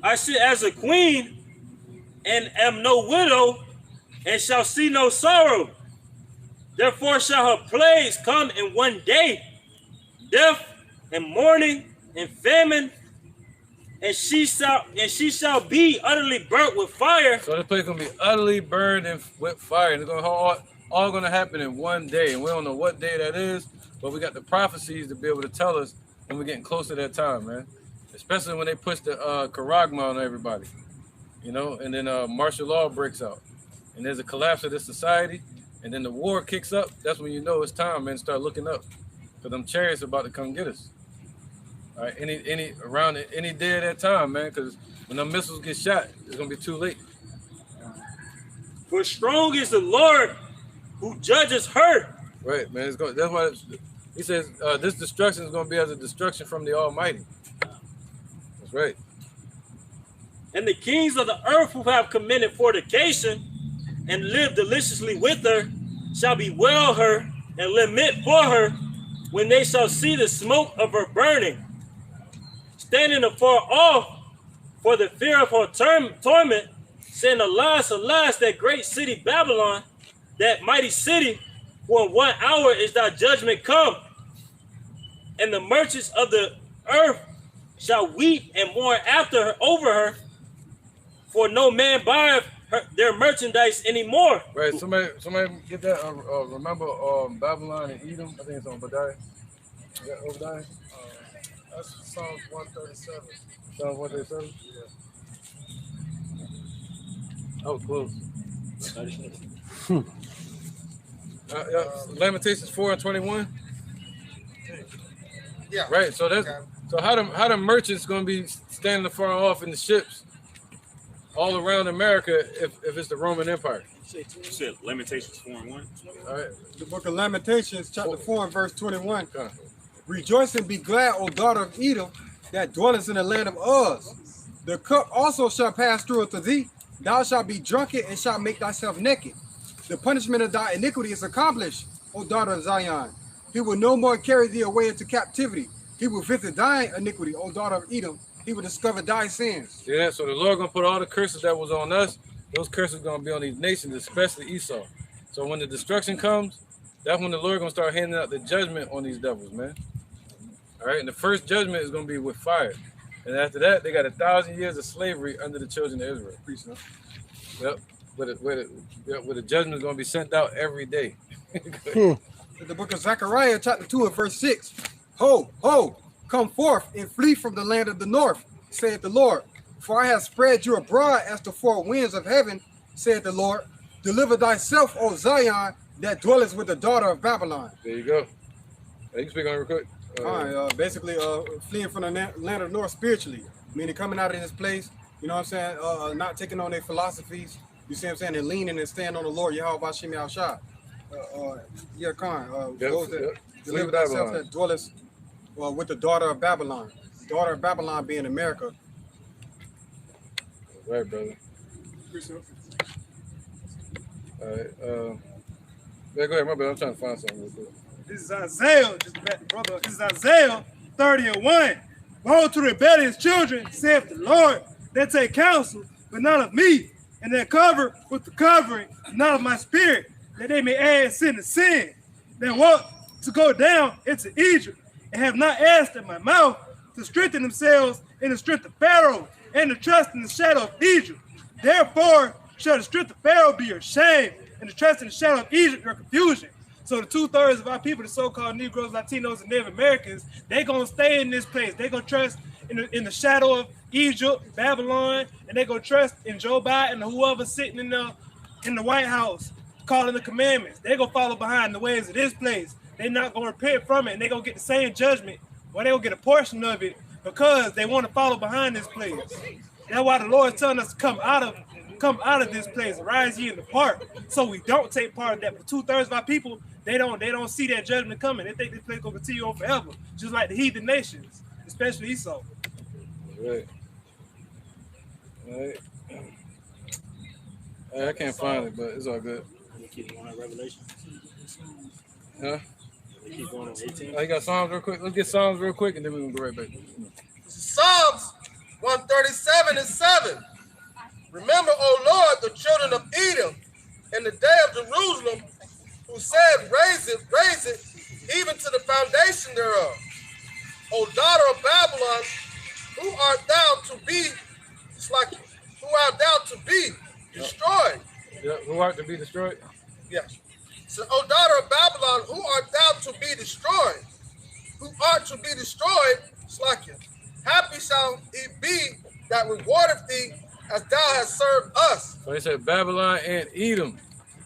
I sit as a queen and am no widow, and shall see no sorrow. Therefore shall her plagues come in one day, death and mourning and famine, and she shall be utterly burnt with fire. So this place gonna be utterly burned with fire, and it's gonna all gonna happen in one day, and we don't know what day that is, but we got the prophecies to be able to tell us when we're getting close to that time, man. Especially when they push the Karagma on everybody, you know, and then martial law breaks out. And there's a collapse of this society, and then the war kicks up. That's when you know it's time, man. Start looking up, because them chariots about to come get us. All right, any day of that time, man. Because when them missiles get shot, it's gonna be too late. For strong is the Lord who judges her. Right, man. That's why he says this destruction is gonna be as a destruction from the Almighty. That's right. And the kings of the earth who have committed fornication and live deliciously with her shall bewail her and lament for her when they shall see the smoke of her burning, standing afar off for the fear of her torment, saying, Alas, alas, that great city Babylon, that mighty city, for in 1 hour is thy judgment come. And the merchants of the earth shall weep and mourn after her, over her, for no man buyeth their merchandise anymore. Right. Somebody get that. Remember Babylon and Edom? I think it's on Obadiah. Is that Obadiah? That's Psalms 137. Psalms 137? Yeah. Oh, close. Lamentations 4:21. Yeah. Right. So that's so how the merchants gonna be standing afar off in the ships all around America if it's the Roman Empire? You said Lamentations 4:1. All right. The book of Lamentations, chapter 4 and verse 21. Rejoice and be glad, O daughter of Edom, that dwellest in the land of Uz. The cup also shall pass through unto thee. Thou shalt be drunken and shalt make thyself naked. The punishment of thy iniquity is accomplished, O daughter of Zion. He will no more carry thee away into captivity. He will visit thy iniquity, O daughter of Edom. He will discover thy sins. Yeah, so the Lord gonna put all the curses that was on us, those curses gonna be on these nations, especially Esau. So when the destruction comes, that's when the Lord gonna start handing out the judgment on these devils, man. All right, and the first judgment is gonna be with fire. And after that, they got 1,000 years of slavery under the children of Israel. Yep. Where the judgment is gonna be sent out every day. The book of Zechariah, chapter 2 and verse 6. Ho, ho, come forth and flee from the land of the north, saith the Lord. For I have spread you abroad as the four winds of heaven, saith the Lord. Deliver thyself, O Zion, that dwellest with the daughter of Babylon. There you go. Hey, you can speak on it real quick. All right, basically fleeing from the land of the north spiritually, meaning coming out of this place, you know what I'm saying, not taking on their philosophies, you see what I'm saying, and leaning and standing on the Lord, Yahweh Bashim Yahushua. Yeah, Khan, those that deliver thyself that dwellest with the daughter of Babylon. Daughter of Babylon being America. Right, brother. All right. Yeah, go ahead, my brother. I'm trying to find something real quick. This is Isaiah, brother. This is Isaiah 30:1. Woe to rebellious children, saith the Lord, that take counsel, but not of me, and that cover with the covering, not of my spirit, that they may add sin to sin. They want to go down into Egypt, and have not asked at my mouth to strengthen themselves in the strength of Pharaoh, and to trust in the shadow of Egypt. Therefore shall the strength of Pharaoh be your shame, and the trust in the shadow of Egypt your confusion. So the 2/3 of our people, the so-called Negroes, Latinos, and Native Americans, they gonna stay in this place. They gonna trust in the shadow of Egypt, Babylon, and they gonna trust in Joe Biden and whoever sitting in the White House calling the commandments. They gonna follow behind the ways of this place. They not gonna repent from it, and they gonna get the same judgment Well, they will get a portion of it because they want to follow behind this place. That's why the Lord is telling us to come out of this place, arise ye and depart, so we don't take part of that. But 2/3 of our people, they don't see that judgment coming. They think this place will continue on forever, just like the heathen nations, especially Esau. Right. Right. I can't find it, but it's all good. We keep going on Revelation. Huh? We keep going on 18. Oh, you got Psalms real quick? Let's get Psalms real quick, and then we're going to go right back. Psalms 137:7. Remember, O Lord, the children of Edom, and the day of Jerusalem, who said, raise it, even to the foundation thereof. O daughter of Babylon, who art thou to be, it's like, who art thou to be destroyed? Yeah, who art to be destroyed? Yes. So, O daughter of Babylon, who art thou to be destroyed? Who art to be destroyed? It's like it. Happy shall it be that rewardeth thee as thou hast served us. So they said Babylon and Edom.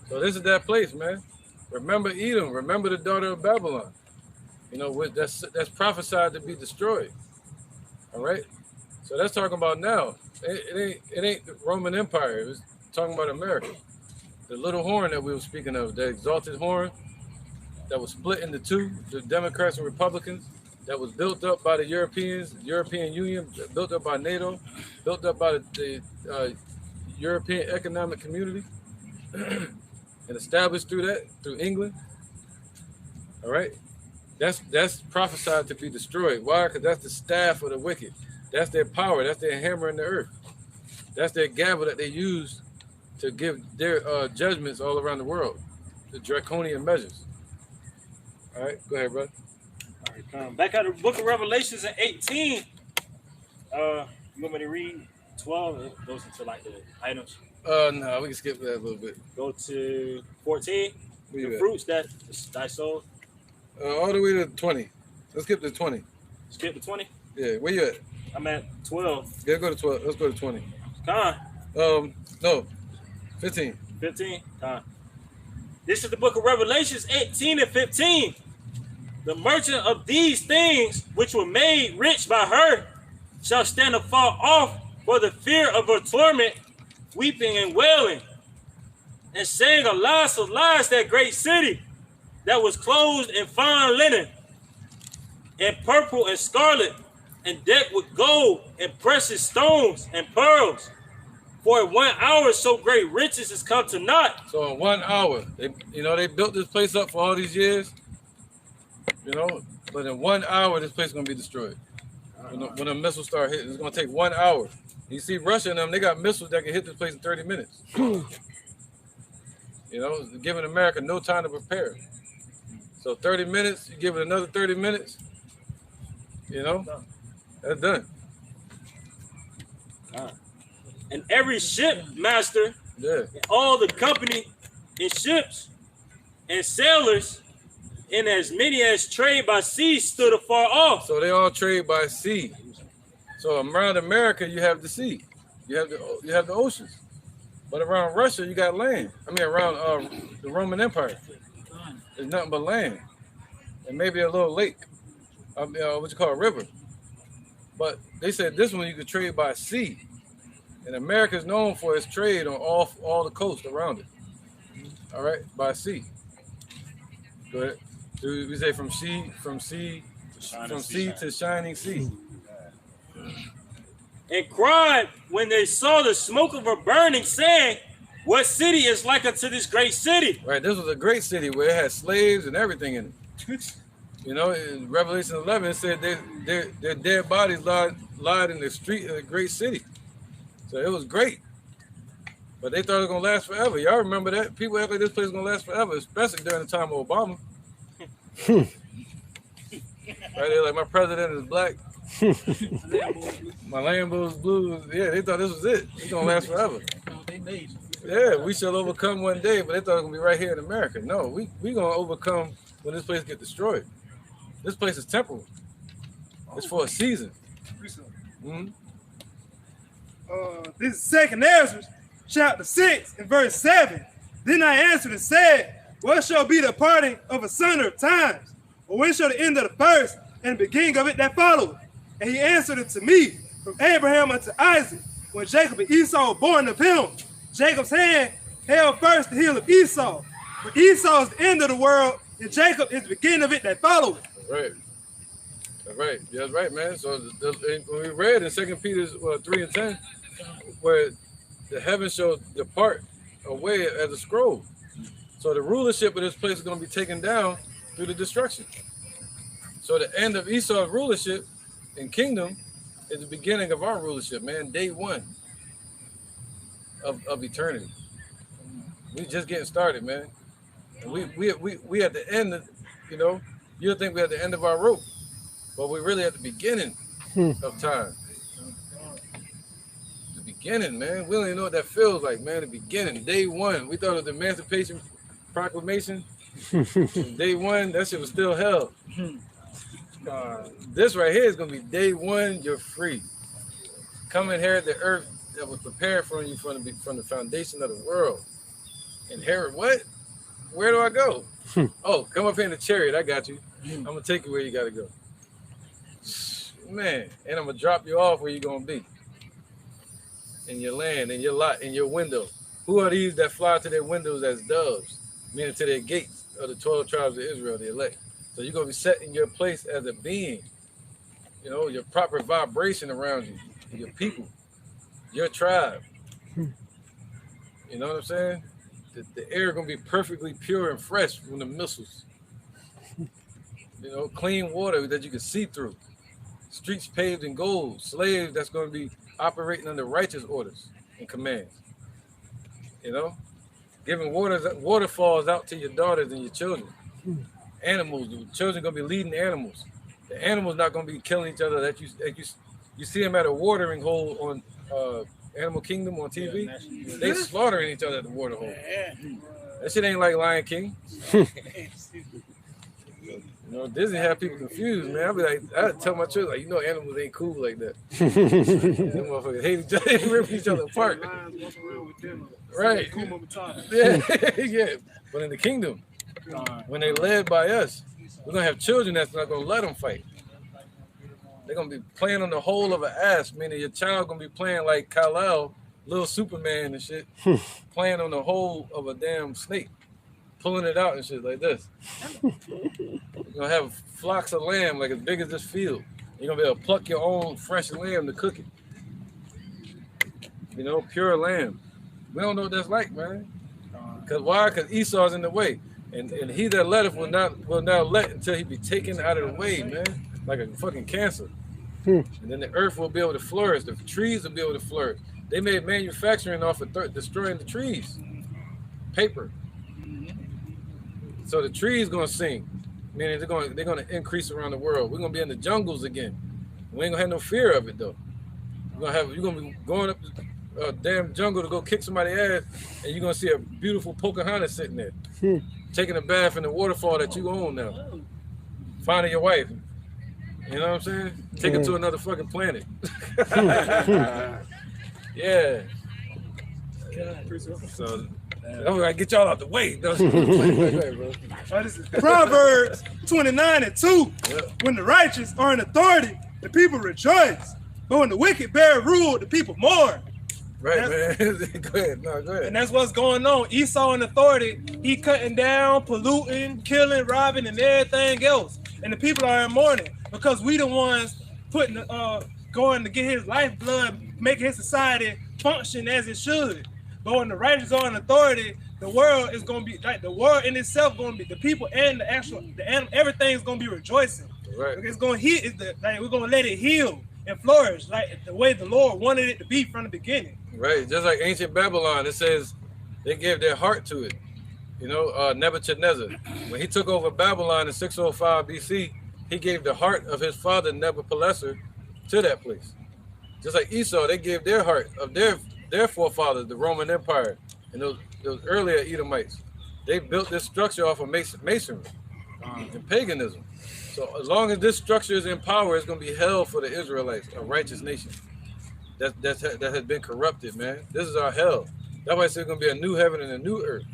So this is that place, man. Remember Edom. Remember the daughter of Babylon. You know, that's prophesied to be destroyed. All right. So that's talking about now. It ain't the Roman Empire. It was talking about America. The little horn that we were speaking of, the exalted horn that was split into two, the Democrats and Republicans, that was built up by the Europeans, the European Union, built up by NATO, built up by the European Economic Community, and established through England. All right, that's prophesied to be destroyed. Why? Because that's the staff of the wicked. That's their power. That's their hammer in the earth. That's their gavel that they use to give their judgments all around the world, the draconian measures. All right, go ahead, brother. All right, come back out of the book of Revelations in 18. You want me to read 12? It goes into like the items. No, we can skip that a little bit. Go to 14. Where The you fruits that thy soul. all the way to 20. Let's skip to 20. Skip to 20. Yeah, where you at? I'm at 12. Yeah, go to 12. Let's go to 20. Come No, 15. 15. This is the book of Revelations 18 and 15. The merchant of these things, which were made rich by her, shall stand afar off for the fear of her torment, weeping and wailing, and saying, alas, alas, that great city that was clothed in fine linen, and purple and scarlet, and decked with gold and precious stones and pearls. For in 1 hour so great riches is come to naught. So in 1 hour, they built this place up for all these years, but in 1 hour, this place is going to be destroyed. When the missiles start hitting, it's going to take 1 hour. You see Russia and them, they got missiles that can hit this place in 30 minutes. Giving America no time to prepare. So 30 minutes, you give it another 30 minutes, that's done. And every ship master, and all the company in ships and sailors, and as many as trade by sea stood afar off. So they all trade by sea. So around America, you have the sea, you have the oceans, but around Russia, you got land. Around the Roman Empire, there's nothing but land, and maybe a little lake, what you call a river. But they said this one you could trade by sea, and America is known for its trade on all the coast around it. All right, by sea. Go ahead. We say from sea to shining sea. And cried when they saw the smoke of her burning, saying, what city is like unto this great city? Right, this was a great city where it had slaves and everything in it. In Revelation 11, it said their dead bodies lied in the street of a great city. So it was great. But they thought it was going to last forever. Y'all remember that? People act like this place is going to last forever, especially during the time of Obama. Right there, like my president is black. My Lambo's blue. Yeah, they thought this was it. It's going to last forever. Yeah, we shall overcome one day, but they thought it was going to be right here in America. No, we going to overcome when this place get destroyed. This place is temporal. It's for a season. Mm-hmm. This is 2nd Ezra, chapter 6 and verse 7. Then I answered and said, what shall be the parting of asunder of times? Or when shall the end of the first and the beginning of it that followed. And he answered unto me, from Abraham unto Isaac, when Jacob and Esau were born of him. Jacob's hand held first the heel of Esau. But Esau is the end of the world, and Jacob is the beginning of it that followed. Right. That's right. Yeah, that's right, man. So when we read in 2 Peter 3:10, where the heavens shall depart away as a scroll. So the rulership of this place is going to be taken down through the destruction. So the end of Esau's rulership and kingdom is the beginning of our rulership, man. Day one of eternity. We just getting started, man. And we at the end, you know, you'll think we're at the end of our rope, but we're really at the beginning of time. The beginning, man. We don't even know what that feels like, man. The beginning, day one. We thought it was the Emancipation Proclamation. Day one, that shit was still hell. This right here is gonna be day one. You're free. Come inherit the earth that was prepared for you from the foundation of the world. Inherit what? Where do I go? Oh, come up here in the chariot. I got you. I'm gonna take you where you gotta go. Man, and I'm gonna drop you off where you're gonna be. In your land, in your lot, in your window. Who are these that fly to their windows as doves? Meaning to their gates of the 12 tribes of Israel, the elect. So you're gonna be set in your place as a being. You know, your proper vibration around you, your people, your tribe. You know what I'm saying? The air gonna be perfectly pure and fresh from the missiles. You know, clean water that you can see through. Streets paved in gold. Slaves that's gonna be operating under righteous orders and commands. You know, giving waterfalls out to your daughters and your children. Animals, the children gonna be leading animals. The animals not gonna be killing each other. That you see them at a watering hole on Animal Kingdom on TV. They slaughtering each other at the water hole. That shit ain't like Lion King. You know, Disney have people confused, man. I'd be like, I'd tell my children, like, you know, animals ain't cool like that. Them motherfuckers hate each other, they rip each other apart. Right. Yeah, yeah. But in the kingdom, when they led by us, we're gonna have children that's not gonna let them fight. They're gonna be playing on the hole of an ass, meaning your child gonna be playing like Kal-El, little Superman and shit, playing on the hole of a damn snake, pulling it out and shit like this. You're gonna have flocks of lamb like as big as this field. You're gonna be able to pluck your own fresh lamb to cook it. You know, pure lamb. We don't know what that's like, man. Cause why? Cause Esau's in the way. And he that letteth will not let until he be taken out of the way, man. Like a fucking cancer. And then the earth will be able to flourish. The trees will be able to flourish. They made manufacturing off of destroying the trees. Paper. So the trees gonna sing. Meaning they're gonna increase around the world. We're gonna be in the jungles again. We ain't gonna have no fear of it though. You're gonna be going up a damn jungle to go kick somebody's ass, and you're gonna see a beautiful Pocahontas sitting there, taking a bath in the waterfall that you own now. Finding your wife. You know what I'm saying? Take it to another fucking planet. Yeah. So I'm gonna get y'all out the way. Proverbs 29:2. When the righteous are in authority, the people rejoice. But when the wicked bear rule, the people mourn. Right, man. Go ahead. No, go ahead. And that's what's going on. Esau in authority, he cutting down, polluting, killing, robbing, and everything else. And the people are in mourning because we the ones putting going to get his lifeblood, making his society function as it should. But when the righteous are in authority, the world is going to be like the world in itself going to be the people and the animal, everything is going to be rejoicing. Right. It's going to heal. We're going to let it heal and flourish like the way the Lord wanted it to be from the beginning. Right. Just like ancient Babylon, it says they gave their heart to it. You know, Nebuchadnezzar, when he took over Babylon in 605 BC, he gave the heart of his father Nebuchadnezzar to that place. Just like Esau, they gave their heart of their forefathers, the Roman Empire, and those earlier Edomites. They built this structure off of masonry and paganism. So as long as this structure is in power, it's going to be hell for the Israelites, a righteous nation that has been corrupted, man. This is our hell. That's why I say it's going to be a new heaven and a new earth.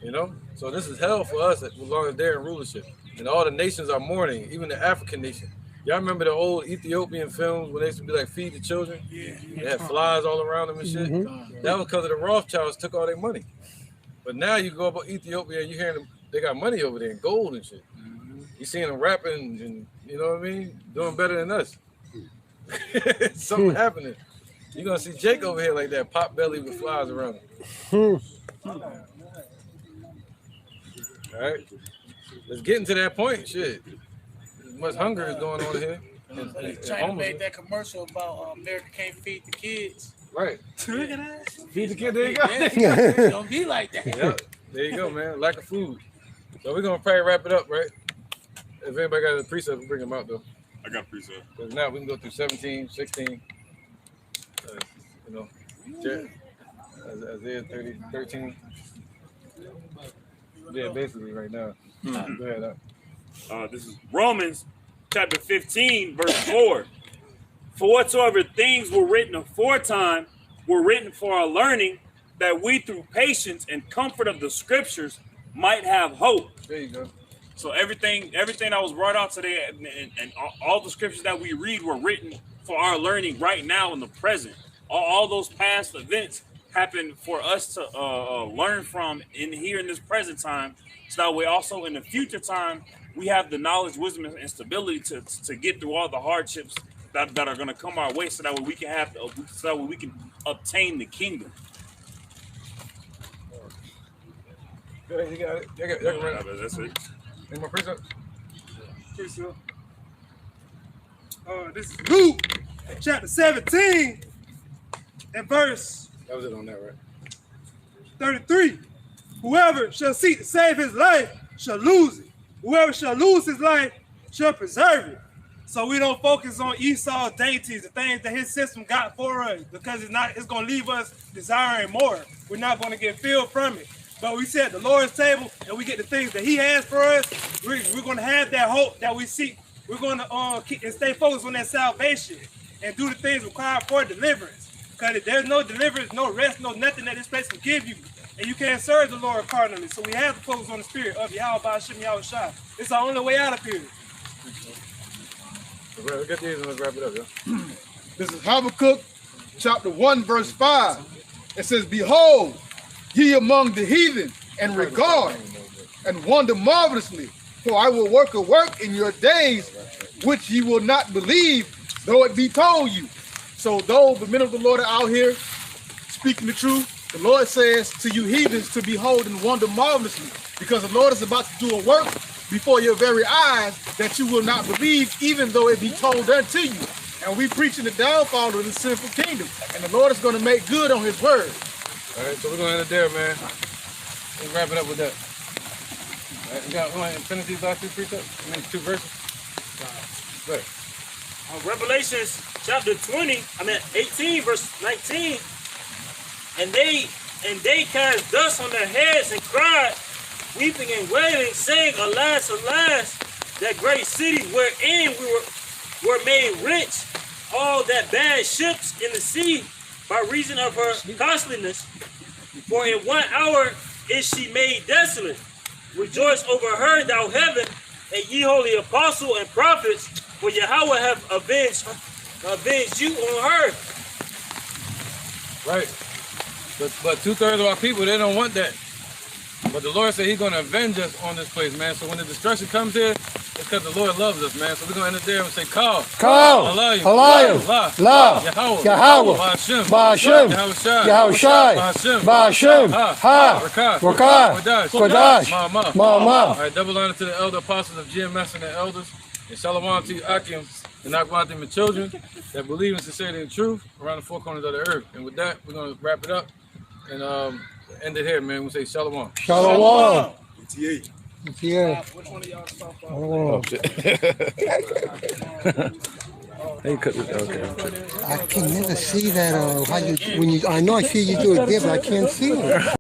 You know? So this is hell for us as long as they're in rulership. and all the nations are mourning, even the African nation. Y'all remember the old Ethiopian films when they used to be like feed the children? Yeah. They had flies all around them and shit. That was because of the Rothschilds took all their money. But now you go about Ethiopia and you hear them, they got money over there and gold and shit. You seeing them rapping and you know what I mean, doing better than us. Something happening. You're gonna see Jake over here like that, pot belly with flies around him. All right, let's get into that point. Shit, as much hunger is going on here. China made that commercial about America can't feed the kids. Right. Look at that. Feed the kid. There you go. Yeah, don't be like that. Yep. There you go, man. Lack of food. So we're gonna probably wrap it up, right? If anybody got a precept, we'll bring them out though. I got a precept. Because now we can go through 17, 16. You know, Isaiah 30, 13. Yeah, basically right now. Go ahead. This is Romans chapter 15, verse 4. For whatsoever things were written aforetime were written for our learning, that we through patience and comfort of the scriptures might have hope. There you go. So everything that was brought out today and all the scriptures that we read were written for our learning right now in the present. All those past events happen for us to learn from in this present time, so that way also in the future time we have the knowledge, wisdom, and stability to get through all the hardships that are going to come our way, so that way we can obtain the kingdom. You got it. That's it. Any more precepts? Precept. This is Luke chapter 17 and verse. That was it on that, right? 33. Whoever shall seek to save his life shall lose it. Whoever shall lose his life shall preserve it. So we don't focus on Esau's dainties, the things that his system got for us, because it's going to leave us desiring more. We're not going to get filled from it. But we sit at the Lord's table and we get the things that he has for us. We're going to have that hope that we seek. We're going to keep and stay focused on that salvation and do the things required for deliverance. Because if there's no deliverance, no rest, no nothing that this place can give you, and you can't serve the Lord carnally. So we have to focus on the spirit of Yahweh Ba'ashem Yahweh Shai. It's our only way out of here. We'll get these and let's wrap it up, yo. This is Habakkuk chapter 1, verse 5. It says, behold, ye among the heathen, and regard and wonder marvelously, for I will work a work in your days which ye will not believe, though it be told you. So though the men of the Lord are out here speaking the truth, the Lord says to you heathens to behold and wonder marvelously, because the Lord is about to do a work before your very eyes that you will not believe, even though it be told unto you. And we preaching the downfall of the sinful kingdom, and the Lord is going to make good on his word. All right, so we're going to end it there, man. Let's wrap it up with that. All right, we want to finish these last two precepts? I mean, two verses? Right. Revelations chapter 18, verse 19. And they cast dust on their heads and cried, weeping and wailing, saying, alas, alas, that great city wherein we were made rich, all that bad ships in the sea, by reason of her costliness. For in 1 hour is she made desolate. Rejoice over her, thou heaven, and ye holy apostle and prophets, for Yahweh have avenged you on her. Right. But 2/3 of our people, they don't want that. But the Lord said he's going to avenge us on this place, man. So when the destruction comes here, it's because the Lord loves us, man. So we're going to end it there and say, Call, Halayim, La, Yahweh, Ba'ashem, Yahweh Shai, Ba'ashem, Ha, Rakah, Kodash, Mama. All right, double honor to the elder apostles of GMS and the elders. And shalom to you, Akim, and Akwatim, and children that believe in sincerity and truth around the four corners of the earth. And with that, we're going to wrap it up and end it here, man. We'll say shalom. Shalom. Yeah. Which one of y'all stop Oh, shit. Hey, okay. I can never see that. I know I see you do it there, but I can't see it.